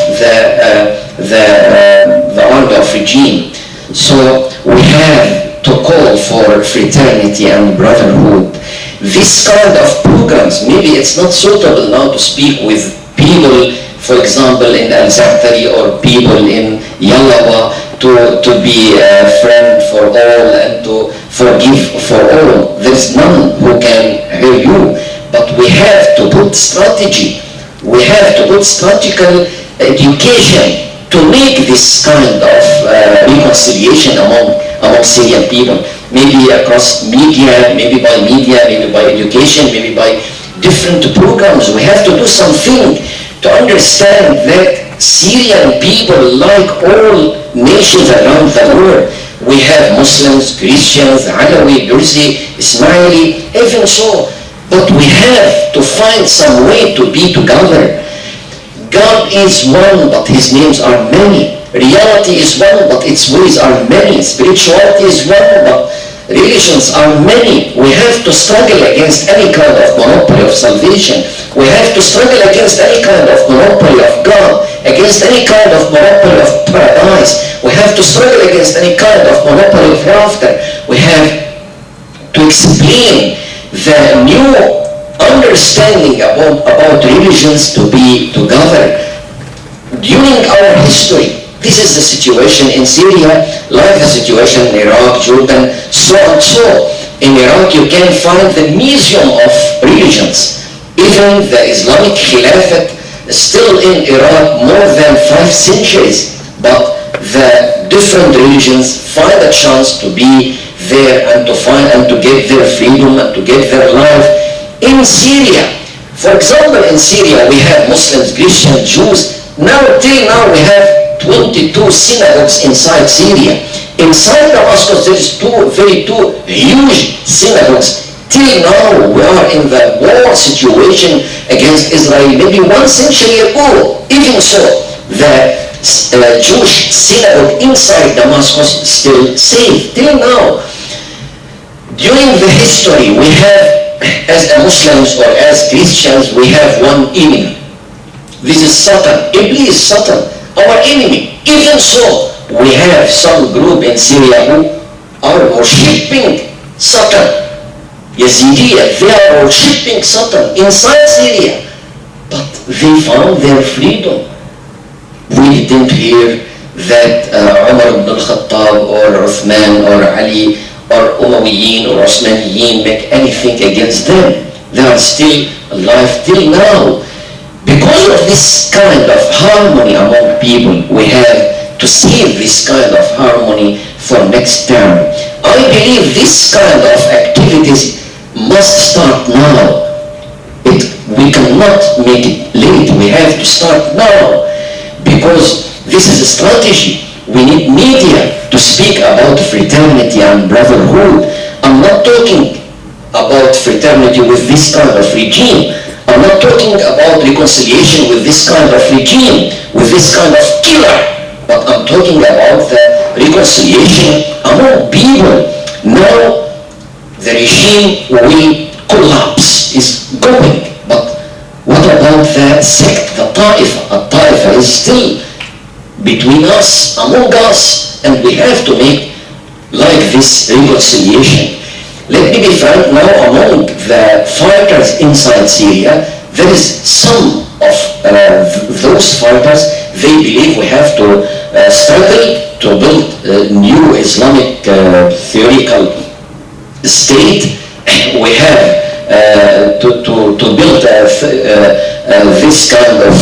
S20: the army of regime. So we have to call for fraternity and brotherhood. This kind of programs, maybe it's not suitable now to speak with people, for example, in Al-Zahtari or people in Yalawa, to be a friend for all and to forgive for all. There's none who can hear you, but we have to put strategy. We have to put strategical education to make this kind of reconciliation among Syrian people. Maybe across media, maybe by education, maybe by different programs. We have to do something to understand that Syrian people, like all nations around the world, we have Muslims, Christians, Alawi, Durzi, Ismaili, even so. But we have to find some way to be together. God is one, but His names are many. Reality is one, but its ways are many. Spirituality is one, but religions are many. We have to struggle against any kind of monopoly of salvation. We have to struggle against any kind of monopoly of God, against any kind of monopoly of paradise. We have to struggle against any kind of monopoly of hereafter. We have to explain the new understanding about religions to be together. During our history, this is the situation in Syria, like the situation in Iraq, Jordan, so and so. In Iraq, you can find the museum of religions. Even the Islamic Khilafat still in Iraq more than 5 centuries. But the different religions find a chance to be there and to get their freedom and to get their life. In Syria, for example, in Syria we have Muslims, Christians, Jews. Till now we have 22 synagogues inside Syria. Inside Damascus there is two huge synagogues. Till now we are in the war situation against Israel, maybe 1 century ago. Even so, the Jewish synagogue inside Damascus is still safe. Till now, during the history, we have, as Muslims or as Christians, we have one enemy. This is Satan. Iblis, Satan, our enemy. Even so, we have some group in Syria who are worshipping Satan. Yazidiyah, they are worshipping Satan inside Syria. But they found their freedom. We didn't hear that Umar ibn al-Khattab or Uthman or Ali or Umayyin or Osmaniyin make anything against them. They are still alive till now. Because of this kind of harmony among people, we have to save this kind of harmony for next term. I believe this kind of activities must start now. We cannot make it late. We have to start now, because this is a strategy. We need media to speak about fraternity and brotherhood. I'm not talking about fraternity with this kind of regime. I'm not talking about reconciliation with this kind of regime, with this kind of killer, but I'm talking about the reconciliation among people. Now the regime will collapse, is going, but what about the sect, the Ta'ifa? A Ta'ifa is still between us, among us, and we have to make like this reconciliation. Let me be frank now, among the fighters inside Syria, there is some of those fighters, they believe we have to struggle to build a new Islamic theoretical state. We have to build this kind of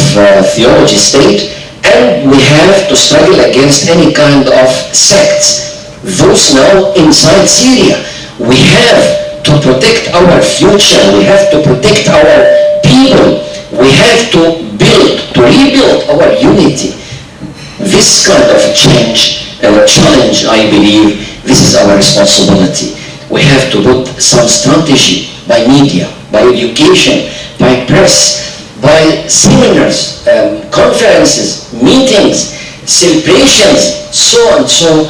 S20: theology state, and we have to struggle against any kind of sects. Those now inside Syria. We have to protect our future. We have to protect our people. We have to rebuild our unity. This kind of challenge, I believe, this is our responsibility. We have to put some strategy by media, by education, by press, by seminars, conferences, meetings, celebrations, so and so,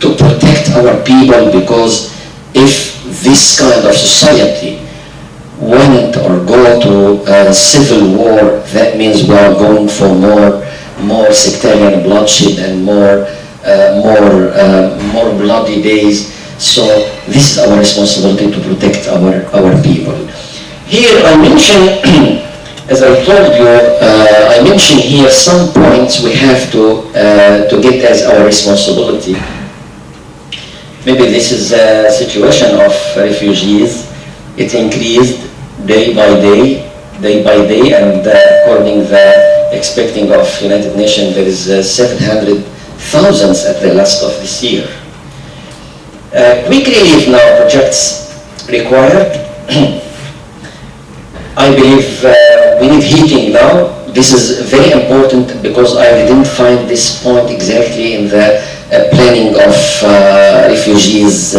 S20: to protect our people, because if this kind of society went or go to a civil war, that means we are going for more sectarian bloodshed and more bloody days. So this is our responsibility to protect our people. Here I mention, as I told you, I mention here some points we have to get as our responsibility. Maybe this is a situation of refugees. It increased day by day, and according the expecting of United Nations, there is 700,000 at the last of this year. Quick relief now projects required. I believe we need heating now. This is very important because I didn't find this point exactly in the planning of refugees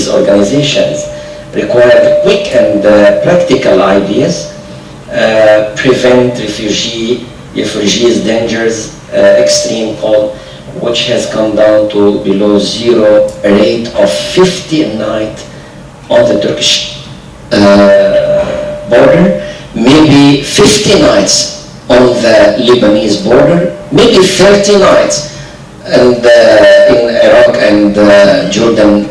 S20: organizations. Required quick and practical ideas, prevent refugees dangers, extreme cold, which has come down to below zero, a rate of 50 a night on the Turkish border, maybe 50 nights on the Lebanese border, maybe 30 nights and in Iraq and Jordan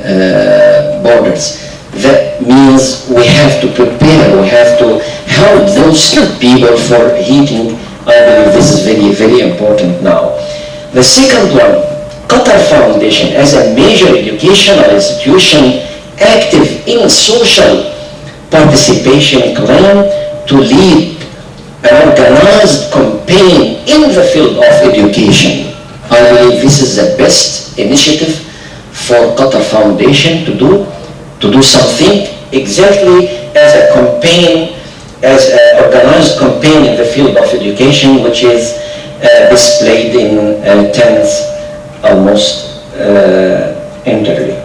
S20: borders. That means we have to prepare, we have to help those people for heating. I believe this is very, very important now. The second one, Qatar Foundation as a major educational institution active in social participation claim to lead an organized campaign in the field of education. I believe this is the best initiative for Qatar Foundation to do something exactly as a campaign, as an organized campaign in the field of education, which is displayed in tents almost entirely.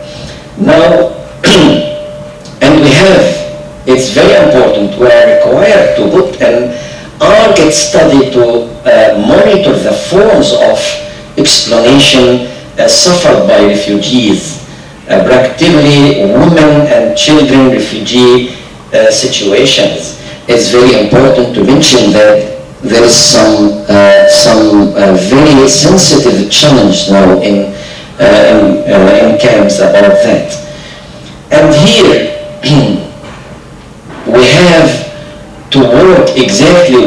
S20: Now, and we have, it's very important, we are required to put an arcade study to monitor the forms of exploitation suffered by refugees, practically women and children refugee situations. It's very important to mention that there is some very sensitive challenge now in camps about that. And here we have to work exactly,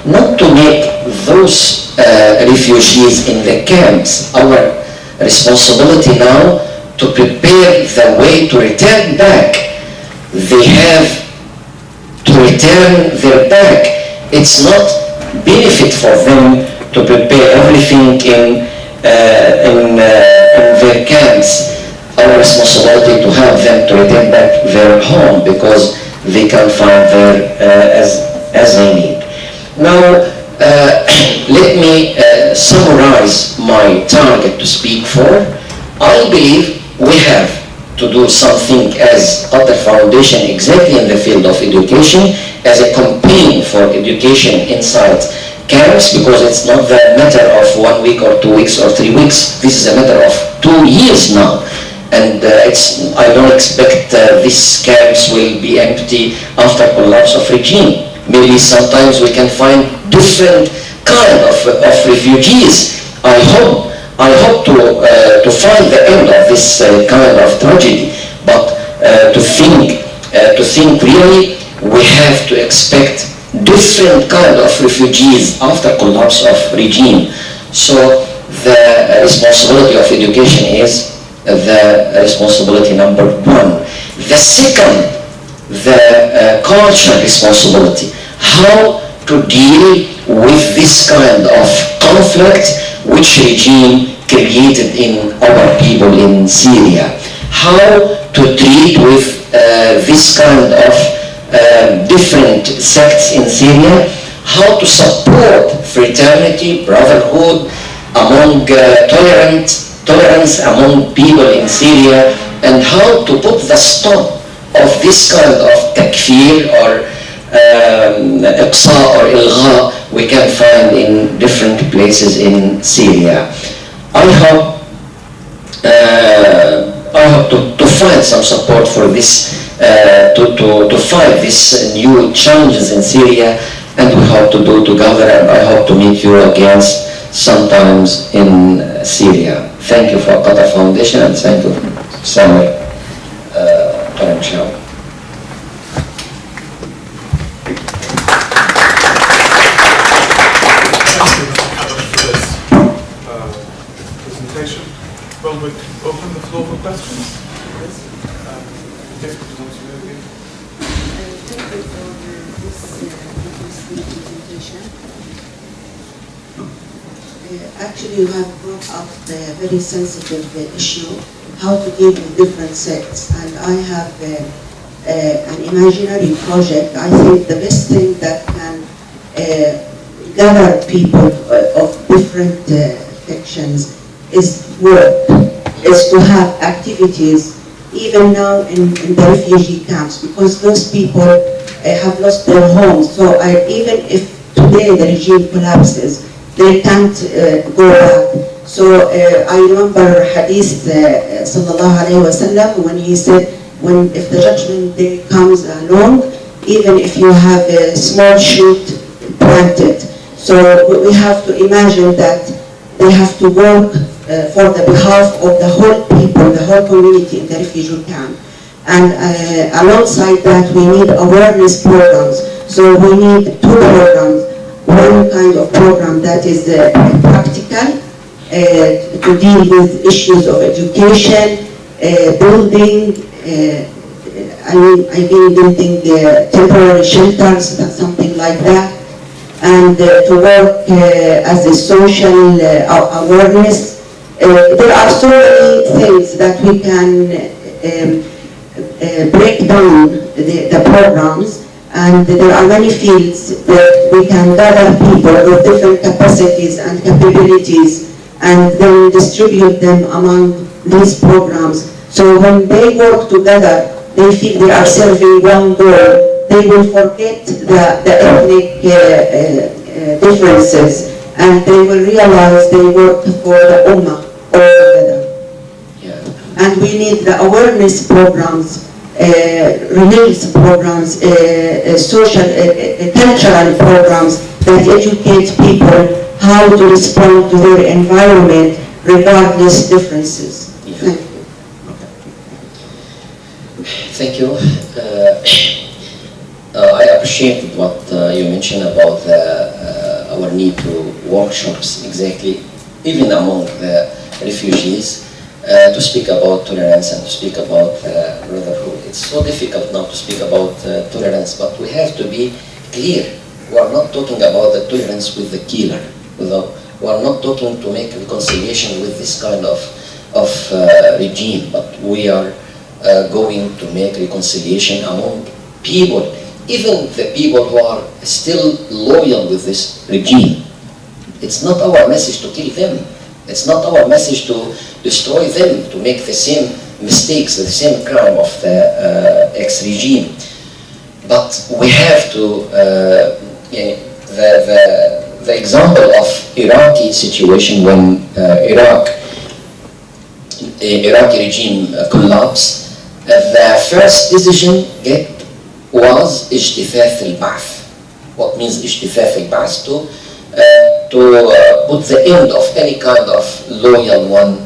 S20: not to make those refugees in the camps our responsibility now to prepare the way to return back. They have to return their back. It's not benefit for them to prepare everything in their camps. Our responsibility to have them to return back their home because they can find there as they need. Now, let me summarize my target to speak for. I believe we have to do something as Qatar Foundation exactly in the field of education, as a campaign for education inside camps, because it's not the matter of 1 week or 2 weeks or 3 weeks. This is a matter of 2 years now. And I don't expect these camps will be empty after collapse of regime. Maybe sometimes we can find different kind of refugees. I hope to find the end of this kind of tragedy. But to think really, we have to expect different kind of refugees after collapse of regime. So the responsibility of education is the responsibility number one. The second, the cultural responsibility. How to deal with this kind of conflict which regime created in our people in Syria. How to treat with this kind of different sects in Syria. How to support fraternity, brotherhood among tolerance among people in Syria, and how to put the stop of this kind of takfir or iqsa or ilgha we can find in different places in Syria. I hope to find some support for this, to fight these new challenges in Syria, and we hope to do together, and I hope to meet you again sometimes in Syria. Thank you for Qatar Foundation, and thank you, Samir Karamshaw.
S11: Presentation. Well, we open the floor for questions. Yes. Yes, President.
S19: Thank you for this presentation. Actually, you have brought up the very sensitive issue, how to deal with different sects. And I have an imaginary project. I think the best thing that can gather people of different sections is work, is to have activities, even now in the refugee camps, because those people have lost their homes. So even if today the regime collapses, they can't go back. So I remember Hadith sallallahu alayhi wa sallam when he said, if the judgment day comes along, even if you have a small shoot, plant it. So we have to imagine that they have to work for the behalf of the whole people, the whole community in the refugee camp. And alongside that, we need awareness programs. So we need two programs. One kind of program that is practical, to deal with issues of education, building, I've been building temporary shelters, something like that, and to work as a social awareness. There are so many things that we can break down the programs, and there are many fields that we can gather people with different capacities and capabilities and then distribute them among these programs. So when they work together, they feel they are serving one goal. They will forget the ethnic differences, and they will realize they work for the Ummah all together. And we need the awareness programs, religious programs, social, cultural programs that educate people how to respond to their environment regardless differences. Thank you.
S20: Thank you. I appreciate what you mentioned about our need to workshops, exactly, even among the refugees, to speak about tolerance and to speak about brotherhood. It's so difficult now to speak about tolerance, but we have to be clear. We are not talking about the tolerance with the killer. We are not talking to make reconciliation with this kind of regime, but we are going to make reconciliation among people, even the people who are still loyal with this regime. It's not our message to kill them. It's not our message to destroy them, to make the same mistakes, the same crime of the ex-regime. But we have to, the example of Iraqi situation when Iraqi regime collapsed, the first decision was اجتثاث البعث. What means اجتثاث البعث? To put the end of any kind of loyal one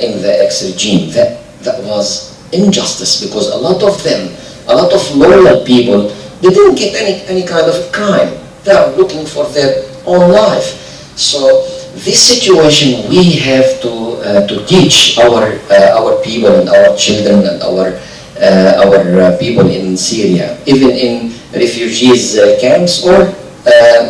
S20: in the ex-regime. That was injustice, because a lot of them, a lot of loyal people, they didn't get any kind of crime. They are looking for their own life. So this situation we have to teach our people and our children and our people in Syria, even in refugees camps or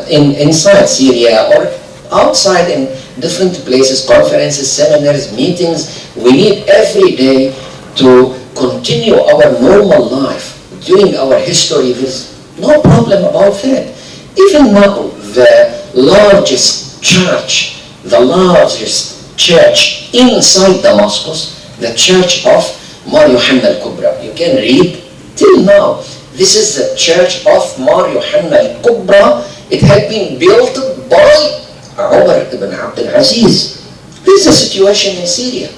S20: inside Syria or outside in different places, conferences, seminars, meetings. We need every day to continue our normal life. During our history, there's no problem about that. Even now, the largest church inside Damascus, the church of Mar Yohanna al-Kubra. You can read till now. This is the church of Mar Yohanna al-Kubra. It had been built by Umar ibn Abdul Aziz. This is the situation in Syria.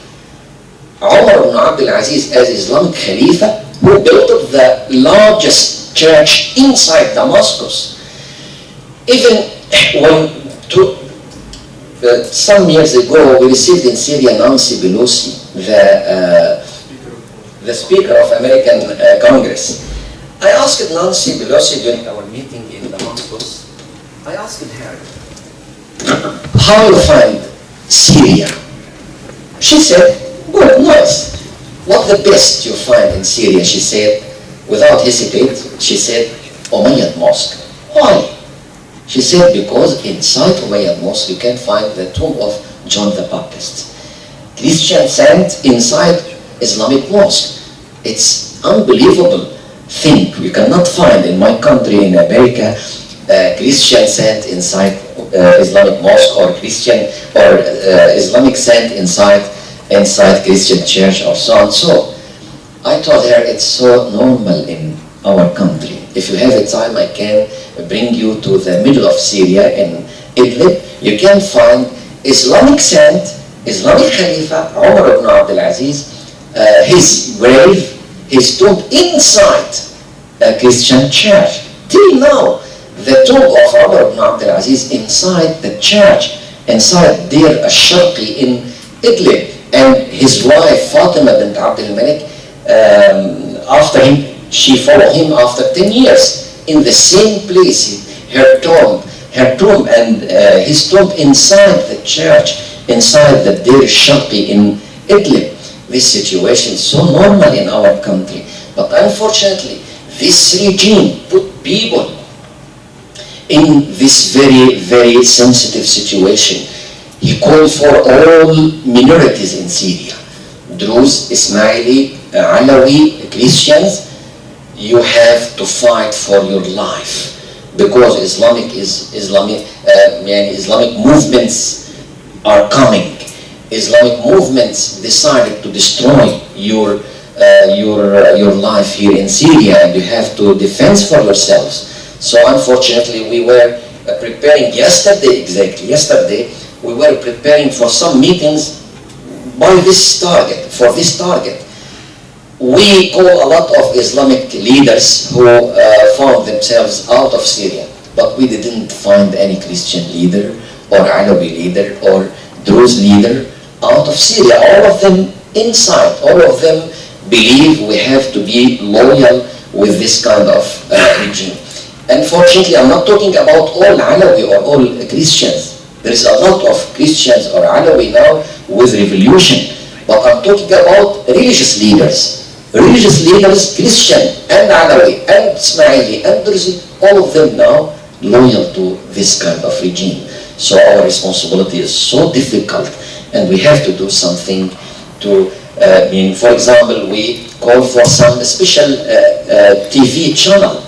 S20: Umar ibn Abdul Aziz, as Islamic Khalifa, who built the largest church inside Damascus. Even when some years ago we received in Syria Nancy Pelosi, the Speaker of American Congress. I asked Nancy Pelosi during our meeting in Damascus, I asked her, how you find Syria? She said, good, nice. What the best you find in Syria? She said, without hesitate, she said, Umayyad Mosque. Why? She said, because inside Umayyad Mosque you can find the tomb of John the Baptist. Christian saint inside Islamic Mosque. It's unbelievable thing. You cannot find in my country, in America, Christian saint inside Islamic Mosque, or Christian or Islamic saint inside Christian church, or so on. So I told her it's so normal in our country. If you have a time, I can bring you to the middle of Syria in Idlib. You can find Islamic saint, Islamic Khalifa, Umar ibn Abdul Aziz, his grave, his tomb inside a Christian church. Till now, the tomb of Umar ibn Abdul Aziz inside the church, inside Deir al-Sharqi in Idlib, and his wife Fatima bint Abdul Malik, after him, she followed him after 10 years in the same place, her tomb and his tomb inside the church, inside the Deir al-Sharqi in Idlib. This situation is so normal in our country, but unfortunately, this regime put people in this very, very sensitive situation. He called for all minorities in Syria, Druze, Ismaili, Alawi, Christians. You have to fight for your life, because Islamic movements are coming. Islamic movements decided to destroy your life here in Syria, and you have to defend for yourselves. So unfortunately, we were preparing yesterday, we were preparing for some meetings for this target. We call a lot of Islamic leaders who found themselves out of Syria, but we didn't find any Christian leader or Alawi leader or Druze leader out of Syria. All of them inside, all of them believe we have to be loyal with this kind of regime. Unfortunately, I'm not talking about all Alawi or all Christians. There is a lot of Christians or Alawi now with revolution, but I'm talking about religious leaders. Religious leaders, Christian and Alawi and Ismaili and Druze, all of them now loyal to this kind of regime. So our responsibility is so difficult, and we have to do something to, for example, we call for some special TV channel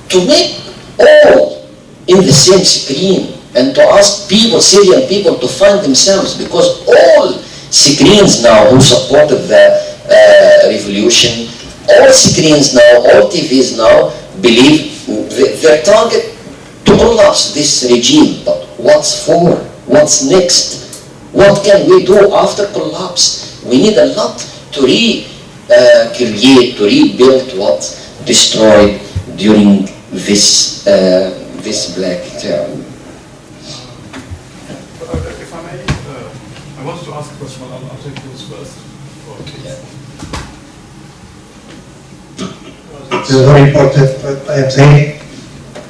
S20: to make all in the same screen, and to ask people, Syrian people, to find themselves, because all screens now who supported the revolution, all screens now, all TVs now believe their target to collapse this regime. But what's for? What's next? What can we do after collapse? We need a lot to recreate, to rebuild what destroyed during this black term.
S11: If I may, I wanted to ask a question. I'll take yours first.
S21: It's very important what I am saying.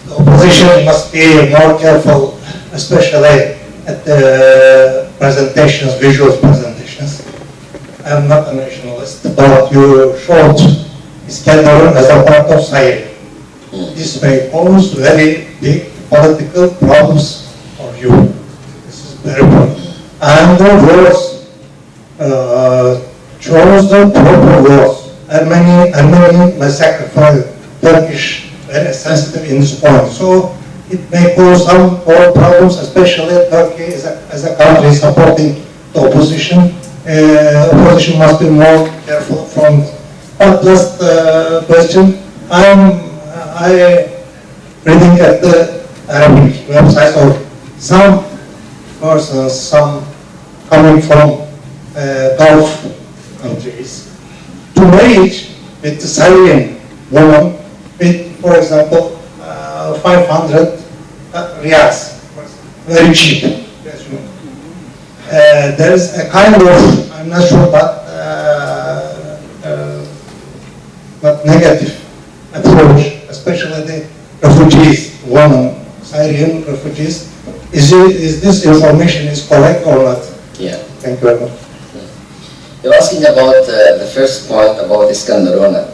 S21: The opposition must be more careful, especially at the presentations, visual presentations. I am not a nationalist, but you showed Iskandar as a part of Syria. This may pose very big political problems for you. This is very important. And the wars chose the proper wars. Armenian massacre, Turkish, very sensitive in this point. So it may cause some more problems, especially Turkey as a country supporting the opposition. Opposition must be more careful from One last question. I reading at the Arabic website of some persons, some coming from Gulf countries, to marriage with the Syrian woman with, for example, 500 riyals, very cheap. There is a kind of, I'm not sure, but negative approach, especially the refugees, women, Syrian refugees. Is this information is correct or not?
S20: Yeah.
S21: Thank you very much.
S20: You're asking about the first point about Iskandarona.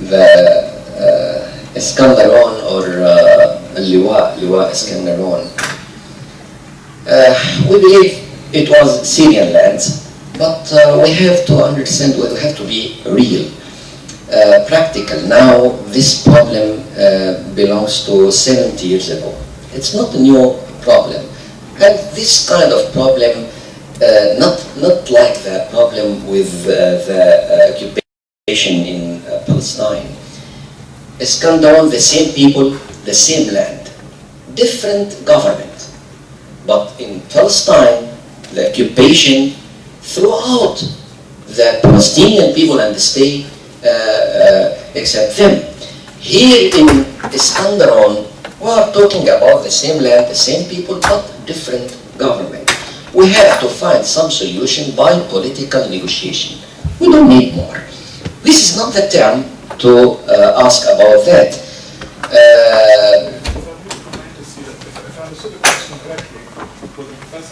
S20: The Iskandaron or Liwa Iskandaron. We believe it was Syrian lands, but we have to understand, we have to be real, practical. Now, this problem belongs to 70 years ago. It's not a new problem. And this kind of problem, not like the problem with the occupation in Palestine. Iskandaron, the same people, the same land, different government. But in Palestine, the occupation throughout the Palestinian people and the state, except them. Here in Iskandaron, we are talking about the same land, the same people, but different government. We have to find some solution by political negotiation. We don't need more. This is not the term to ask about that.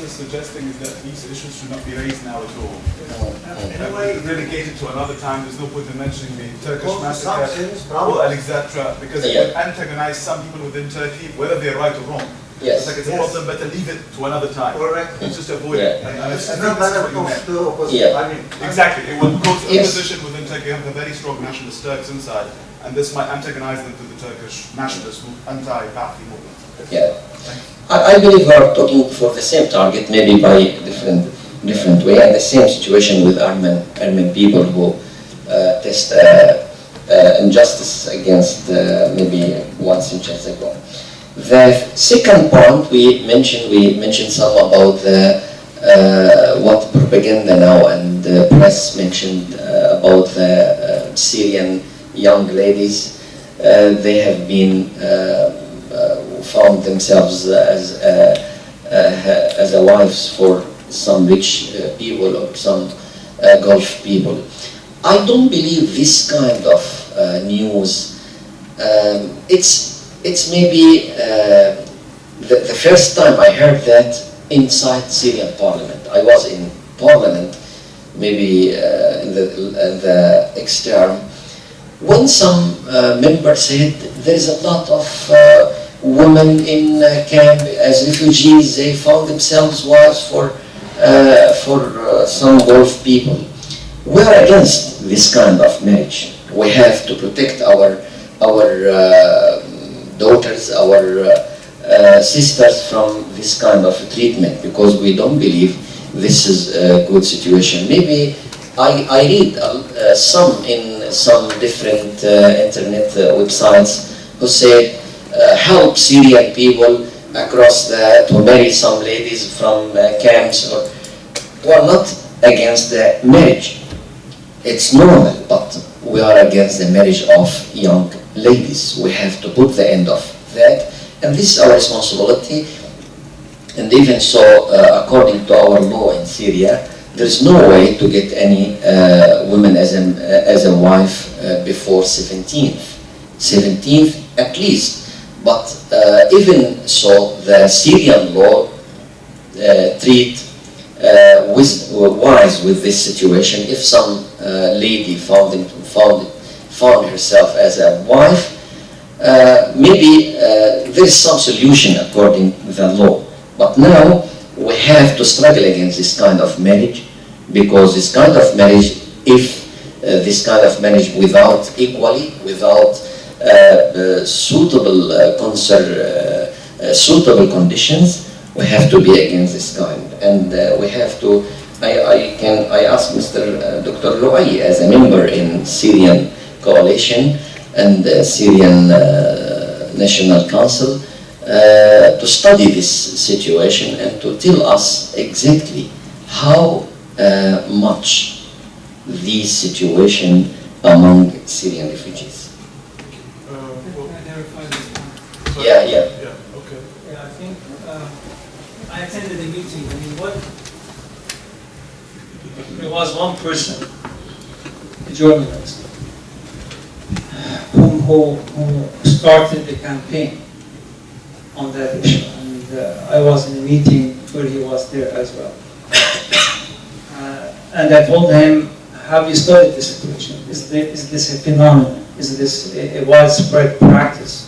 S11: Suggesting is that these issues should not be raised now at all. In a way, relegated to another time. There's no point in mentioning the Turkish massacre or etc. because it would antagonize some people within Turkey, whether they're right or wrong.
S20: Yes.
S11: It's like it's a problem, better leave it to another time. Correct. Just avoid it. And it's not exactly. It will cause opposition within Turkey. You have a very strong nationalist Turks inside, and this might antagonize them to the Turkish nationalist anti-Ba'athi movement.
S20: Yeah. I believe we are talking for the same target, maybe by different way, and the same situation with Armen people who test injustice against maybe 1 century ago. The second point we mentioned some about what propaganda now and the press mentioned about the Syrian young ladies. They have been found themselves as a wives for some rich people or some Gulf people. I don't believe this kind of news. It's maybe the first time I heard that inside Syrian parliament. I was in parliament maybe in the extern when some member said there is a lot of women in camp as refugees. They found themselves wives for some Gulf people. We are against this kind of marriage. We have to protect our daughters, our sisters from this kind of treatment because we don't believe this is a good situation. Maybe I read some in some different internet websites who say help Syrian people across to marry some ladies from camps. We are not against the marriage. It's normal, but we are against the marriage of young ladies. We have to put the end of that, and this is our responsibility. And even so, according to our law in Syria, there is no way to get any woman as a wife before 17th at least. But even so, the Syrian law treat wise with this situation. If some lady found herself as a wife, maybe there is some solution according to the law. But now we have to struggle against this kind of marriage, because this kind of marriage, if this kind of marriage without equality, without suitable conditions, we have to be against this kind, and we have to I ask Mr. Dr. Luai as a member in Syrian Coalition and Syrian National Council to study this situation and to tell us exactly how much this situation among Syrian refugees. Yeah.
S10: Okay. Yeah, I think I attended a meeting. I mean, there was one person, a journalist, who started the campaign on that issue, and I was in a meeting where he was there as well. And I told him, have you studied this situation? Is this a phenomenon? Is this a widespread practice?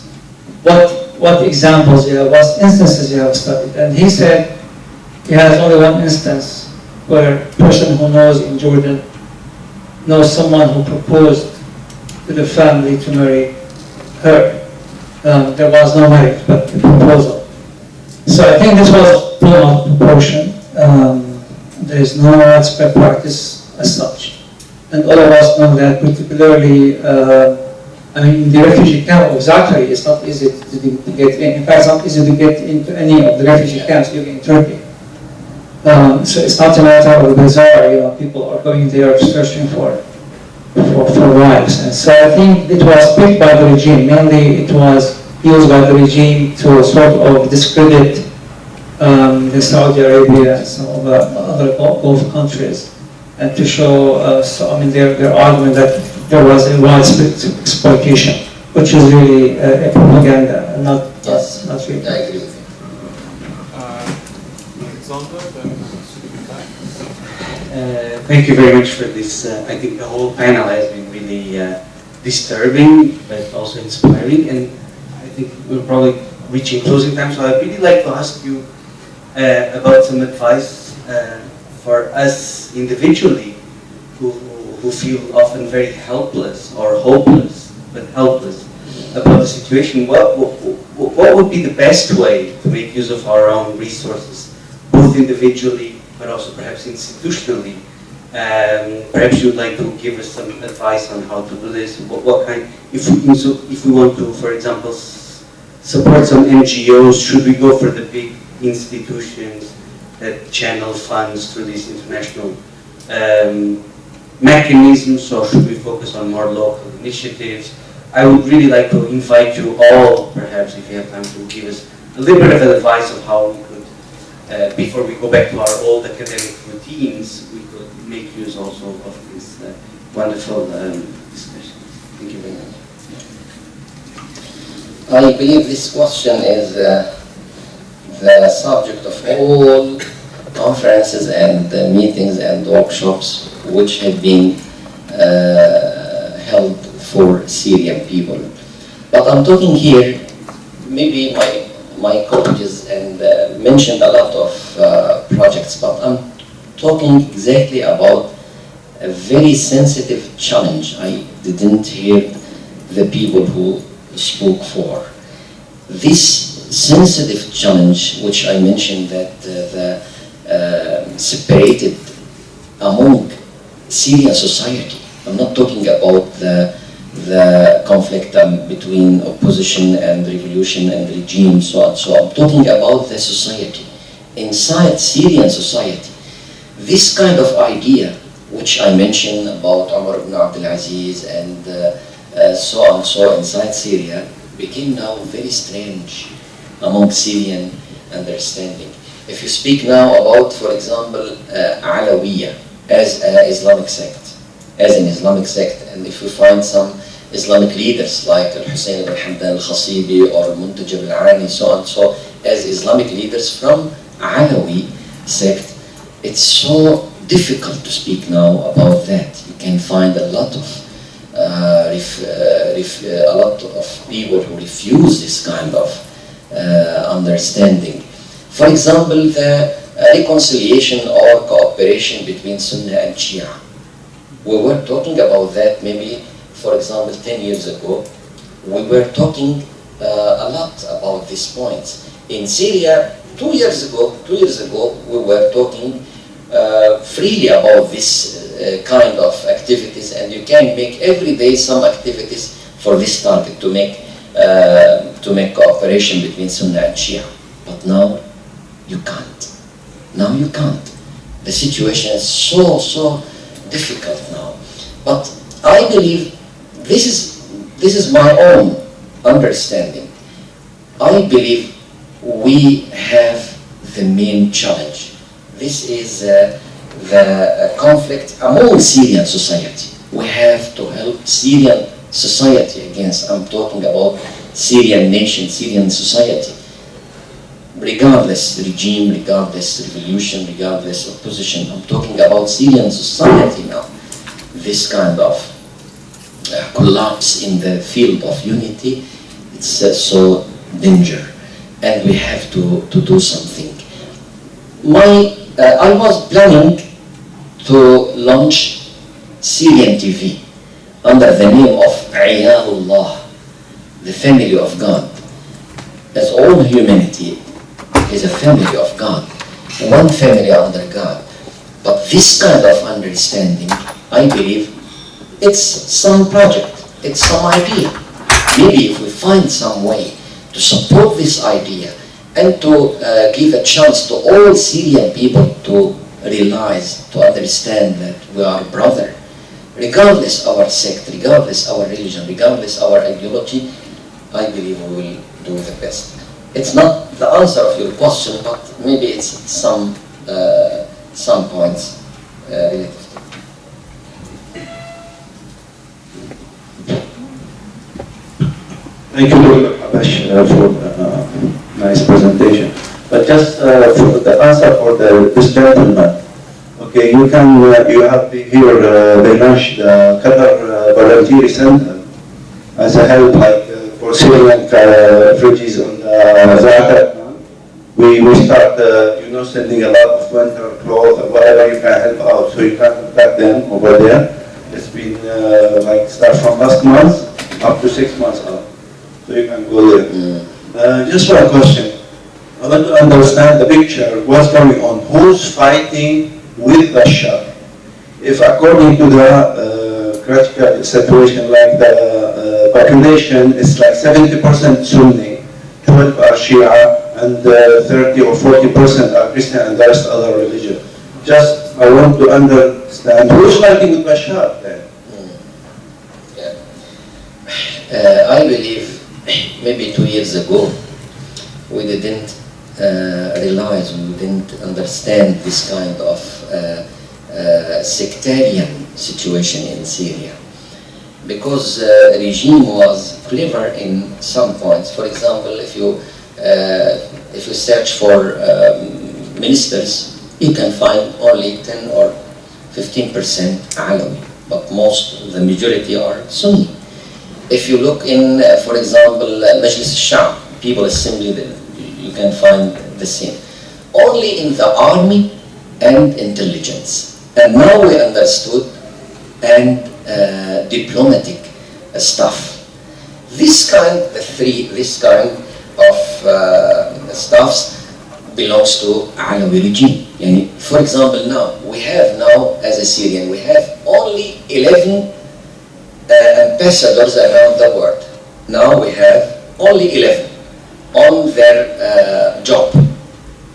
S10: What examples you have, what instances you have studied? And he said he has only one instance where a person who knows in Jordan knows someone who proposed to the family to marry her. There was no marriage, but a proposal. So I think this was blown out of proportion. There is no widespread practice as such. And all of us know that particularly, in the refugee camp of Zachary, it's not easy to get in. In fact, it's not easy to get into any of the refugee camps even in Turkey. So it's not a matter of bazaar, people are going there searching for wives. And so I think it was picked by the regime. Mainly it was used by the regime to sort of discredit the Saudi Arabia and some of the other Gulf countries, and to show, their argument that there was a widespread exploitation, which is really a propaganda, and not really.
S20: I agree with you.
S3: Thank you very much for this. I think the whole panel has been really disturbing, but also inspiring, and I think we're probably reaching closing time, so I'd really like to ask you about some advice for us individually who feel often very helpless or hopeless, but helpless about the situation. What would be the best way to make use of our own resources, both individually but also perhaps institutionally? Perhaps you'd like to give us some advice on how to do this. What kind, if we want to, for example, support some NGOs, should we go for the big institutions that channel funds through these international mechanisms, or should we focus on more local initiatives? I would really like to invite you all, perhaps if you have time, to give us a little bit of advice of how we could, before we go back to our old academic routines, we could make use also of this wonderful discussion. Thank you very much.
S20: I believe this question is the subject of all conferences and meetings and workshops which have been held for Syrian people. But I'm talking here, maybe my colleagues and mentioned a lot of projects, but I'm talking exactly about a very sensitive challenge. I didn't hear the people who spoke for. This sensitive challenge, which I mentioned, that separated among Syrian society. I'm not talking about the conflict between opposition and revolution and regime, so on. So I'm talking about the society. Inside Syrian society, this kind of idea, which I mentioned about Umar ibn Abdulaziz and so on, so inside Syria, became now very strange among Syrian understanding. If you speak now about, for example, Alawiyya as an Islamic sect, and if you find some Islamic leaders like Al-Hussein ibn Hamdan al-Khasibi or Muntajab al-Ani, so on, so as Islamic leaders from Alawi sect, it's so difficult to speak now about that. You can find a lot of people who refuse this kind of understanding. For example, the reconciliation or cooperation between Sunni and Shia. We were talking about that maybe, for example, 10 years ago. We were talking a lot about these points. In Syria, 2 years ago, we were talking freely about this kind of activities, and you can make every day some activities for this target to make cooperation between Sunnah and Shia. But now you can't. Now you can't. The situation is so difficult now. But I believe this is my own understanding. I believe we have the main challenge. This is the conflict among Syrian society. We have to help Syrian society against, I'm talking about Syrian nation, Syrian society. Regardless regime, regardless revolution, regardless opposition, I'm talking about Syrian society now. This kind of collapse in the field of unity, it's so danger, and we have to do something. I was planning to launch Syrian TV under the name of Iyalullah, the family of God. As all humanity is a family of God, one family under God. But this kind of understanding, I believe, it's some project, it's some idea. Maybe if we find some way to support this idea and to give a chance to all Syrian people to realize, to understand that we are brother, regardless our sect, regardless our religion, regardless our ideology, I believe we will do the best. It's not the answer of your question, but maybe it's some points related.
S2: Thank you, Dr. Habash, for nice presentation. But just for the answer for this gentleman, okay, you have here, they launched the Qatar Voluntary Center as a help, like for Syrian refugees on Zakat. We start, sending a lot of winter clothes, whatever you can help out, so you can contact them over there. It's been start from last month up to 6 months out. So you can go there. Just one question. I want to understand the picture, what's going on, who's fighting with Bashar? If according to the critical situation, like the population is like 70% Sunni, 12 are Shia, and 30 or 40% are Christian, and the rest other religion. Just, I want to understand, who's fighting with Bashar then?
S20: I believe maybe 2 years ago, we didn't realize, we didn't understand this kind of sectarian situation in Syria. Because the regime was clever in some points. For example, if you search for ministers, you can find only 10 or 15% Alawi, but the majority are Sunni. If you look in, for example, Majlis al-Sha'b, People Assembly, you can find the same. Only in the army and intelligence. And now we understood, and diplomatic stuff. This kind of stuffs belongs to Alawi regime. For example, now, as a Syrian, we have only 11 ambassadors around the world. Now we have only 11 on their job.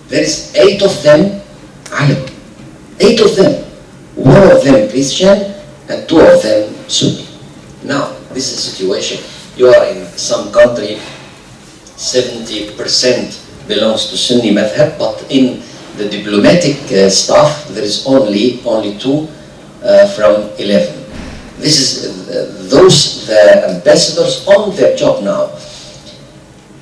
S20: There is 8 of them Alawi. 8 of them. 1 of them Christian and 2 of them Sunni. Now, this is a situation. You are in some country, 70% belongs to Sunni madhab, but in the diplomatic staff, there is only 2 from 11. This is the ambassadors on their job now.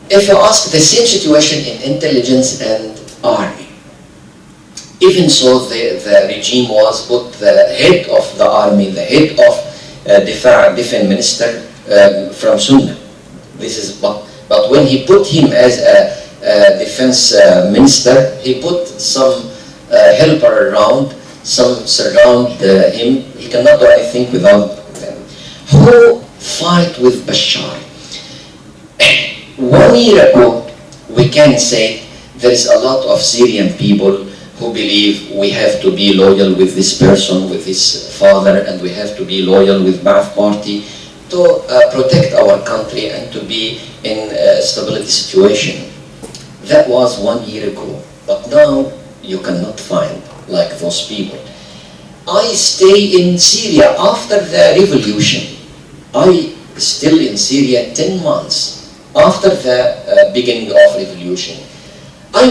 S20: If you ask the same situation in intelligence and army, even so the regime was put the head of the army, the head of defense minister from Sunnah. But when he put him as a defense minister, he put some helper around, some surround him. He cannot do anything without them. Who fight with Bashar? 1 year ago, we can say there is a lot of Syrian people who believe we have to be loyal with this person, with this father, and we have to be loyal with Ba'ath Party to protect our country and to be in a stability situation. That was 1 year ago, but now you cannot find like those people. I stay in Syria after the revolution. I still in Syria 10 months after the beginning of revolution. I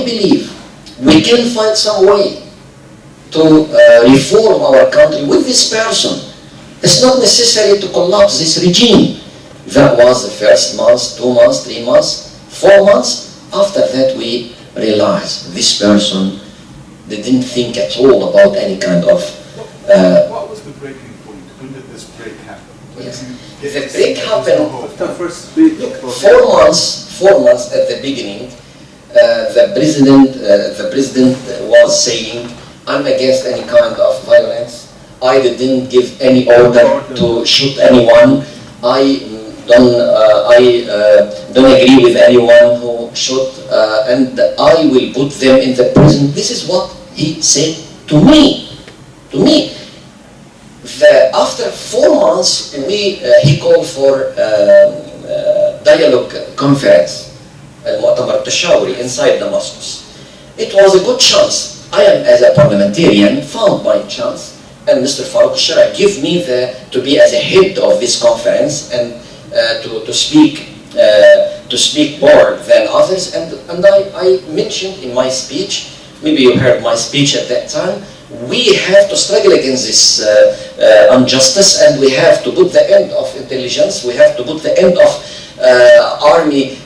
S20: believe we can find some way to reform our country with this person. It's not necessary to collapse this regime. That was the first month, 2 months, 3 months, 4 months. After that we realized this person didn't think at all about any kind of...
S11: what was the breaking point? When did this break happen?
S20: Yes. The break happened... Look, 4 months at the beginning, the president was saying, I'm against any kind of violence. I didn't give any order to shoot anyone. I don't agree with anyone who shot, and I will put them in the prison. This is what he said to me. After 4 months, he called for dialogue conference, المؤتمر التشاوري inside Damascus. It was a good chance. I am, as a parliamentarian, found by chance, and Mr. Farouk Shara gave me to be as a head of this conference and to speak more than others. And I mentioned in my speech, maybe you heard my speech at that time, we have to struggle against this injustice, and we have to put the end of intelligence, we have to put the end of army,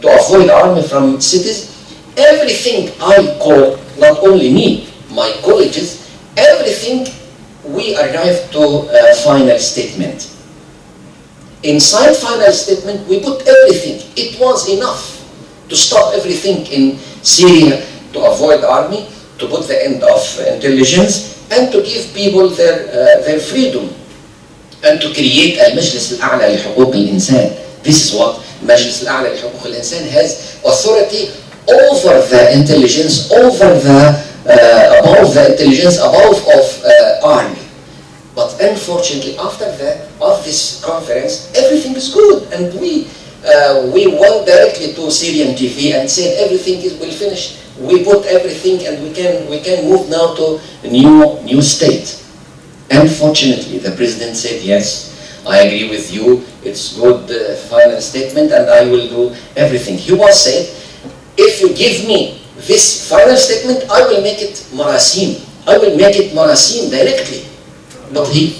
S20: to avoid army from cities. Everything I call, not only me, my colleagues, everything we arrived to a final statement. Inside final statement, we put everything. It was enough to stop everything in Syria, to avoid army, to put the end of intelligence, and to give people their freedom, and to create المجلس الأعلى لحقوق الإنسان. This is what المجلس الأعلى لحقوق الإنسان has authority over the intelligence, over the above the intelligence, above of army. But unfortunately, after that, of this conference, everything is good, and we went directly to Syrian TV and said everything will finish. We put everything, and we can move now to a new state. Unfortunately, the president said yes. I agree with you. It's good final statement, and I will do everything. He was said, if you give me this final statement, I will make it marasim. I will make it marasim directly. But he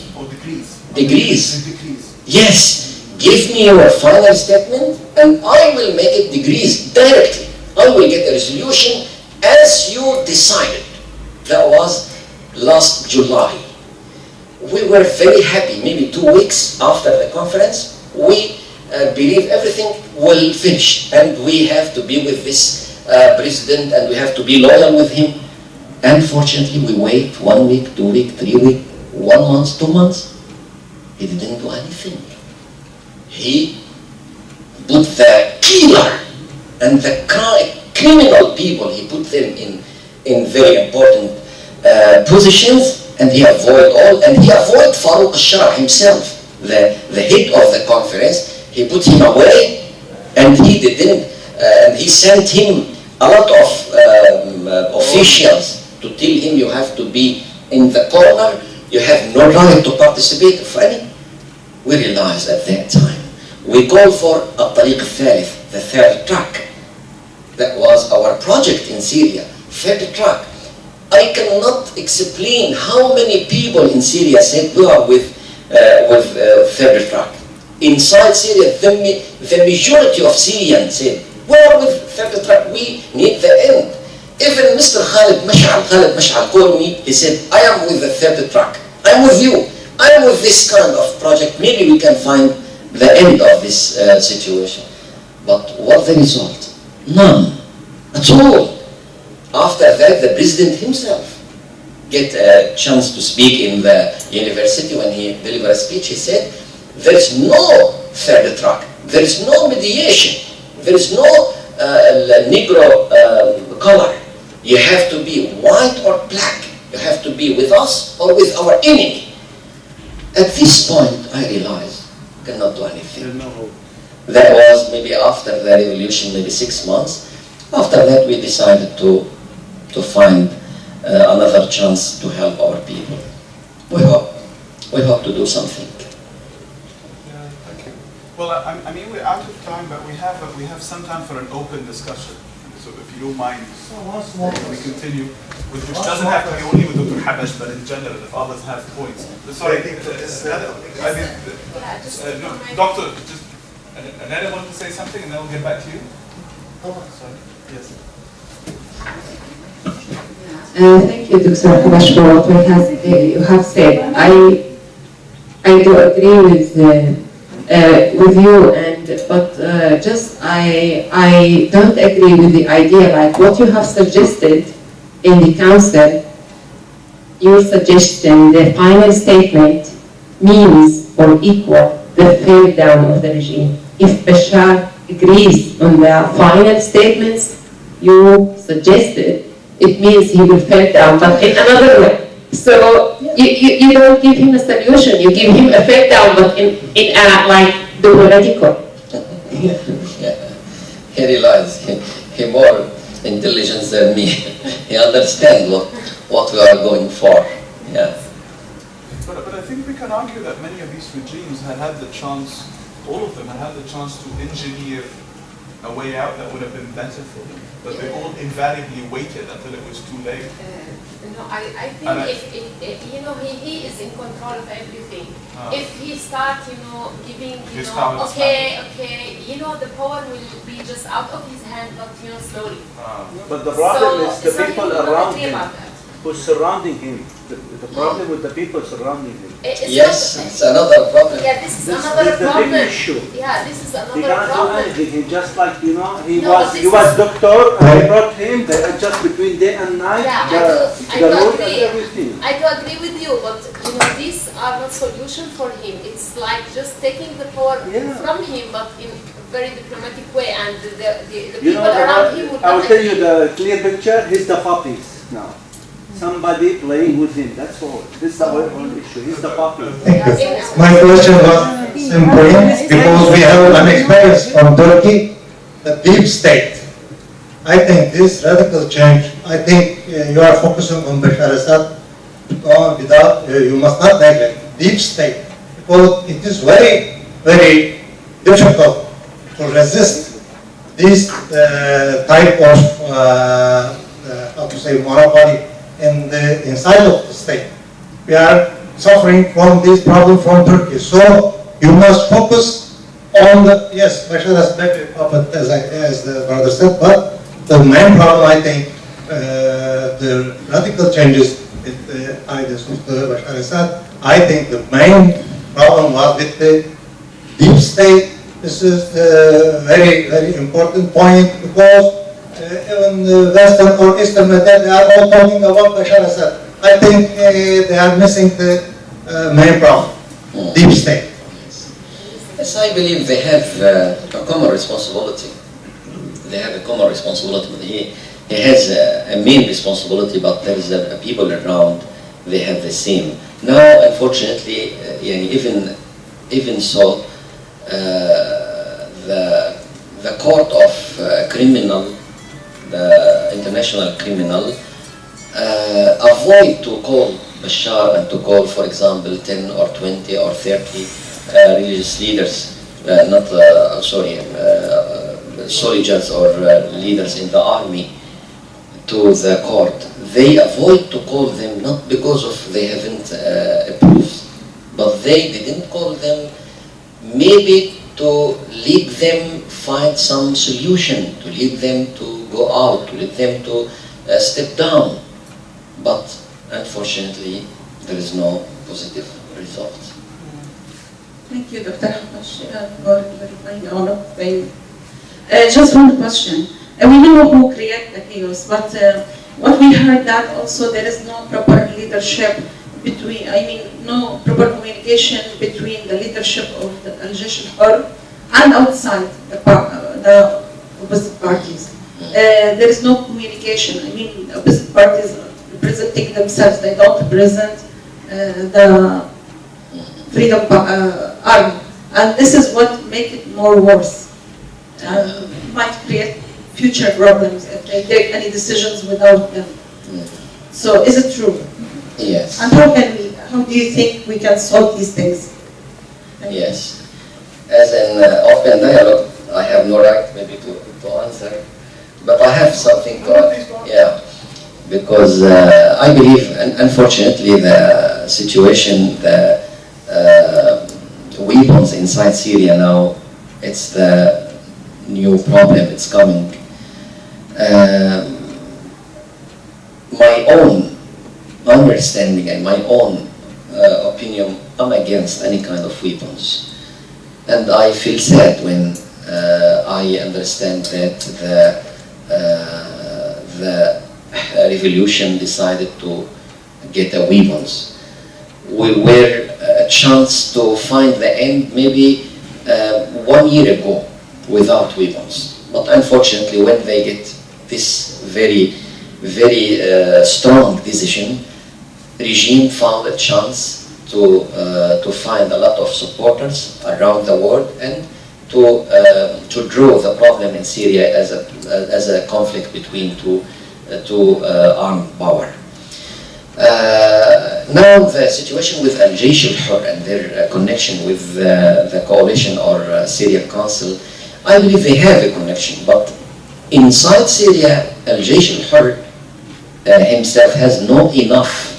S20: degrees. Yes, give me your final statement, and I will make it degrees directly. I will get a resolution as you decided. That was last July. We were very happy. Maybe 2 weeks after the conference, we believe everything will finish, and we have to be with this president, and we have to be loyal with him. Unfortunately, we wait 1 week, 2 weeks, 3 weeks, 1 month, 2 months. He didn't do anything. He put the killer and the criminal people, he put them in very important positions, and he avoid all, and he avoid Farouk al-Shara himself, the head of the conference. He put him away, and he didn't, and he sent him a lot of officials to tell him you have to be in the corner, you have no right to participate of any. We realized at that time, we called for الطريق الثالث, the third track. That was our project in Syria, third track. I cannot explain how many people in Syria said we are with third track. Inside Syria, the majority of Syrians said we are with third track. We need the end. Even Mr. Khalid Mash'al called me. He said, I am with the third track. I am with you. I am with this kind of project. Maybe we can find the end of this situation. But what the result? None at all. After that, the president himself get a chance to speak in the university. When he delivered a speech, he said, there is no third track. There is no mediation. There is no Negro color. You have to be white or black. You have to be with us or with our enemy. At this point, I realized I cannot do anything. That was maybe after the revolution, maybe 6 months. After that, we decided to find another chance to help our people. We hope to do something.
S11: Yeah, thank you. Well, I mean, we're out of time, but we have some time for an open discussion. So if you don't mind, we continue, which doesn't have to be only with Dr. Habash, but in general, if others have points. Sorry, Doctor, just Ananda wanted to say something, and then we'll get back to you. Sorry. Yes.
S12: Thank you, Dr. Habash, for what you have said. I do agree with you, but I don't agree with the idea like what you have suggested in the council. Your suggestion, the final statement, means or equal the fail down of the regime. If Bashar agrees on the final statements you suggested, it means he will fail down, but in another way. So you don't give him a solution, you give him a fail down, but in like the radical.
S20: He realized he more intelligent than me. He understands what we are going for. Yeah.
S11: But I think we can argue that many of these regimes had the chance, all of them had the chance to engineer a way out that would have been better for them. But they all invariably waited until it was too late.
S5: No, I think if he is in control of everything. If he starts, giving, okay, the power will be just out of his hand, but slowly.
S10: But the problem is the people around him who's surrounding him. The problem with the people surrounding him.
S20: Yes, it's another problem.
S5: Yeah, this is another problem.
S10: The big issue.
S5: Yeah, this is another
S10: He can't
S5: problem.
S10: do anything. He just like, he was doctor, and they brought him, they adjust between day and night, the road and everything.
S5: I do agree with you, but these are not solution for him. It's like just taking the power from him, but in a very diplomatic way, and the people around him would
S10: I will tell you the clear picture. He's the puppies now. Somebody playing with him, that's all. This is the whole issue. He's the puppy.
S21: My question was simple, because we have an experience from Turkey, the deep state. I think this radical change, I think you are focusing on Bashar Assad, without, you must not neglect deep state, because it is very, very difficult to resist this type of, how to say, monopoly inside of the state. We are suffering from this problem from Turkey. So you must focus on the, yes, Bashar Assad, as the brother said, but the main problem, I think, the radical changes with the ideas of Bashar Assad, I think the main problem was with the deep state. This is a very, very important point, because even the Western or Eastern media, they are all talking about Bashar Assad. I think they are missing the main problem, deep state.
S20: Yes, I believe they have a common responsibility. They have a common responsibility. He has a main responsibility, but there is a people around, they have the same. Now, unfortunately, even so, the court of criminal, the international criminal, avoid to call Bashar and to call, for example, 10 or 20 or 30 religious leaders, soldiers or leaders in the army to the court. They avoid to call them, not because of they haven't approved, but they didn't call them maybe to lead them find some solution, to lead them to go out, to lead them to step down. But unfortunately, there is no positive result.
S22: Thank you, Dr. Habash, for clarifying all of them. Just one question. We know who created the chaos, but what we heard that also there is no proper leadership between, no proper communication between the leadership of the Al-Jaysh al-Hur and outside the opposite parties. There is no communication. I mean, opposite parties are representing themselves. They don't represent the Freedom Army. And this is what makes it more worse. Might create future problems if they take any decisions without them. So is it true?
S20: Yes.
S22: And how do you think we can solve these things?
S20: Yes. As an open dialogue, I have no right maybe to answer, but I have something to add. Yeah. Because I believe, unfortunately, the situation, the weapons inside Syria now, it's the new problem, it's coming. My own understanding and my own opinion, I'm against any kind of weapons. And I feel sad when I understand that the revolution decided to get the weapons. We were a chance to find the end maybe 1 year ago without weapons. But unfortunately, when they get this very strong decision, regime found a chance to find a lot of supporters around the world and to draw the problem in Syria as a conflict between two armed power. Now the situation with Al-Jaysh al-Hur and their connection with the coalition or Syrian Council, I believe they have a connection, but inside Syria, Al-Jaysh al-Hur himself has no enough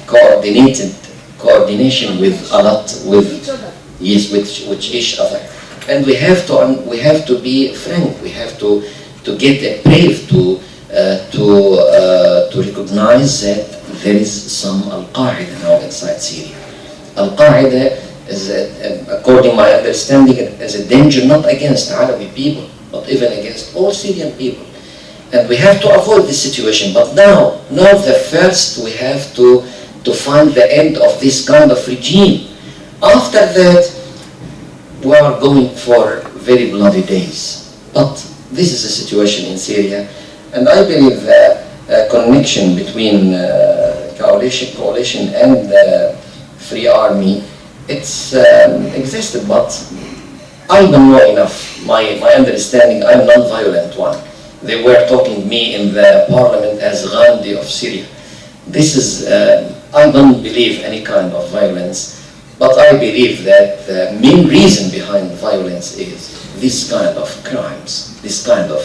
S20: coordination with a lot with each other, and we have to be frank. We have to get brave to recognize that there is some Al-Qaeda now inside Syria. Al-Qaeda is, according to my understanding, is a danger not against Arabic people, but even against all Syrian people. And we have to avoid this situation. But now the first we have to find the end of this kind of regime. After that, we are going for very bloody days. But this is the situation in Syria. And I believe the connection between coalition and the Free Army, it's existed, but I don't know enough. My understanding, I'm non-violent one. They were talking me in the parliament as Gandhi of Syria. This is, I don't believe any kind of violence, but I believe that the main reason behind violence is this kind of crimes, this kind of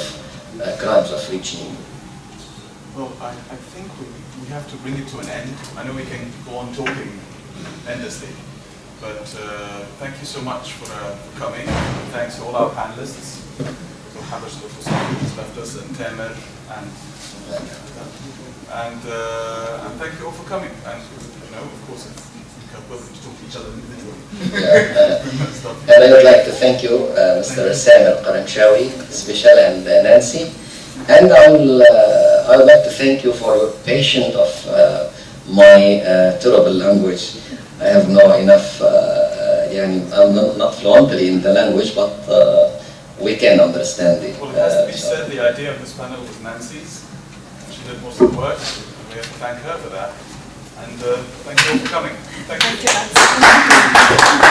S20: crimes of regime.
S11: Well, I think we have to bring it to an end. I know we can go on talking endlessly, but thank you so much for coming. Thanks to all our panelists. Habash who's left us, and Tamer, and thank you all for coming. And of course, we're willing to talk to each other individually.
S20: And I would like to thank you, Mr. Samer Qaramshawi, Special, and Nancy. And I would like to thank you for your patience of my terrible language. I have no enough. I'm not fluently in the language, but. We can understand it.
S11: Well, it has to be said, the idea of this panel was Nancy's. She did most of the work, and we have to thank her for that. And thank you all for coming. Thank you.